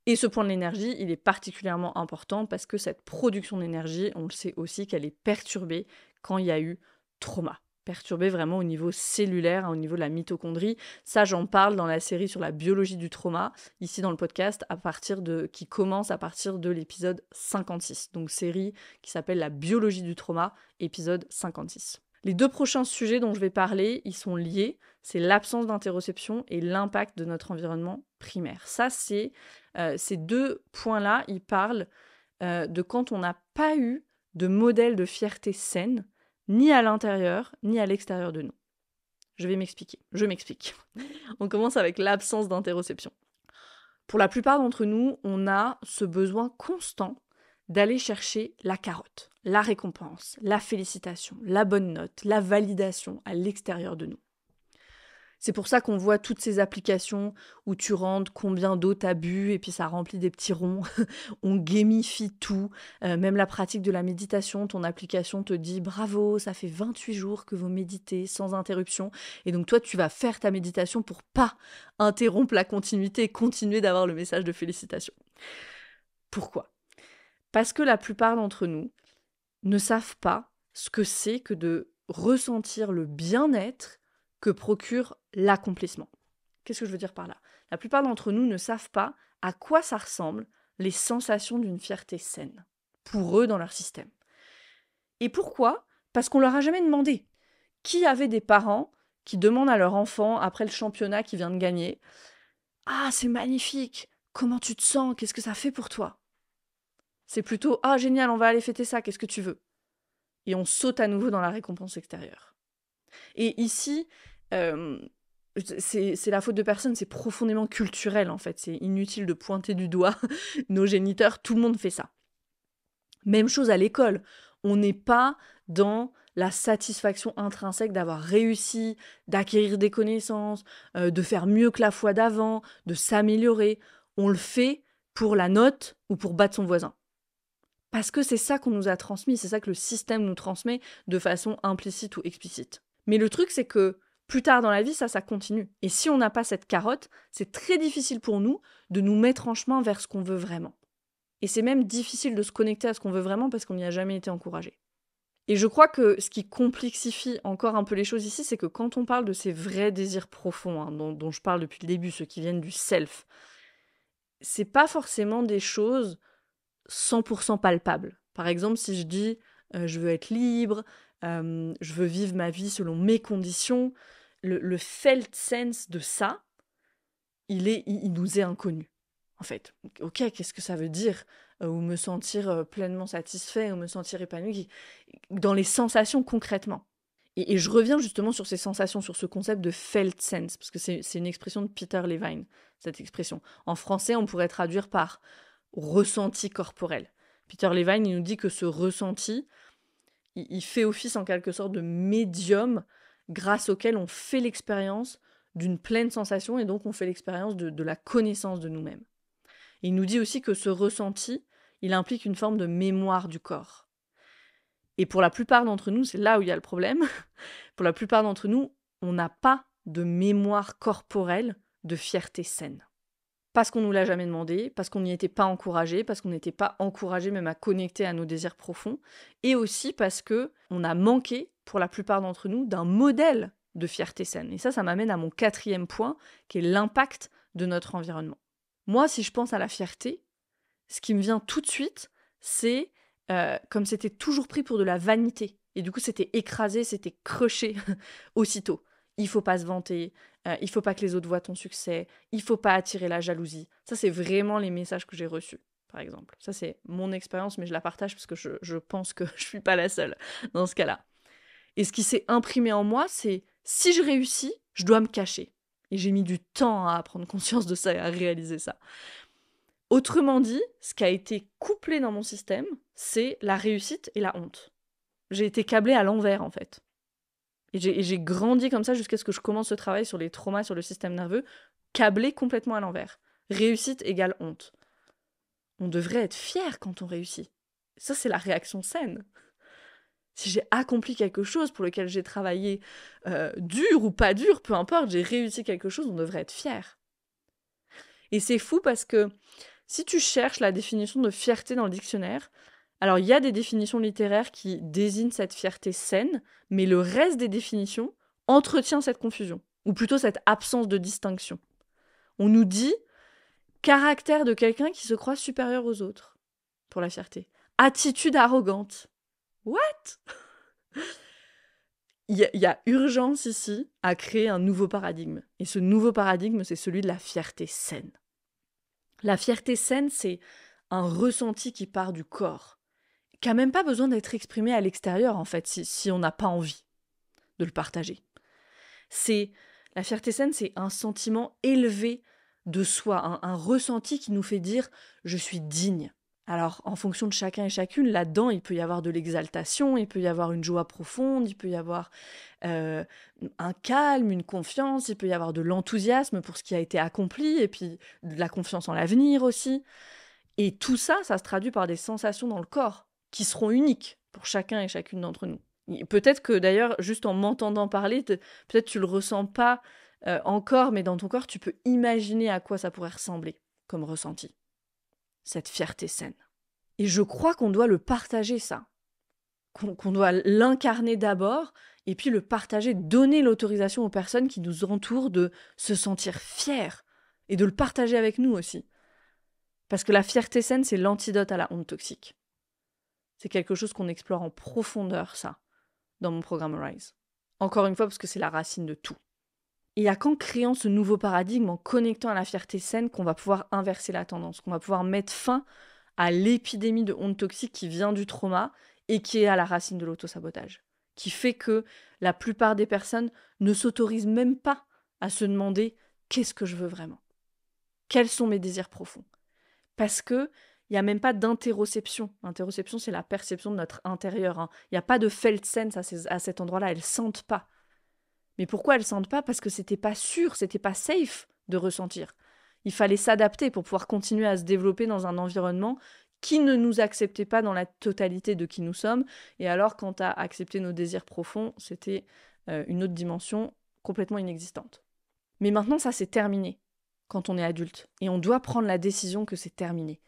Et ce point de l'énergie, il est particulièrement important parce que cette production d'énergie, on le sait aussi qu'elle est perturbée quand il y a eu trauma. Perturbée vraiment au niveau cellulaire, au niveau de la mitochondrie. Ça, j'en parle dans la série sur la biologie du trauma, ici dans le podcast, qui commence à partir de l'épisode 56. Donc série qui s'appelle La biologie du trauma, épisode 56. Les 2 prochains sujets dont je vais parler, ils sont liés. C'est l'absence d'interoception et l'impact de notre environnement primaire. Ça, c'est ces 2 points-là, ils parlent de quand on n'a pas eu de modèle de fierté saine, ni à l'intérieur, ni à l'extérieur de nous. Je m'explique. On commence avec l'absence d'interoception. Pour la plupart d'entre nous, on a ce besoin constant d'aller chercher la carotte, la récompense, la félicitation, la bonne note, la validation à l'extérieur de nous. C'est pour ça qu'on voit toutes ces applications où tu rentres combien d'eau t'as bu et puis ça remplit des petits ronds. On gamifie tout. Même la pratique de la méditation, ton application te dit bravo, ça fait 28 jours que vous méditez sans interruption. Et donc toi, tu vas faire ta méditation pour pas interrompre la continuité et continuer d'avoir le message de félicitations. Pourquoi ? Parce que la plupart d'entre nous ne savent pas ce que c'est que de ressentir le bien-être que procure l'accomplissement. Qu'est-ce que je veux dire par là ? La plupart d'entre nous ne savent pas à quoi ça ressemble les sensations d'une fierté saine, pour eux dans leur système. Et pourquoi ? Parce qu'on leur a jamais demandé. Qui avait des parents qui demandent à leur enfant, après le championnat qu'il vient de gagner, « Ah, c'est magnifique, comment tu te sens, qu'est-ce que ça fait pour toi ?» C'est plutôt « Ah, génial, on va aller fêter ça, qu'est-ce que tu veux ?» Et on saute à nouveau dans la récompense extérieure. Et ici, c'est la faute de personne, c'est profondément culturel en fait. C'est inutile de pointer du doigt nos géniteurs, tout le monde fait ça. Même chose à l'école. On n'est pas dans la satisfaction intrinsèque d'avoir réussi, d'acquérir des connaissances, de faire mieux que la fois d'avant, de s'améliorer. On le fait pour la note ou pour battre son voisin. Parce que c'est ça qu'on nous a transmis, c'est ça que le système nous transmet de façon implicite ou explicite. Mais le truc, c'est que plus tard dans la vie, ça continue. Et si on n'a pas cette carotte, c'est très difficile pour nous de nous mettre en chemin vers ce qu'on veut vraiment. Et c'est même difficile de se connecter à ce qu'on veut vraiment parce qu'on n'y a jamais été encouragé. Et je crois que ce qui complexifie encore un peu les choses ici, c'est que quand on parle de ces vrais désirs profonds, dont je parle depuis le début, ceux qui viennent du self, c'est pas forcément des choses 100% palpables. Par exemple, si je dis je veux être libre, je veux vivre ma vie selon mes conditions, le felt sense de ça, il nous est inconnu, en fait. Ok, qu'est-ce que ça veut dire ou me sentir pleinement satisfait, ou me sentir épanoui, dans les sensations concrètement. Et je reviens justement sur ces sensations, sur ce concept de felt sense, parce que c'est une expression de Peter Levine, cette expression. En français, on pourrait traduire par ressenti corporel. Peter Levine, il nous dit que ce ressenti, il fait office en quelque sorte de médium grâce auquel on fait l'expérience d'une pleine sensation et donc on fait l'expérience de la connaissance de nous-mêmes. Et il nous dit aussi que ce ressenti, il implique une forme de mémoire du corps. Et pour la plupart d'entre nous, c'est là où il y a le problème, pour la plupart d'entre nous, on n'a pas de mémoire corporelle de fierté saine. Parce qu'on ne nous l'a jamais demandé, parce qu'on n'y était pas encouragé, parce qu'on n'était pas encouragé même à connecter à nos désirs profonds, et aussi parce qu'on a manqué, pour la plupart d'entre nous, d'un modèle de fierté saine. Et ça m'amène à mon 4e point, qui est l'impact de notre environnement. Moi, si je pense à la fierté, ce qui me vient tout de suite, c'est comme c'était toujours pris pour de la vanité. Et du coup, c'était écrasé, c'était crushé aussitôt. Il faut pas se vanter, il faut pas que les autres voient ton succès, il faut pas attirer la jalousie. Ça, c'est vraiment les messages que j'ai reçus, par exemple. Ça, c'est mon expérience, mais je la partage parce que je pense que je suis pas la seule dans ce cas-là. Et ce qui s'est imprimé en moi, c'est si je réussis, je dois me cacher. Et j'ai mis du temps à prendre conscience de ça et à réaliser ça. Autrement dit, ce qui a été couplé dans mon système, c'est la réussite et la honte. J'ai été câblée à l'envers, en fait. Et j'ai grandi comme ça jusqu'à ce que je commence ce travail sur les traumas, sur le système nerveux, câblé complètement à l'envers. Réussite égale honte. On devrait être fier quand on réussit. Ça, c'est la réaction saine. Si j'ai accompli quelque chose pour lequel j'ai travaillé dur ou pas dur, peu importe, j'ai réussi quelque chose, on devrait être fier. Et c'est fou parce que si tu cherches la définition de fierté dans le dictionnaire, alors il y a des définitions littéraires qui désignent cette fierté saine, mais le reste des définitions entretient cette confusion, ou plutôt cette absence de distinction. On nous dit caractère de quelqu'un qui se croit supérieur aux autres, pour la fierté. Attitude arrogante. What ? il y a urgence ici à créer un nouveau paradigme. Et ce nouveau paradigme, c'est celui de la fierté saine. La fierté saine, c'est un ressenti qui part du corps, qui n'a même pas besoin d'être exprimé à l'extérieur, en fait, si on n'a pas envie de le partager. La fierté saine, c'est un sentiment élevé de soi, un ressenti qui nous fait dire « je suis digne ». Alors, en fonction de chacun et chacune, là-dedans, il peut y avoir de l'exaltation, il peut y avoir une joie profonde, il peut y avoir un calme, une confiance, il peut y avoir de l'enthousiasme pour ce qui a été accompli, et puis de la confiance en l'avenir aussi. Et tout ça, ça se traduit par des sensations dans le corps, qui seront uniques pour chacun et chacune d'entre nous. Et peut-être que d'ailleurs, juste en m'entendant parler, peut-être tu le ressens pas encore, mais dans ton corps, tu peux imaginer à quoi ça pourrait ressembler comme ressenti. Cette fierté saine. Et je crois qu'on doit le partager, ça. Qu'on doit l'incarner d'abord, et puis le partager, donner l'autorisation aux personnes qui nous entourent de se sentir fiers, et de le partager avec nous aussi. Parce que la fierté saine, c'est l'antidote à la honte toxique. C'est quelque chose qu'on explore en profondeur, ça, dans mon programme Rise. Encore une fois, parce que c'est la racine de tout. Et il n'y a qu'en créant ce nouveau paradigme, en connectant à la fierté saine, qu'on va pouvoir inverser la tendance, qu'on va pouvoir mettre fin à l'épidémie de honte toxique qui vient du trauma et qui est à la racine de l'autosabotage. Qui fait que la plupart des personnes ne s'autorisent même pas à se demander « qu'est-ce que je veux vraiment ? Quels sont mes désirs profonds ?» Parce qu'il n'y a même pas d'interoception. L'interoception, c'est la perception de notre intérieur. Il n'y a pas de felt sense à cet endroit-là, elles ne sentent pas. Mais pourquoi elles ne sentent pas ? Parce que c'était pas sûr, c'était pas safe de ressentir. Il fallait s'adapter pour pouvoir continuer à se développer dans un environnement qui ne nous acceptait pas dans la totalité de qui nous sommes. Et alors, quant à accepter nos désirs profonds, c'était une autre dimension complètement inexistante. Mais maintenant, ça, c'est terminé quand on est adulte. Et on doit prendre la décision que c'est terminé.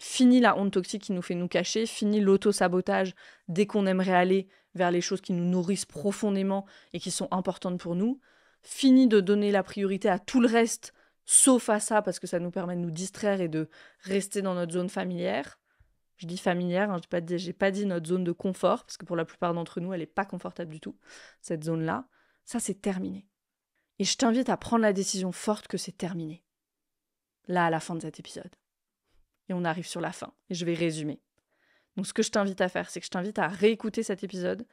Fini la honte toxique qui nous fait nous cacher, fini l'auto-sabotage dès qu'on aimerait aller vers les choses qui nous nourrissent profondément et qui sont importantes pour nous. Fini de donner la priorité à tout le reste, sauf à ça, parce que ça nous permet de nous distraire et de rester dans notre zone familière. Je dis familière, hein, j'ai pas dit notre zone de confort, parce que pour la plupart d'entre nous, elle n'est pas confortable du tout, cette zone-là. Ça, c'est terminé. Et je t'invite à prendre la décision forte que c'est terminé. Là, à la fin de cet épisode. Et on arrive sur la fin. Et je vais résumer. Donc ce que je t'invite à faire, c'est que je t'invite à réécouter cet épisode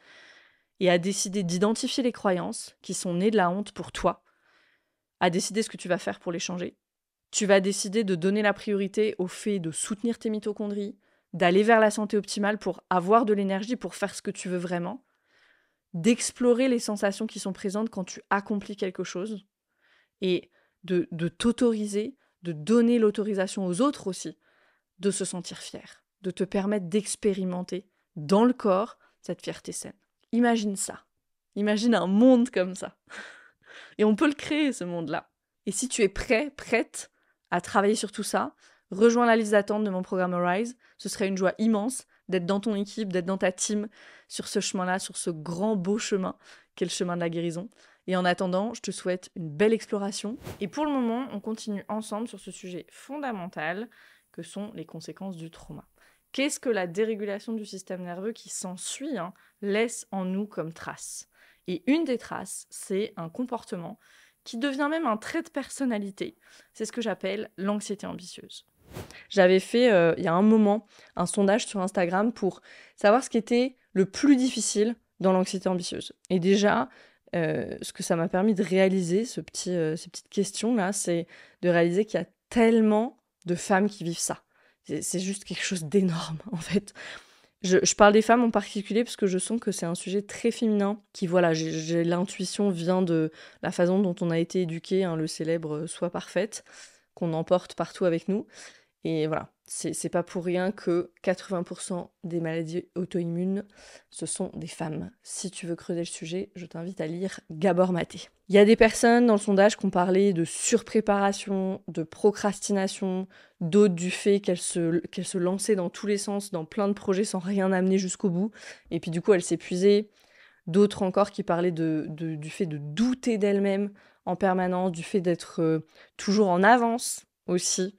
et à décider d'identifier les croyances qui sont nées de la honte pour toi, à décider ce que tu vas faire pour les changer. Tu vas décider de donner la priorité au fait de soutenir tes mitochondries, d'aller vers la santé optimale pour avoir de l'énergie pour faire ce que tu veux vraiment, d'explorer les sensations qui sont présentes quand tu accomplis quelque chose et de t'autoriser, de donner l'autorisation aux autres aussi de se sentir fier, de te permettre d'expérimenter dans le corps cette fierté saine. Imagine ça. Imagine un monde comme ça. Et on peut le créer, ce monde-là. Et si tu es prêt, prête à travailler sur tout ça, rejoins la liste d'attente de mon programme Rise. Ce serait une joie immense d'être dans ton équipe, d'être dans ta team sur ce chemin-là, sur ce grand beau chemin qu'est le chemin de la guérison. Et en attendant, je te souhaite une belle exploration. Et pour le moment, on continue ensemble sur ce sujet fondamental que sont les conséquences du trauma. Qu'est-ce que la dérégulation du système nerveux qui s'ensuit laisse en nous comme trace ? Et une des traces, c'est un comportement qui devient même un trait de personnalité. C'est ce que j'appelle l'anxiété ambitieuse. J'avais fait, il y a un moment, un sondage sur Instagram pour savoir ce qui était le plus difficile dans l'anxiété ambitieuse. Et déjà, ce que ça m'a permis de réaliser, ces petites questions-là, c'est de réaliser qu'il y a tellement de femmes qui vivent ça. C'est juste quelque chose d'énorme, en fait. Je parle des femmes en particulier parce que je sens que c'est un sujet très féminin qui, voilà, j'ai l'intuition vient de la façon dont on a été éduqué, le célèbre « Sois parfaite », qu'on emporte partout avec nous. Et voilà, c'est pas pour rien que 80% des maladies auto-immunes, ce sont des femmes. Si tu veux creuser le sujet, je t'invite à lire Gabor Maté. Il y a des personnes dans le sondage qui ont parlé de surpréparation, de procrastination, d'autres du fait qu'elles se lançaient dans tous les sens, dans plein de projets sans rien amener jusqu'au bout. Et puis du coup, elles s'épuisaient. D'autres encore qui parlaient du fait de douter d'elles-mêmes en permanence, du fait d'être toujours en avance aussi.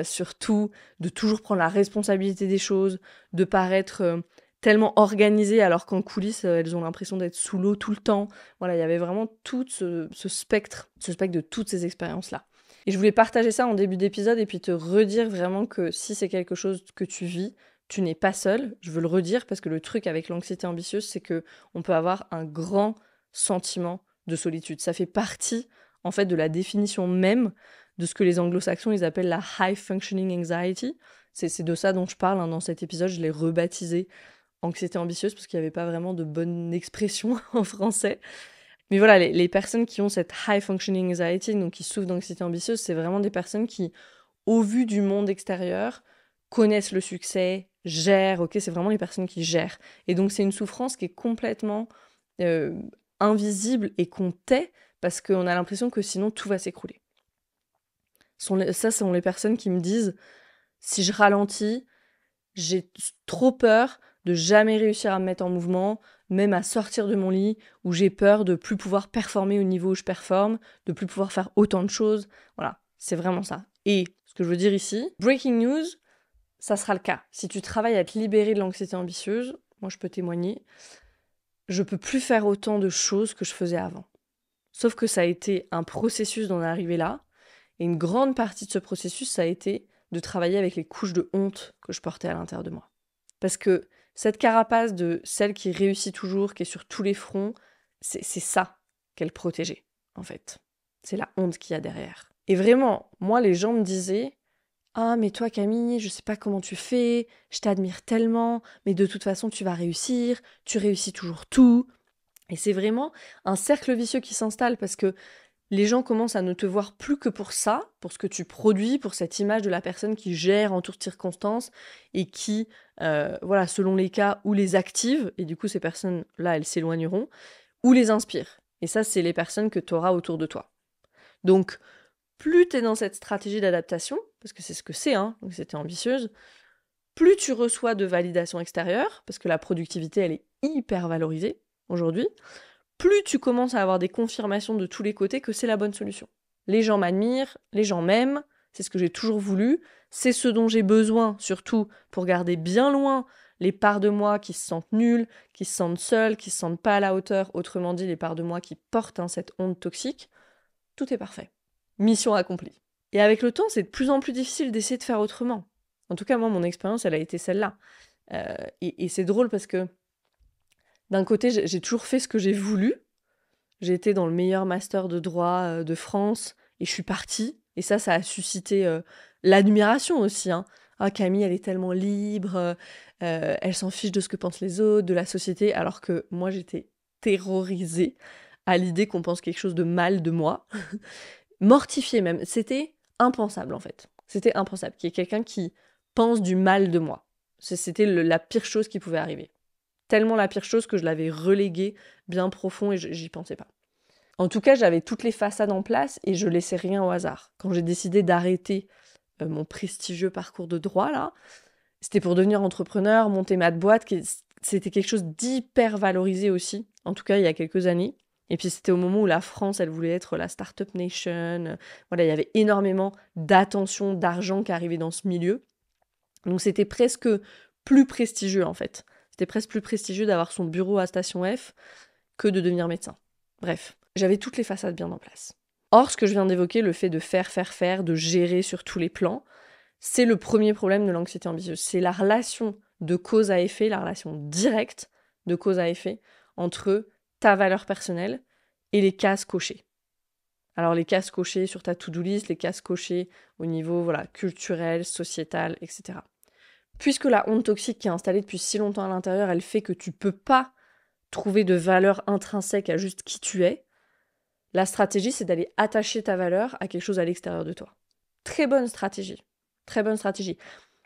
Surtout de toujours prendre la responsabilité des choses, de paraître tellement organisées alors qu'en coulisses, elles ont l'impression d'être sous l'eau tout le temps. Voilà, il y avait vraiment tout ce spectre de toutes ces expériences-là. Et je voulais partager ça en début d'épisode et puis te redire vraiment que si c'est quelque chose que tu vis, tu n'es pas seul. Je veux le redire parce que le truc avec l'anxiété ambitieuse, c'est que on peut avoir un grand sentiment de solitude. Ça fait partie, en fait, de la définition même de ce que les anglo-saxons, ils appellent la high functioning anxiety. C'est de ça dont je parle dans cet épisode. Je l'ai rebaptisé anxiété ambitieuse parce qu'il n'y avait pas vraiment de bonne expression en français. Mais voilà, les personnes qui ont cette high functioning anxiety, donc qui souffrent d'anxiété ambitieuse, c'est vraiment des personnes qui, au vu du monde extérieur, connaissent le succès, gèrent, ok, c'est vraiment les personnes qui gèrent. Et donc c'est une souffrance qui est complètement invisible et qu'on tait parce qu'on a l'impression que sinon tout va s'écrouler. Ça, ce sont les personnes qui me disent, si je ralentis, j'ai trop peur de jamais réussir à me mettre en mouvement, même à sortir de mon lit, où j'ai peur de plus pouvoir performer au niveau où je performe, de plus pouvoir faire autant de choses. Voilà, c'est vraiment ça. Et ce que je veux dire ici, breaking news, ça sera le cas. Si tu travailles à te libérer de l'anxiété ambitieuse, moi je peux témoigner, je peux plus faire autant de choses que je faisais avant. Sauf que ça a été un processus d'en arriver là, et une grande partie de ce processus, ça a été de travailler avec les couches de honte que je portais à l'intérieur de moi. Parce que cette carapace de celle qui réussit toujours, qui est sur tous les fronts, c'est ça qu'elle protégeait, en fait. C'est la honte qu'il y a derrière. Et vraiment, moi, les gens me disaient « Ah, mais toi, Camille, je sais pas comment tu fais, je t'admire tellement, mais de toute façon, tu vas réussir, tu réussis toujours tout. » Et c'est vraiment un cercle vicieux qui s'installe parce que les gens commencent à ne te voir plus que pour ça, pour ce que tu produis, pour cette image de la personne qui gère en toutes circonstances et qui, voilà, selon les cas, ou les active, et du coup ces personnes-là, elles s'éloigneront, ou les inspire. Et ça, c'est les personnes que tu auras autour de toi. Donc, plus tu es dans cette stratégie d'adaptation, parce que c'est ce que c'est, donc c'était ambitieuse, plus tu reçois de validation extérieure, parce que la productivité, elle est hyper valorisée aujourd'hui, plus tu commences à avoir des confirmations de tous les côtés que c'est la bonne solution. Les gens m'admirent, les gens m'aiment, c'est ce que j'ai toujours voulu, c'est ce dont j'ai besoin, surtout pour garder bien loin les parts de moi qui se sentent nulles, qui se sentent seules, qui se sentent pas à la hauteur, autrement dit les parts de moi qui portent cette honte toxique. Tout est parfait. Mission accomplie. Et avec le temps, c'est de plus en plus difficile d'essayer de faire autrement. En tout cas, moi, mon expérience, elle a été celle-là. Et c'est drôle parce que d'un côté, j'ai toujours fait ce que j'ai voulu. J'ai été dans le meilleur master de droit de France et je suis partie. Et ça a suscité l'admiration aussi. Ah, Camille, elle est tellement libre, elle s'en fiche de ce que pensent les autres, de la société, alors que moi, j'étais terrorisée à l'idée qu'on pense quelque chose de mal de moi. Mortifiée même. C'était impensable, en fait. C'était impensable qu'il y ait quelqu'un qui pense du mal de moi. C'était la pire chose qui pouvait arriver. Tellement la pire chose que je l'avais reléguée bien profond et j'y pensais pas. En tout cas, j'avais toutes les façades en place et je laissais rien au hasard. Quand j'ai décidé d'arrêter mon prestigieux parcours de droit, là, c'était pour devenir entrepreneur, monter ma boîte, c'était quelque chose d'hyper valorisé aussi, en tout cas il y a quelques années. Et puis c'était au moment où la France, elle voulait être la Startup Nation. Voilà, il y avait énormément d'attention, d'argent qui arrivait dans ce milieu. Donc c'était presque plus prestigieux en fait. C'était presque plus prestigieux d'avoir son bureau à Station F que de devenir médecin. Bref, j'avais toutes les façades bien en place. Or, ce que je viens d'évoquer, le fait de faire, de gérer sur tous les plans, c'est le premier problème de l'anxiété ambitieuse. C'est la relation de cause à effet, la relation directe de cause à effet entre ta valeur personnelle et les cases cochées. Alors les cases cochées sur ta to-do list, les cases cochées au niveau culturel, sociétal, etc. Puisque la honte toxique qui est installée depuis si longtemps à l'intérieur, elle fait que tu peux pas trouver de valeur intrinsèque à juste qui tu es, la stratégie, c'est d'aller attacher ta valeur à quelque chose à l'extérieur de toi. Très bonne stratégie. Très bonne stratégie.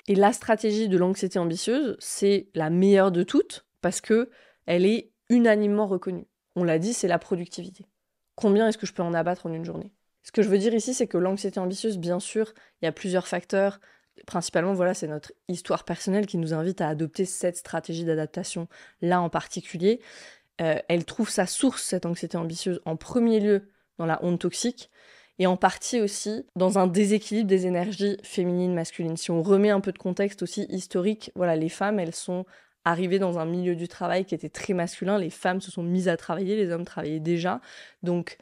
Et la stratégie de l'anxiété ambitieuse, c'est la meilleure de toutes parce que elle est unanimement reconnue. On l'a dit, c'est la productivité. Combien est-ce que je peux en abattre en une journée ? Ce que je veux dire ici, c'est que l'anxiété ambitieuse, bien sûr, il y a plusieurs facteurs. Principalement, c'est notre histoire personnelle qui nous invite à adopter cette stratégie d'adaptation-là en particulier. Elle trouve sa source, cette anxiété ambitieuse, en premier lieu dans la honte toxique, et en partie aussi dans un déséquilibre des énergies féminines, masculines. Si on remet un peu de contexte aussi historique, les femmes, elles sont arrivée dans un milieu du travail qui était très masculin. Les femmes se sont mises à travailler, les hommes travaillaient déjà. Donc,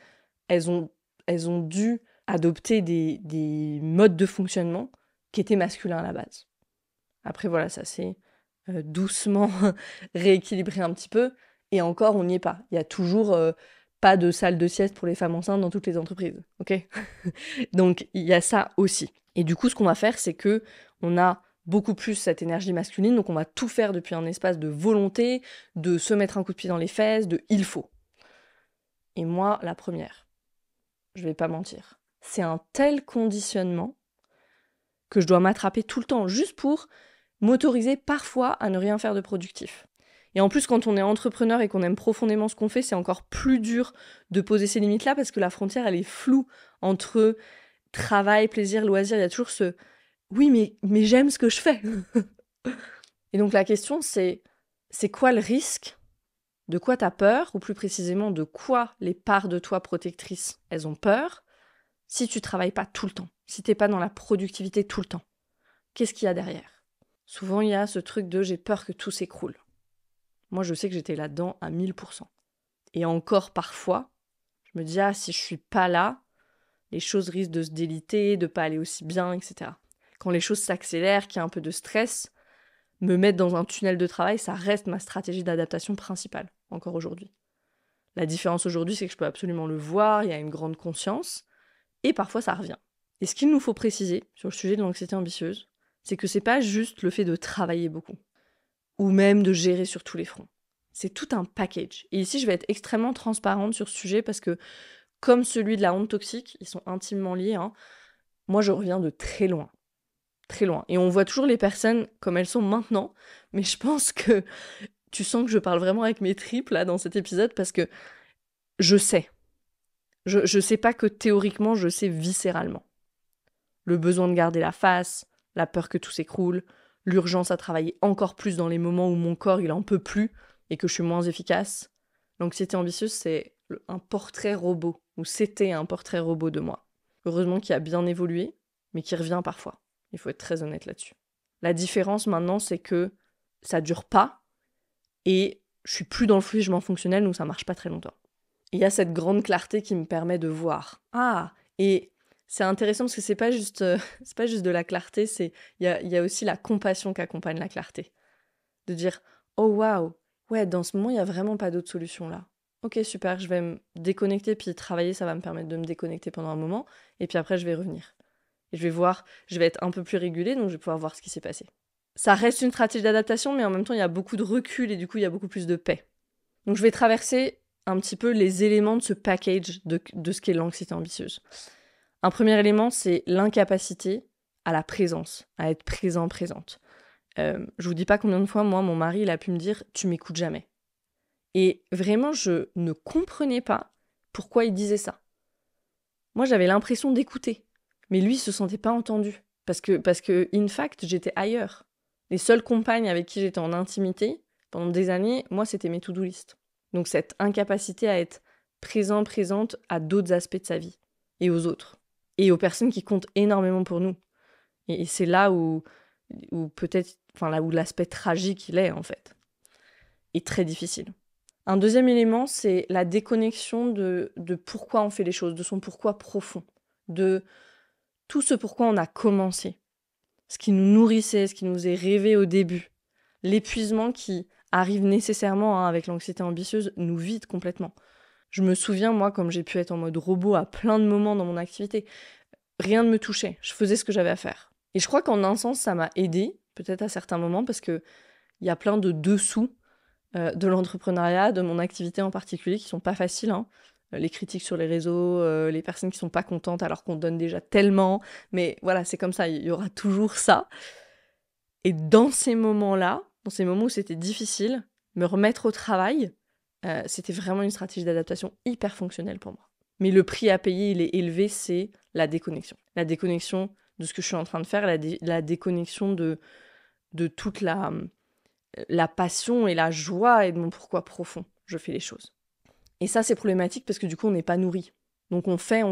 elles ont dû adopter des modes de fonctionnement qui étaient masculins à la base. Après, voilà, ça s'est doucement rééquilibré un petit peu. Et encore, on n'y est pas. Il y a toujours pas de salle de sieste pour les femmes enceintes dans toutes les entreprises. Ok. Donc, il y a ça aussi. Et du coup, ce qu'on va faire, c'est que on a beaucoup plus cette énergie masculine. Donc, on va tout faire depuis un espace de volonté, de se mettre un coup de pied dans les fesses, de il faut. Et moi, la première, je vais pas mentir, c'est un tel conditionnement que je dois m'attraper tout le temps, juste pour m'autoriser parfois à ne rien faire de productif. Et en plus, quand on est entrepreneur et qu'on aime profondément ce qu'on fait, c'est encore plus dur de poser ces limites-là parce que la frontière, elle est floue entre travail, plaisir, loisir. Il y a toujours ce « oui, mais j'aime ce que je fais ». Et donc la question, c'est quoi le risque ? De quoi t'as peur ? Ou plus précisément, de quoi les parts de toi protectrices, elles ont peur si tu travailles pas tout le temps, si t'es pas dans la productivité tout le temps. Qu'est-ce qu'il y a derrière ? Souvent, il y a ce truc de « j'ai peur que tout s'écroule ». Moi, je sais que j'étais là-dedans à 1000%. Et encore parfois, je me dis « ah, si je suis pas là, les choses risquent de se déliter, de pas aller aussi bien, etc. » Quand les choses s'accélèrent, qu'il y a un peu de stress, me mettre dans un tunnel de travail, ça reste ma stratégie d'adaptation principale, encore aujourd'hui. La différence aujourd'hui, c'est que je peux absolument le voir, il y a une grande conscience, et parfois ça revient. Et ce qu'il nous faut préciser sur le sujet de l'anxiété ambitieuse, c'est que c'est pas juste le fait de travailler beaucoup, ou même de gérer sur tous les fronts. C'est tout un package. Et ici, je vais être extrêmement transparente sur ce sujet parce que, comme celui de la honte toxique, ils sont intimement liés, moi je reviens de très loin. Très loin. Et on voit toujours les personnes comme elles sont maintenant, mais je pense que tu sens que je parle vraiment avec mes tripes là dans cet épisode parce que je sais. Je sais pas que théoriquement, je sais viscéralement. Le besoin de garder la face, la peur que tout s'écroule, l'urgence à travailler encore plus dans les moments où mon corps il en peut plus et que je suis moins efficace. L'anxiété ambitieuse, c'est un portrait robot, ou c'était un portrait robot de moi. Heureusement qu'il a bien évolué, mais qui revient parfois. Il faut être très honnête là-dessus. La différence maintenant, c'est que ça dure pas et je suis plus dans le fluidement fonctionnel, donc ça marche pas très longtemps. Il y a cette grande clarté qui me permet de voir. Ah, et c'est intéressant parce que c'est pas juste de la clarté, il y a aussi la compassion qui accompagne la clarté. De dire, oh waouh, ouais, dans ce moment, il y a vraiment pas d'autre solution là. Ok, super, je vais me déconnecter, puis travailler, ça va me permettre de me déconnecter pendant un moment, et puis après, je vais revenir. Et je vais être un peu plus régulée, donc je vais pouvoir voir ce qui s'est passé. Ça reste une stratégie d'adaptation, mais en même temps, il y a beaucoup de recul, et du coup, il y a beaucoup plus de paix. Donc je vais traverser un petit peu les éléments de ce package de ce qu'est l'anxiété ambitieuse. Un premier élément, c'est l'incapacité à la présence, à être présente. Je vous dis pas combien de fois, moi, mon mari, il a pu me dire « tu m'écoutes jamais ». Et vraiment, je ne comprenais pas pourquoi il disait ça. Moi, j'avais l'impression d'écouter, mais lui, il se sentait pas entendu. Parce que in fact, j'étais ailleurs. Les seules compagnes avec qui j'étais en intimité, pendant des années, moi, c'était mes to-do list. Donc cette incapacité à être présente à d'autres aspects de sa vie, et aux autres, et aux personnes qui comptent énormément pour nous. Et c'est là où peut-être, là où l'aspect tragique il est, en fait, est très difficile. Un deuxième élément, c'est la déconnexion de pourquoi on fait les choses, de son pourquoi profond, de tout ce pourquoi on a commencé, ce qui nous nourrissait, ce qui nous est rêvé au début. L'épuisement qui arrive nécessairement avec l'anxiété ambitieuse nous vide complètement. Je me souviens, moi, comme j'ai pu être en mode robot à plein de moments dans mon activité, rien ne me touchait, je faisais ce que j'avais à faire. Et je crois qu'en un sens, ça m'a aidée, peut-être à certains moments, parce qu'il y a plein de dessous de l'entrepreneuriat, de mon activité en particulier, qui sont pas faciles. Les critiques sur les réseaux, les personnes qui sont pas contentes alors qu'on donne déjà tellement. Mais voilà, c'est comme ça, il y aura toujours ça. Et dans ces moments-là, dans ces moments où c'était difficile, me remettre au travail, c'était vraiment une stratégie d'adaptation hyper fonctionnelle pour moi. Mais le prix à payer, il est élevé, c'est la déconnexion. La déconnexion de ce que je suis en train de faire, la déconnexion de toute la passion et la joie et de mon pourquoi profond. Je fais les choses. Et ça, c'est problématique parce que du coup, on n'est pas nourri. Donc on fait,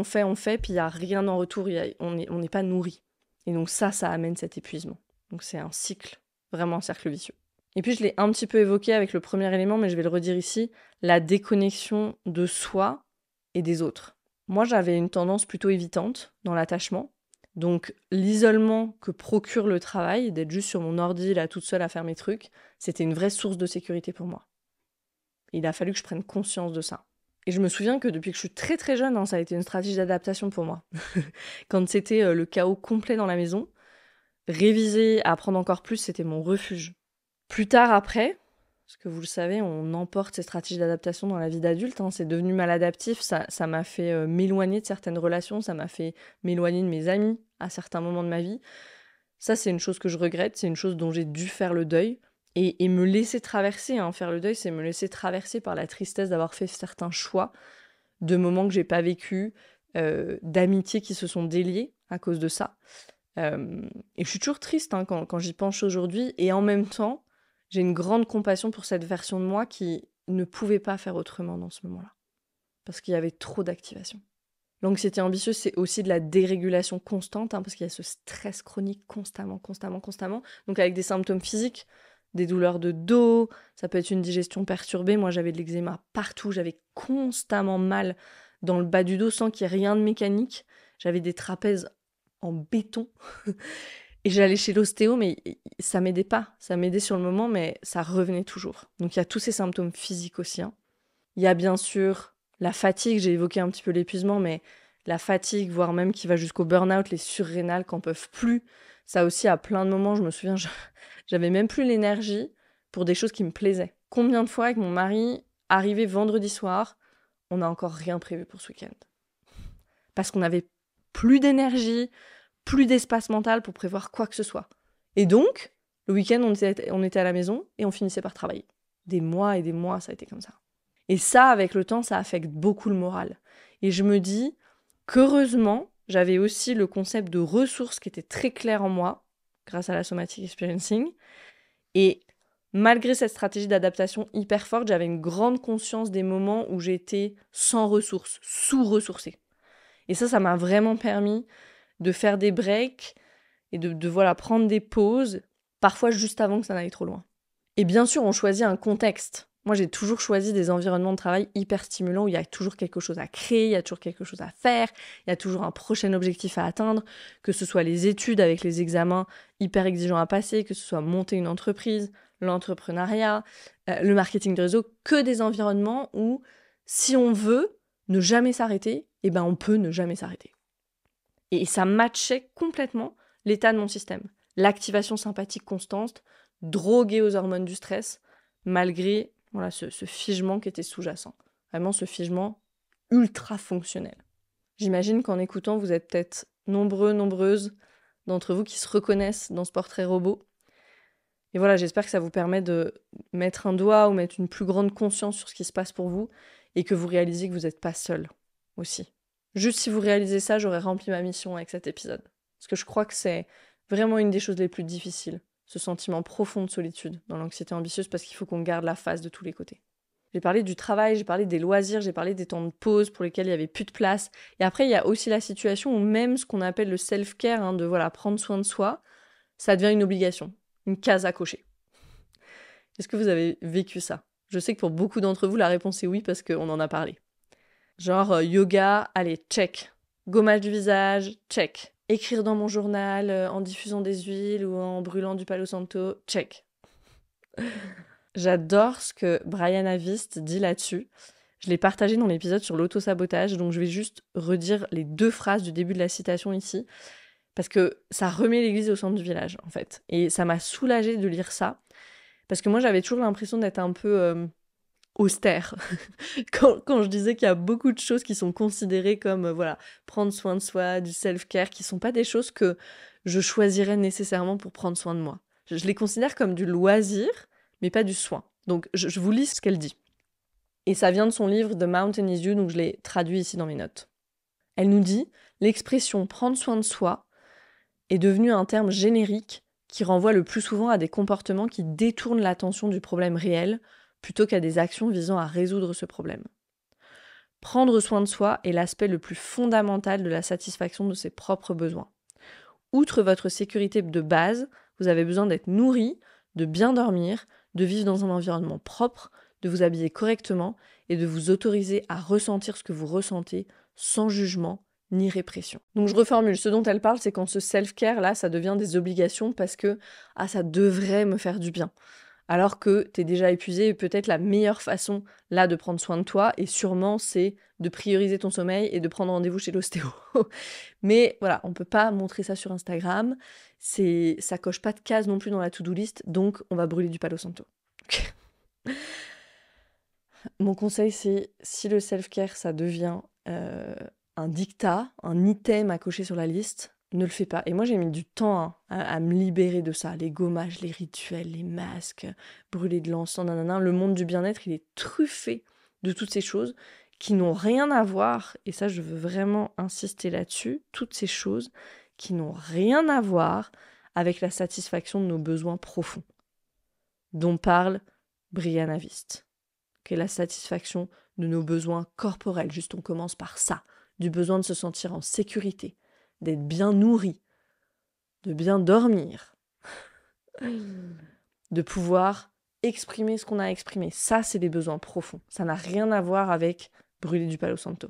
puis il n'y a rien en retour, on n'est pas nourri. Et donc ça amène cet épuisement. Donc c'est un cycle, vraiment un cercle vicieux. Et puis je l'ai un petit peu évoqué avec le premier élément, mais je vais le redire ici, la déconnexion de soi et des autres. Moi, j'avais une tendance plutôt évitante dans l'attachement. Donc l'isolement que procure le travail, d'être juste sur mon ordi, là, toute seule à faire mes trucs, c'était une vraie source de sécurité pour moi. Il a fallu que je prenne conscience de ça. Et je me souviens que depuis que je suis très très jeune, ça a été une stratégie d'adaptation pour moi. Quand c'était le chaos complet dans la maison, réviser, apprendre encore plus, c'était mon refuge. Plus tard après, parce que vous le savez, on emporte ces stratégies d'adaptation dans la vie d'adulte, c'est devenu maladaptif, ça m'a fait m'éloigner de certaines relations, ça m'a fait m'éloigner de mes amis à certains moments de ma vie. Ça, c'est une chose que je regrette, c'est une chose dont j'ai dû faire le deuil. Et me laisser traverser, faire le deuil, c'est me laisser traverser par la tristesse d'avoir fait certains choix, de moments que j'ai pas vécu, d'amitiés qui se sont déliées à cause de ça. Et je suis toujours triste quand j'y pense aujourd'hui, et en même temps, j'ai une grande compassion pour cette version de moi qui ne pouvait pas faire autrement dans ce moment-là, parce qu'il y avait trop d'activation. L'anxiété ambitieuse, c'est aussi de la dérégulation constante, parce qu'il y a ce stress chronique constamment. Donc avec des symptômes physiques, des douleurs de dos, ça peut être une digestion perturbée. Moi, j'avais de l'eczéma partout, j'avais constamment mal dans le bas du dos sans qu'il y ait rien de mécanique. J'avais des trapèzes en béton. Et j'allais chez l'ostéo, mais ça m'aidait pas. Ça m'aidait sur le moment, mais ça revenait toujours. Donc il y a tous ces symptômes physiques aussi. Il y a bien sûr la fatigue, j'ai évoqué un petit peu l'épuisement, mais la fatigue, voire même qui va jusqu'au burn-out, les surrénales qui n'en peuvent plus. Ça aussi, à plein de moments, je me souviens, j'avais même plus l'énergie pour des choses qui me plaisaient. Combien de fois avec mon mari, arrivé vendredi soir, on n'a encore rien prévu pour ce week-end. Parce qu'on n'avait plus d'énergie, plus d'espace mental pour prévoir quoi que ce soit. Et donc, le week-end, on était à la maison et on finissait par travailler. Des mois et des mois, ça a été comme ça. Et ça, avec le temps, ça affecte beaucoup le moral. Et je me dis qu'heureusement, j'avais aussi le concept de ressources qui était très clair en moi, grâce à la somatic experiencing. Et malgré cette stratégie d'adaptation hyper forte, j'avais une grande conscience des moments où j'étais sans ressources, sous-ressourcée. Et ça m'a vraiment permis de faire des breaks et de prendre des pauses, parfois juste avant que ça n'aille trop loin. Et bien sûr, on choisit un contexte. Moi, j'ai toujours choisi des environnements de travail hyper stimulants où il y a toujours quelque chose à créer, il y a toujours quelque chose à faire, il y a toujours un prochain objectif à atteindre, que ce soit les études avec les examens hyper exigeants à passer, que ce soit monter une entreprise, l'entrepreneuriat, le marketing de réseau, que des environnements où, si on veut ne jamais s'arrêter, on peut ne jamais s'arrêter. Et ça matchait complètement l'état de mon système. L'activation sympathique constante, droguée aux hormones du stress, malgré ce figement qui était sous-jacent. Vraiment ce figement ultra fonctionnel. J'imagine qu'en écoutant, vous êtes peut-être nombreuses d'entre vous qui se reconnaissent dans ce portrait robot. Et voilà, j'espère que ça vous permet de mettre un doigt ou mettre une plus grande conscience sur ce qui se passe pour vous et que vous réalisez que vous n'êtes pas seul aussi. Juste si vous réalisez ça, j'aurais rempli ma mission avec cet épisode. Parce que je crois que c'est vraiment une des choses les plus difficiles, ce sentiment profond de solitude dans l'anxiété ambitieuse, parce qu'il faut qu'on garde la face de tous les côtés. J'ai parlé du travail, j'ai parlé des loisirs, j'ai parlé des temps de pause pour lesquels il n'y avait plus de place. Et après, il y a aussi la situation où même ce qu'on appelle le self-care, de prendre soin de soi, ça devient une obligation, une case à cocher. Est-ce que vous avez vécu ça ? Je sais que pour beaucoup d'entre vous, la réponse est oui, parce qu'on en a parlé. Genre yoga, allez, check. Gommage du visage, check. Écrire dans mon journal en diffusant des huiles ou en brûlant du Palo Santo, check. J'adore ce que Brian Avist dit là-dessus. Je l'ai partagé dans l'épisode sur l'autosabotage, donc je vais juste redire les 2 phrases du début de la citation ici, parce que ça remet l'église au centre du village, en fait. Et ça m'a soulagée de lire ça, parce que moi, j'avais toujours l'impression d'être un peu austère. quand je disais qu'il y a beaucoup de choses qui sont considérées comme, prendre soin de soi, du self-care, qui sont pas des choses que je choisirais nécessairement pour prendre soin de moi. Je les considère comme du loisir, mais pas du soin. Donc, je vous lis ce qu'elle dit. Et ça vient de son livre The Mountain is You, donc je l'ai traduit ici dans mes notes. Elle nous dit « L'expression « prendre soin de soi » est devenue un terme générique qui renvoie le plus souvent à des comportements qui détournent l'attention du problème réel plutôt qu'à des actions visant à résoudre ce problème. Prendre soin de soi est l'aspect le plus fondamental de la satisfaction de ses propres besoins. Outre votre sécurité de base, vous avez besoin d'être nourri, de bien dormir, de vivre dans un environnement propre, de vous habiller correctement et de vous autoriser à ressentir ce que vous ressentez sans jugement ni répression. Donc je reformule, ce dont elle parle, c'est quand ce self-care là, ça devient des obligations parce que ça devrait me faire du bien. Alors que t'es déjà épuisé et peut-être la meilleure façon là de prendre soin de toi, et sûrement c'est de prioriser ton sommeil et de prendre rendez-vous chez l'ostéo. Mais voilà, on peut pas montrer ça sur Instagram, ça coche pas de cases non plus dans la to-do list, donc on va brûler du Palo Santo. Mon conseil, c'est si le self-care ça devient un dictat, un item à cocher sur la liste, ne le fais pas. Et moi, j'ai mis du temps à me libérer de ça. Les gommages, les rituels, les masques, brûler de l'encens, nanana. Le monde du bien-être, il est truffé de toutes ces choses qui n'ont rien à voir, et ça, je veux vraiment insister là-dessus, toutes ces choses qui n'ont rien à voir avec la satisfaction de nos besoins profonds, dont parle Brianna Wiest. La satisfaction de nos besoins corporels. Juste, on commence par ça. Du besoin de se sentir en sécurité, d'être bien nourri, de bien dormir, de pouvoir exprimer ce qu'on a exprimé. Ça, c'est des besoins profonds. Ça n'a rien à voir avec brûler du Palo Santo.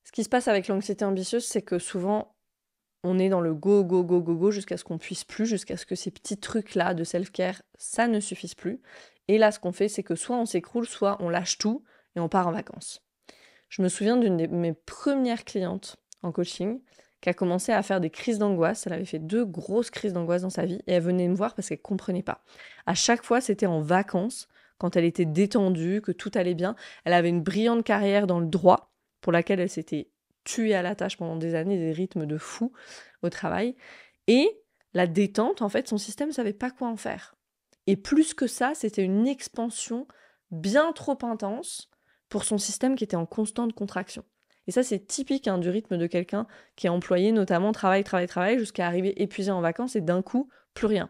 Ce qui se passe avec l'anxiété ambitieuse, c'est que souvent, on est dans le go, go, go, go, go, jusqu'à ce qu'on puisse plus, jusqu'à ce que ces petits trucs-là de self-care, ça ne suffise plus. Et là, ce qu'on fait, c'est que soit on s'écroule, soit on lâche tout et on part en vacances. Je me souviens d'une de mes premières clientes en coaching qui a commencé à faire des crises d'angoisse. Elle avait fait 2 grosses crises d'angoisse dans sa vie et elle venait me voir parce qu'elle ne comprenait pas. À chaque fois, c'était en vacances, quand elle était détendue, que tout allait bien. Elle avait une brillante carrière dans le droit pour laquelle elle s'était tuée à la tâche pendant des années, des rythmes de fou au travail. Et la détente, en fait, son système ne savait pas quoi en faire. Et plus que ça, c'était une expansion bien trop intense pour son système qui était en constante contraction. Et ça, c'est typique du rythme de quelqu'un qui est employé, notamment travail, jusqu'à arriver épuisé en vacances et d'un coup, plus rien.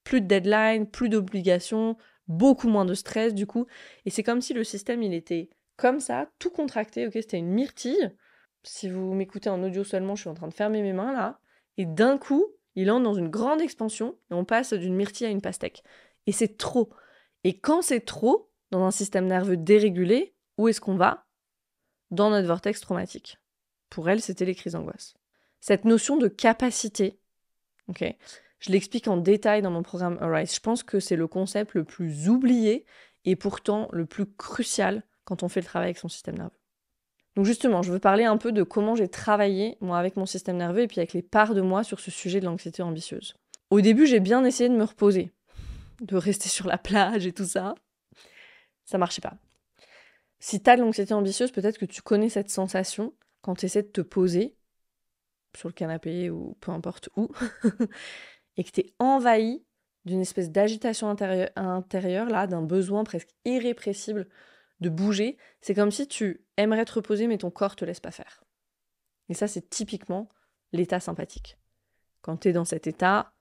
Plus de deadline, plus d'obligations, beaucoup moins de stress du coup. Et c'est comme si le système, il était comme ça, tout contracté. Ok, c'était une myrtille. Si vous m'écoutez en audio seulement, je suis en train de fermer mes mains là. Et d'un coup, il entre dans une grande expansion et on passe d'une myrtille à une pastèque. Et c'est trop. Et quand c'est trop, dans un système nerveux dérégulé, où est-ce qu'on va ? Dans notre vortex traumatique. Pour elle, c'était les crises d'angoisse. Cette notion de capacité, ok, je l'explique en détail dans mon programme Arise. Je pense que c'est le concept le plus oublié et pourtant le plus crucial quand on fait le travail avec son système nerveux. Donc justement, je veux parler un peu de comment j'ai travaillé, moi, avec mon système nerveux et puis avec les parts de moi sur ce sujet de l'anxiété ambitieuse. Au début, j'ai bien essayé de me reposer, de rester sur la plage et tout ça. Ça marchait pas. Si t'as de l'anxiété ambitieuse, peut-être que tu connais cette sensation quand tu essaies de te poser sur le canapé ou peu importe où, et que t'es envahi d'une espèce d'agitation intérieure, là, d'un besoin presque irrépressible de bouger. C'est comme si tu aimerais te reposer, mais ton corps te laisse pas faire. Et ça, c'est typiquement l'état sympathique. Quand t'es dans cet état,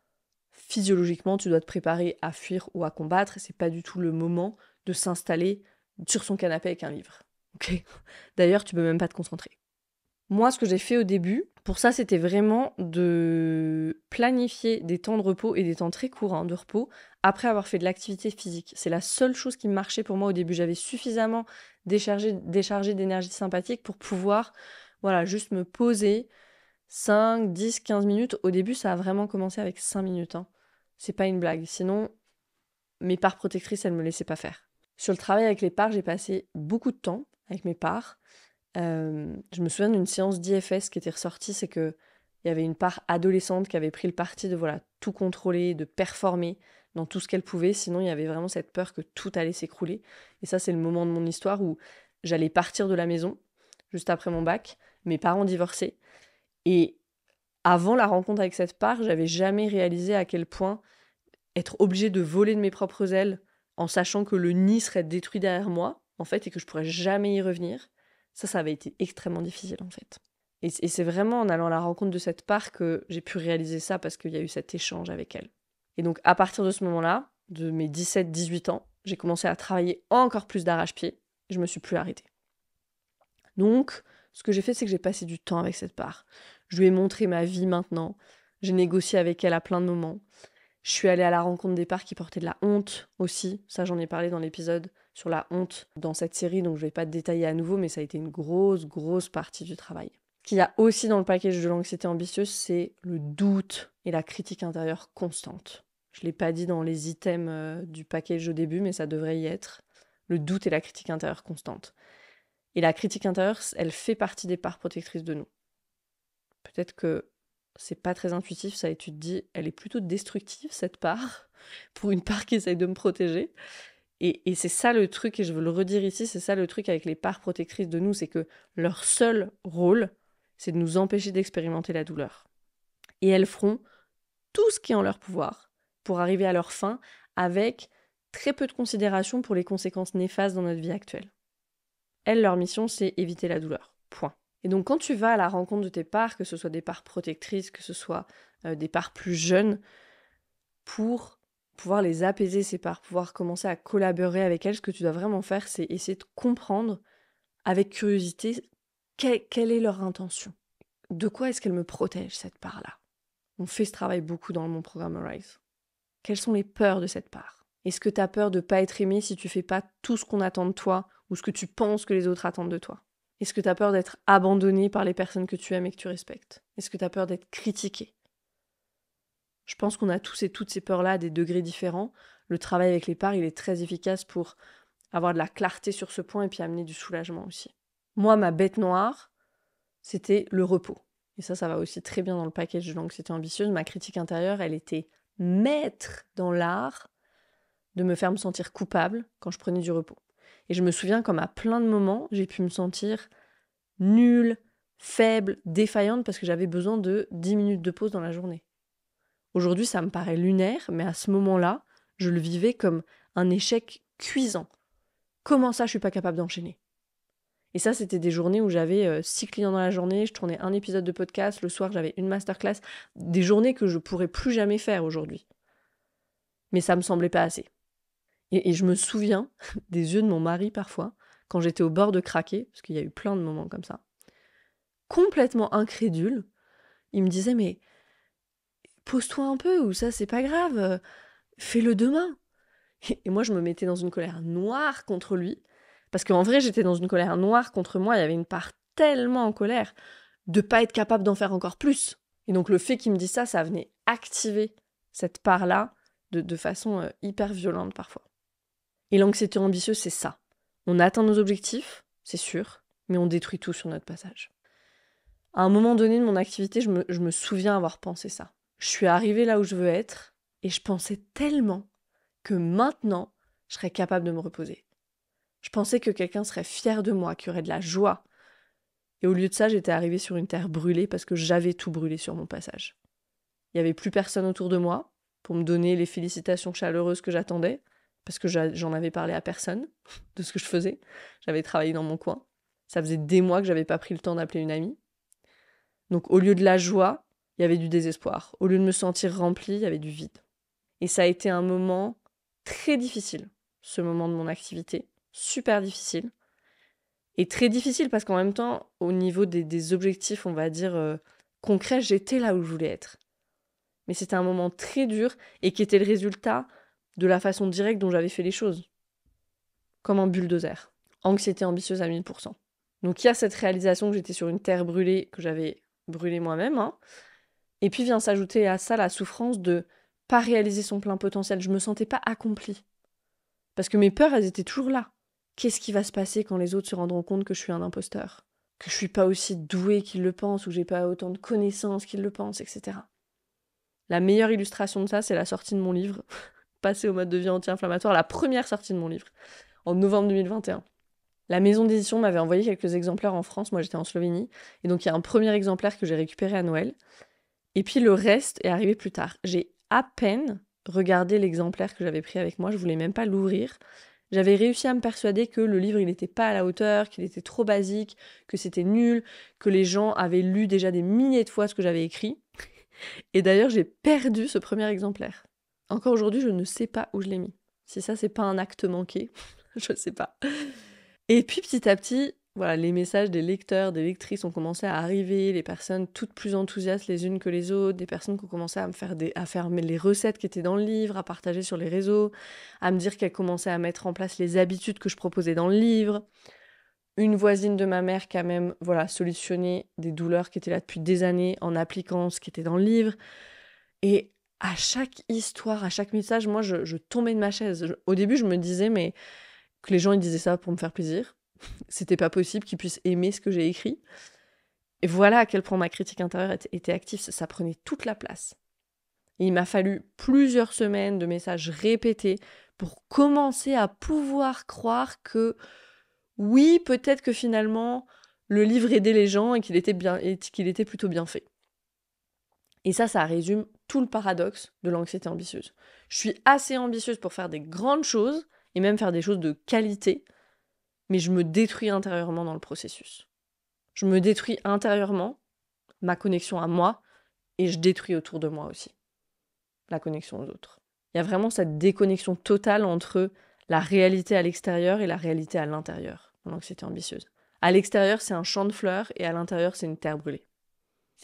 physiologiquement, tu dois te préparer à fuir ou à combattre, et c'est pas du tout le moment de s'installer sur son canapé avec un livre. Okay. D'ailleurs, tu peux même pas te concentrer. Moi, ce que j'ai fait au début, pour ça, c'était vraiment de planifier des temps de repos et des temps très courts de repos après avoir fait de l'activité physique. C'est la seule chose qui marchait pour moi au début. J'avais suffisamment déchargé d'énergie sympathique pour pouvoir, juste me poser 5, 10, 15 minutes. Au début, ça a vraiment commencé avec 5 minutes. C'est pas une blague. Sinon, mes parts protectrices, elles me laissaient pas faire. Sur le travail avec les parts, j'ai passé beaucoup de temps avec mes parts. Je me souviens d'une séance d'IFS qui était ressortie, c'est qu'il y avait une part adolescente qui avait pris le parti de tout contrôler, de performer dans tout ce qu'elle pouvait, sinon il y avait vraiment cette peur que tout allait s'écrouler. Et ça, c'est le moment de mon histoire où j'allais partir de la maison, juste après mon bac, mes parents divorçaient, et avant la rencontre avec cette part, j'avais jamais réalisé à quel point être obligée de voler de mes propres ailes en sachant que le nid serait détruit derrière moi, en fait, et que je pourrais jamais y revenir, ça avait été extrêmement difficile, en fait. Et c'est vraiment en allant à la rencontre de cette part que j'ai pu réaliser ça, parce qu'il y a eu cet échange avec elle. Et donc, à partir de ce moment-là, de mes 17-18 ans, j'ai commencé à travailler encore plus d'arrache-pied, et je me suis plus arrêtée. Donc, ce que j'ai fait, c'est que j'ai passé du temps avec cette part. Je lui ai montré ma vie maintenant, j'ai négocié avec elle à plein de moments, Je suis allée à la rencontre des parts qui portaient de la honte aussi. Ça, j'en ai parlé dans l'épisode sur la honte dans cette série, donc je vais pas te détailler à nouveau, mais ça a été une grosse partie du travail. Ce qu'il y a aussi dans le package de l'anxiété ambitieuse, c'est le doute et la critique intérieure constante. Je l'ai pas dit dans les items du package au début, mais ça devrait y être. Le doute et la critique intérieure constante. Et la critique intérieure, elle fait partie des parts protectrices de nous. Peut-être que c'est pas très intuitif, ça, et tu te dis, elle est plutôt destructive, cette part, pour une part qui essaye de me protéger. Et c'est ça le truc, et je veux le redire ici, c'est ça le truc avec les parts protectrices de nous, c'est que leur seul rôle, c'est de nous empêcher d'expérimenter la douleur. Et elles feront tout ce qui est en leur pouvoir pour arriver à leur fin avec très peu de considération pour les conséquences néfastes dans notre vie actuelle. Elles, leur mission, c'est éviter la douleur. Point. Et donc quand tu vas à la rencontre de tes parts, que ce soit des parts protectrices, que ce soit des parts plus jeunes, pour pouvoir les apaiser, ces parts, pouvoir commencer à collaborer avec elles, ce que tu dois vraiment faire, c'est essayer de comprendre avec curiosité quelle est leur intention. De quoi est-ce qu'elle me protège, cette part-là? On fait ce travail beaucoup dans mon programme Arise. Quelles sont les peurs de cette part? Est-ce que tu as peur de ne pas être aimé si tu fais pas tout ce qu'on attend de toi ou ce que tu penses que les autres attendent de toi? Est-ce que tu as peur d'être abandonné par les personnes que tu aimes et que tu respectes? Est-ce que tu as peur d'être critiqué? Je pense qu'on a tous et toutes ces peurs-là à des degrés différents. Le travail avec les parts, il est très efficace pour avoir de la clarté sur ce point et puis amener du soulagement aussi. Moi, ma bête noire, c'était le repos. Et ça va aussi très bien dans le package de l'anxiété ambitieuse. Ma critique intérieure, elle était maître dans l'art de me faire me sentir coupable quand je prenais du repos. Et je me souviens comme à plein de moments, j'ai pu me sentir nulle, faible, défaillante parce que j'avais besoin de 10 minutes de pause dans la journée. Aujourd'hui, ça me paraît lunaire, mais à ce moment-là, je le vivais comme un échec cuisant. Comment ça, je suis pas capable d'enchaîner? Et ça, c'était des journées où j'avais 6 clients dans la journée, je tournais un épisode de podcast, le soir, j'avais une masterclass, des journées que je pourrais plus jamais faire aujourd'hui. Mais ça me semblait pas assez. Et je me souviens des yeux de mon mari parfois, quand j'étais au bord de craquer, parce qu'il y a eu plein de moments comme ça, complètement incrédule, il me disait « Mais pose-toi un peu, ou ça c'est pas grave, fais-le demain ». Et moi je me mettais dans une colère noire contre lui, parce qu'en vrai j'étais dans une colère noire contre moi, il y avait une part tellement en colère de pas être capable d'en faire encore plus. Et donc le fait qu'il me dise ça, ça venait activer cette part-là de façon hyper violente parfois. Et l'anxiété ambitieuse, c'est ça. On atteint nos objectifs, c'est sûr, mais on détruit tout sur notre passage. À un moment donné de mon activité, je me souviens avoir pensé ça. Je suis arrivée là où je veux être, et je pensais tellement que maintenant, je serais capable de me reposer. Je pensais que quelqu'un serait fier de moi, qu'il y aurait de la joie. Et au lieu de ça, j'étais arrivée sur une terre brûlée parce que j'avais tout brûlé sur mon passage. Il n'y avait plus personne autour de moi pour me donner les félicitations chaleureuses que j'attendais, parce que j'en avais parlé à personne de ce que je faisais. J'avais travaillé dans mon coin. Ça faisait des mois que j'avais pas pris le temps d'appeler une amie. Donc au lieu de la joie, il y avait du désespoir. Au lieu de me sentir remplie, il y avait du vide. Et ça a été un moment très difficile, ce moment de mon activité. Super difficile. Et très difficile parce qu'en même temps, au niveau des objectifs, on va dire, concrets, j'étais là où je voulais être. Mais c'était un moment très dur et qui était le résultat de la façon directe dont j'avais fait les choses. Comme un bulldozer. Anxiété ambitieuse à 1000%. Donc il y a cette réalisation que j'étais sur une terre brûlée, que j'avais brûlée moi-même. Et puis vient s'ajouter à ça la souffrance de pas réaliser son plein potentiel. Je me sentais pas accomplie. Parce que mes peurs, elles étaient toujours là. Qu'est-ce qui va se passer quand les autres se rendront compte que je suis un imposteur? Que je suis pas aussi douée qu'ils le pensent, ou j'ai pas autant de connaissances qu'ils le pensent, etc. La meilleure illustration de ça, c'est la sortie de mon livre, Passer au mode de vie anti-inflammatoire, la première sortie de mon livre, en novembre 2021. La maison d'édition m'avait envoyé quelques exemplaires en France, moi j'étais en Slovénie, et donc il y a un premier exemplaire que j'ai récupéré à Noël, et puis le reste est arrivé plus tard. J'ai à peine regardé l'exemplaire que j'avais pris avec moi, je voulais même pas l'ouvrir. J'avais réussi à me persuader que le livre il n'était pas à la hauteur, qu'il était trop basique, que c'était nul, que les gens avaient lu déjà des milliers de fois ce que j'avais écrit. Et d'ailleurs j'ai perdu ce premier exemplaire. Encore aujourd'hui, je ne sais pas où je l'ai mis. Si ça, c'est pas un acte manqué, je sais pas. Et puis, petit à petit, voilà, les messages des lecteurs, des lectrices ont commencé à arriver, les personnes toutes plus enthousiastes les unes que les autres, des personnes qui ont commencé à faire les recettes qui étaient dans le livre, à partager sur les réseaux, à me dire qu'elles commençaient à mettre en place les habitudes que je proposais dans le livre. Une voisine de ma mère qui a même solutionné des douleurs qui étaient là depuis des années en appliquant ce qui était dans le livre. Et à chaque histoire, à chaque message, moi, je tombais de ma chaise. Au début, je me disais, mais que les gens ils disaient ça pour me faire plaisir. C'était pas possible qu'ils puissent aimer ce que j'ai écrit. Et voilà à quel point ma critique intérieure était active. Ça prenait toute la place. Et il m'a fallu plusieurs semaines de messages répétés pour commencer à pouvoir croire que oui, peut-être que finalement, le livre aidait les gens et qu'il était plutôt bien fait. Et ça résume tout le paradoxe de l'anxiété ambitieuse. Je suis assez ambitieuse pour faire des grandes choses, et même faire des choses de qualité, mais je me détruis intérieurement dans le processus. Je me détruis intérieurement, ma connexion à moi, et je détruis autour de moi aussi la connexion aux autres. Il y a vraiment cette déconnexion totale entre la réalité à l'extérieur et la réalité à l'intérieur, dans l'anxiété ambitieuse. À l'extérieur, c'est un champ de fleurs, et à l'intérieur, c'est une terre brûlée.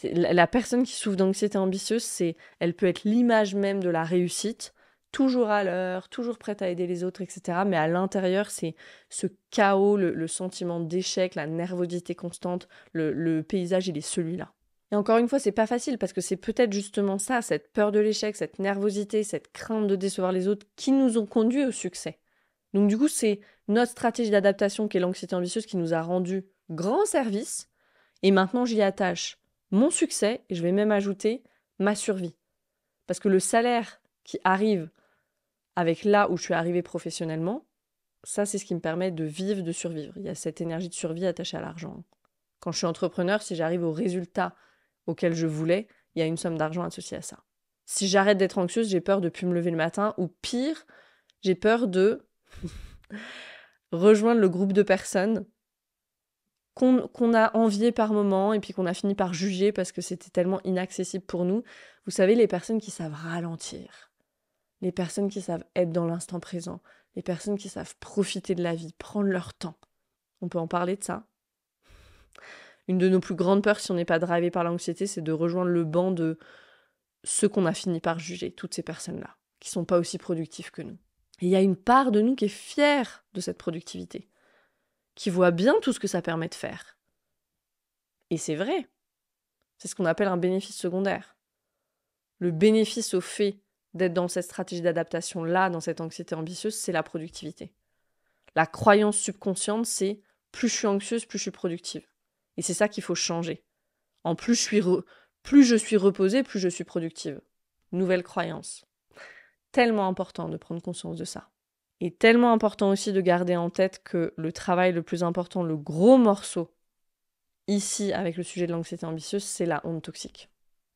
La personne qui souffre d'anxiété ambitieuse, elle peut être l'image même de la réussite, toujours à l'heure, toujours prête à aider les autres, etc. Mais à l'intérieur, c'est ce chaos, le sentiment d'échec, la nervosité constante, le paysage, il est celui-là. Et encore une fois, c'est pas facile parce que c'est peut-être justement ça, cette peur de l'échec, cette nervosité, cette crainte de décevoir les autres qui nous ont conduits au succès. Donc du coup, c'est notre stratégie d'adaptation qui est l'anxiété ambitieuse qui nous a rendu grand service. Et maintenant, j'y attache mon succès et je vais même ajouter ma survie. Parce que le salaire qui arrive avec là où je suis arrivée professionnellement, ça, c'est ce qui me permet de vivre, de survivre. Il y a cette énergie de survie attachée à l'argent. Quand je suis entrepreneur, si j'arrive au résultat auquel je voulais, il y a une somme d'argent associée à ça. Si j'arrête d'être anxieuse, j'ai peur de ne plus me lever le matin, ou pire, j'ai peur de rejoindre le groupe de personnes qu'on a envié par moment et puis qu'on a fini par juger parce que c'était tellement inaccessible pour nous. Vous savez, les personnes qui savent ralentir, les personnes qui savent être dans l'instant présent, les personnes qui savent profiter de la vie, prendre leur temps. On peut en parler de ça. Une de nos plus grandes peurs, si on n'est pas drivé par l'anxiété, c'est de rejoindre le banc de ceux qu'on a fini par juger, toutes ces personnes-là, qui sont pas aussi productives que nous. Et il y a une part de nous qui est fière de cette productivité, qui voit bien tout ce que ça permet de faire. Et c'est vrai. C'est ce qu'on appelle un bénéfice secondaire. Le bénéfice au fait d'être dans cette stratégie d'adaptation-là, dans cette anxiété ambitieuse, c'est la productivité. La croyance subconsciente, c'est plus je suis anxieuse, plus je suis productive. Et c'est ça qu'il faut changer. En plus je suis reposée, plus je suis productive. Nouvelle croyance. Tellement important de prendre conscience de ça. Et tellement important aussi de garder en tête que le travail le plus important, le gros morceau, ici avec le sujet de l'anxiété ambitieuse, c'est la honte toxique.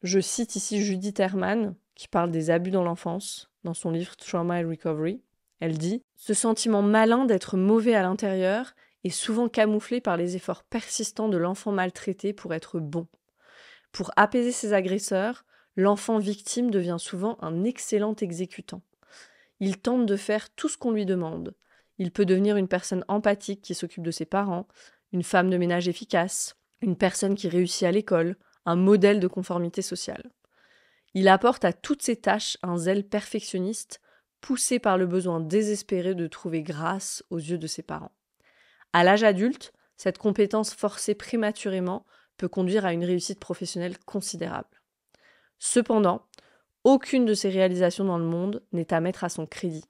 Je cite ici Judith Herman, qui parle des abus dans l'enfance, dans son livre Trauma and Recovery. Elle dit « Ce sentiment malin d'être mauvais à l'intérieur est souvent camouflé par les efforts persistants de l'enfant maltraité pour être bon. Pour apaiser ses agresseurs, l'enfant victime devient souvent un excellent exécutant. Il tente de faire tout ce qu'on lui demande. Il peut devenir une personne empathique qui s'occupe de ses parents, une femme de ménage efficace, une personne qui réussit à l'école, un modèle de conformité sociale. Il apporte à toutes ces tâches un zèle perfectionniste, poussé par le besoin désespéré de trouver grâce aux yeux de ses parents. À l'âge adulte, cette compétence forcée prématurément peut conduire à une réussite professionnelle considérable. Cependant, aucune de ces réalisations dans le monde n'est à mettre à son crédit,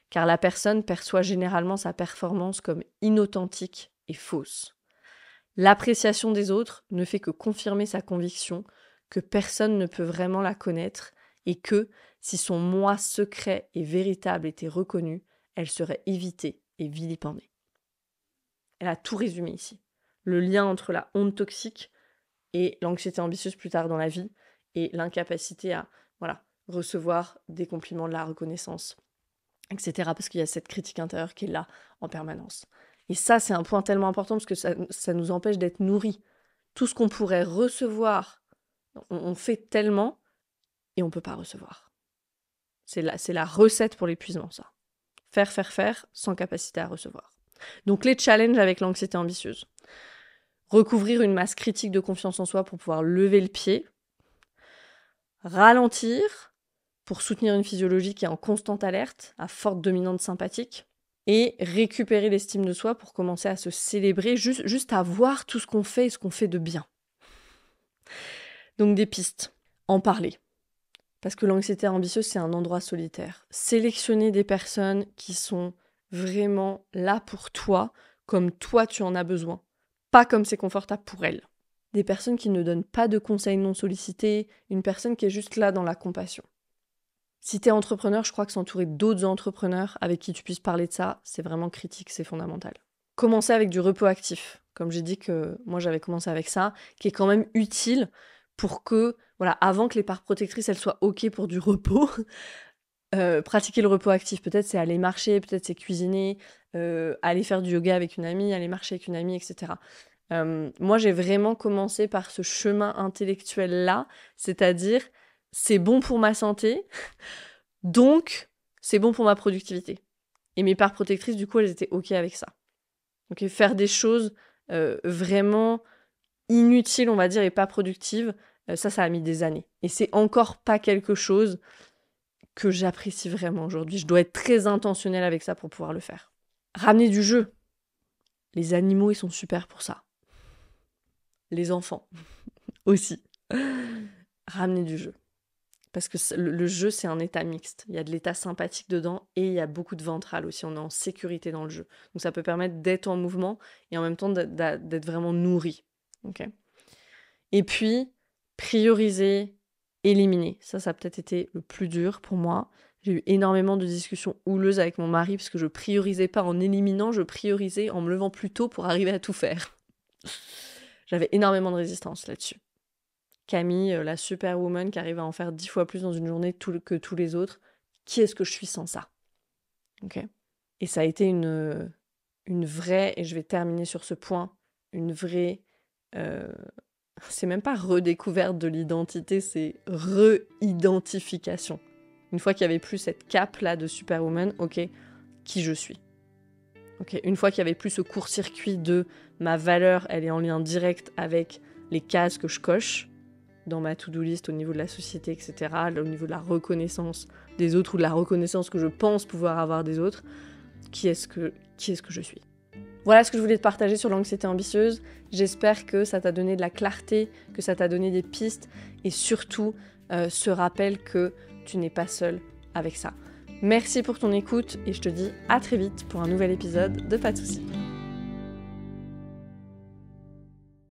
car la personne perçoit généralement sa performance comme inauthentique et fausse. L'appréciation des autres ne fait que confirmer sa conviction que personne ne peut vraiment la connaître et que, si son moi secret et véritable était reconnu, elle serait évitée et vilipendée. Elle a tout résumé ici. Le lien entre la honte toxique et l'anxiété ambitieuse plus tard dans la vie et l'incapacité à recevoir des compliments, de la reconnaissance, etc. Parce qu'il y a cette critique intérieure qui est là en permanence. Et ça, c'est un point tellement important parce que ça nous empêche d'être nourris. Tout ce qu'on pourrait recevoir, on fait tellement et on ne peut pas recevoir. C'est la recette pour l'épuisement, ça. Faire sans capacité à recevoir. Donc les challenges avec l'anxiété ambitieuse. Recouvrir une masse critique de confiance en soi pour pouvoir lever le pied. Ralentir pour soutenir une physiologie qui est en constante alerte, à forte dominante sympathique. Et récupérer l'estime de soi pour commencer à se célébrer, juste à voir tout ce qu'on fait et ce qu'on fait de bien. Donc des pistes. En parler. Parce que l'anxiété ambitieuse, c'est un endroit solitaire. Sélectionner des personnes qui sont vraiment là pour toi, comme toi tu en as besoin. Pas comme c'est confortable pour elles. Des personnes qui ne donnent pas de conseils non sollicités, une personne qui est juste là dans la compassion. Si t'es entrepreneur, je crois que s'entourer d'autres entrepreneurs avec qui tu puisses parler de ça, c'est vraiment critique, c'est fondamental. Commencer avec du repos actif. Comme j'ai dit que moi j'avais commencé avec ça, qui est quand même utile pour que, voilà, avant que les parts protectrices elles soient OK pour du repos, pratiquer le repos actif. Peut-être c'est aller marcher, peut-être c'est cuisiner, aller faire du yoga avec une amie, aller marcher avec une amie, etc. Moi j'ai vraiment commencé par ce chemin intellectuel-là, c'est-à-dire c'est bon pour ma santé, donc c'est bon pour ma productivité. Et mes parts protectrices, du coup, elles étaient OK avec ça. Okay, faire des choses vraiment inutiles, on va dire, et pas productives, ça a mis des années. Et c'est encore pas quelque chose que j'apprécie vraiment aujourd'hui. Je dois être très intentionnelle avec ça pour pouvoir le faire. Ramener du jeu. Les animaux, ils sont super pour ça. Les enfants aussi. Ramener du jeu. Parce que le jeu, c'est un état mixte. Il y a de l'état sympathique dedans et il y a beaucoup de ventral aussi. On est en sécurité dans le jeu. Donc ça peut permettre d'être en mouvement et en même temps d'être vraiment nourri. Okay. Et puis, prioriser, éliminer. Ça a peut-être été le plus dur pour moi. J'ai eu énormément de discussions houleuses avec mon mari parce que je priorisais pas en éliminant, je priorisais en me levant plus tôt pour arriver à tout faire. J'avais énormément de résistance là-dessus. Camille, la superwoman qui arrive à en faire 10 fois plus dans une journée que tous les autres. Qui est-ce que je suis sans ça? Okay. Et ça a été une vraie, et je vais terminer sur ce point, une vraie... c'est même pas redécouverte de l'identité, c'est re-identification. Une fois qu'il n'y avait plus cette cape-là de superwoman, ok, qui je suis. Okay. Une fois qu'il n'y avait plus ce court-circuit de ma valeur, elle est en lien direct avec les cases que je coche, dans ma to-do list au niveau de la société, etc., au niveau de la reconnaissance des autres ou de la reconnaissance que je pense pouvoir avoir des autres, qui est-ce que je suis? Voilà ce que je voulais te partager sur l'anxiété ambitieuse. J'espère que ça t'a donné de la clarté, que ça t'a donné des pistes et surtout ce rappel que tu n'es pas seul avec ça. Merci pour ton écoute et je te dis à très vite pour un nouvel épisode de Pas de soucis.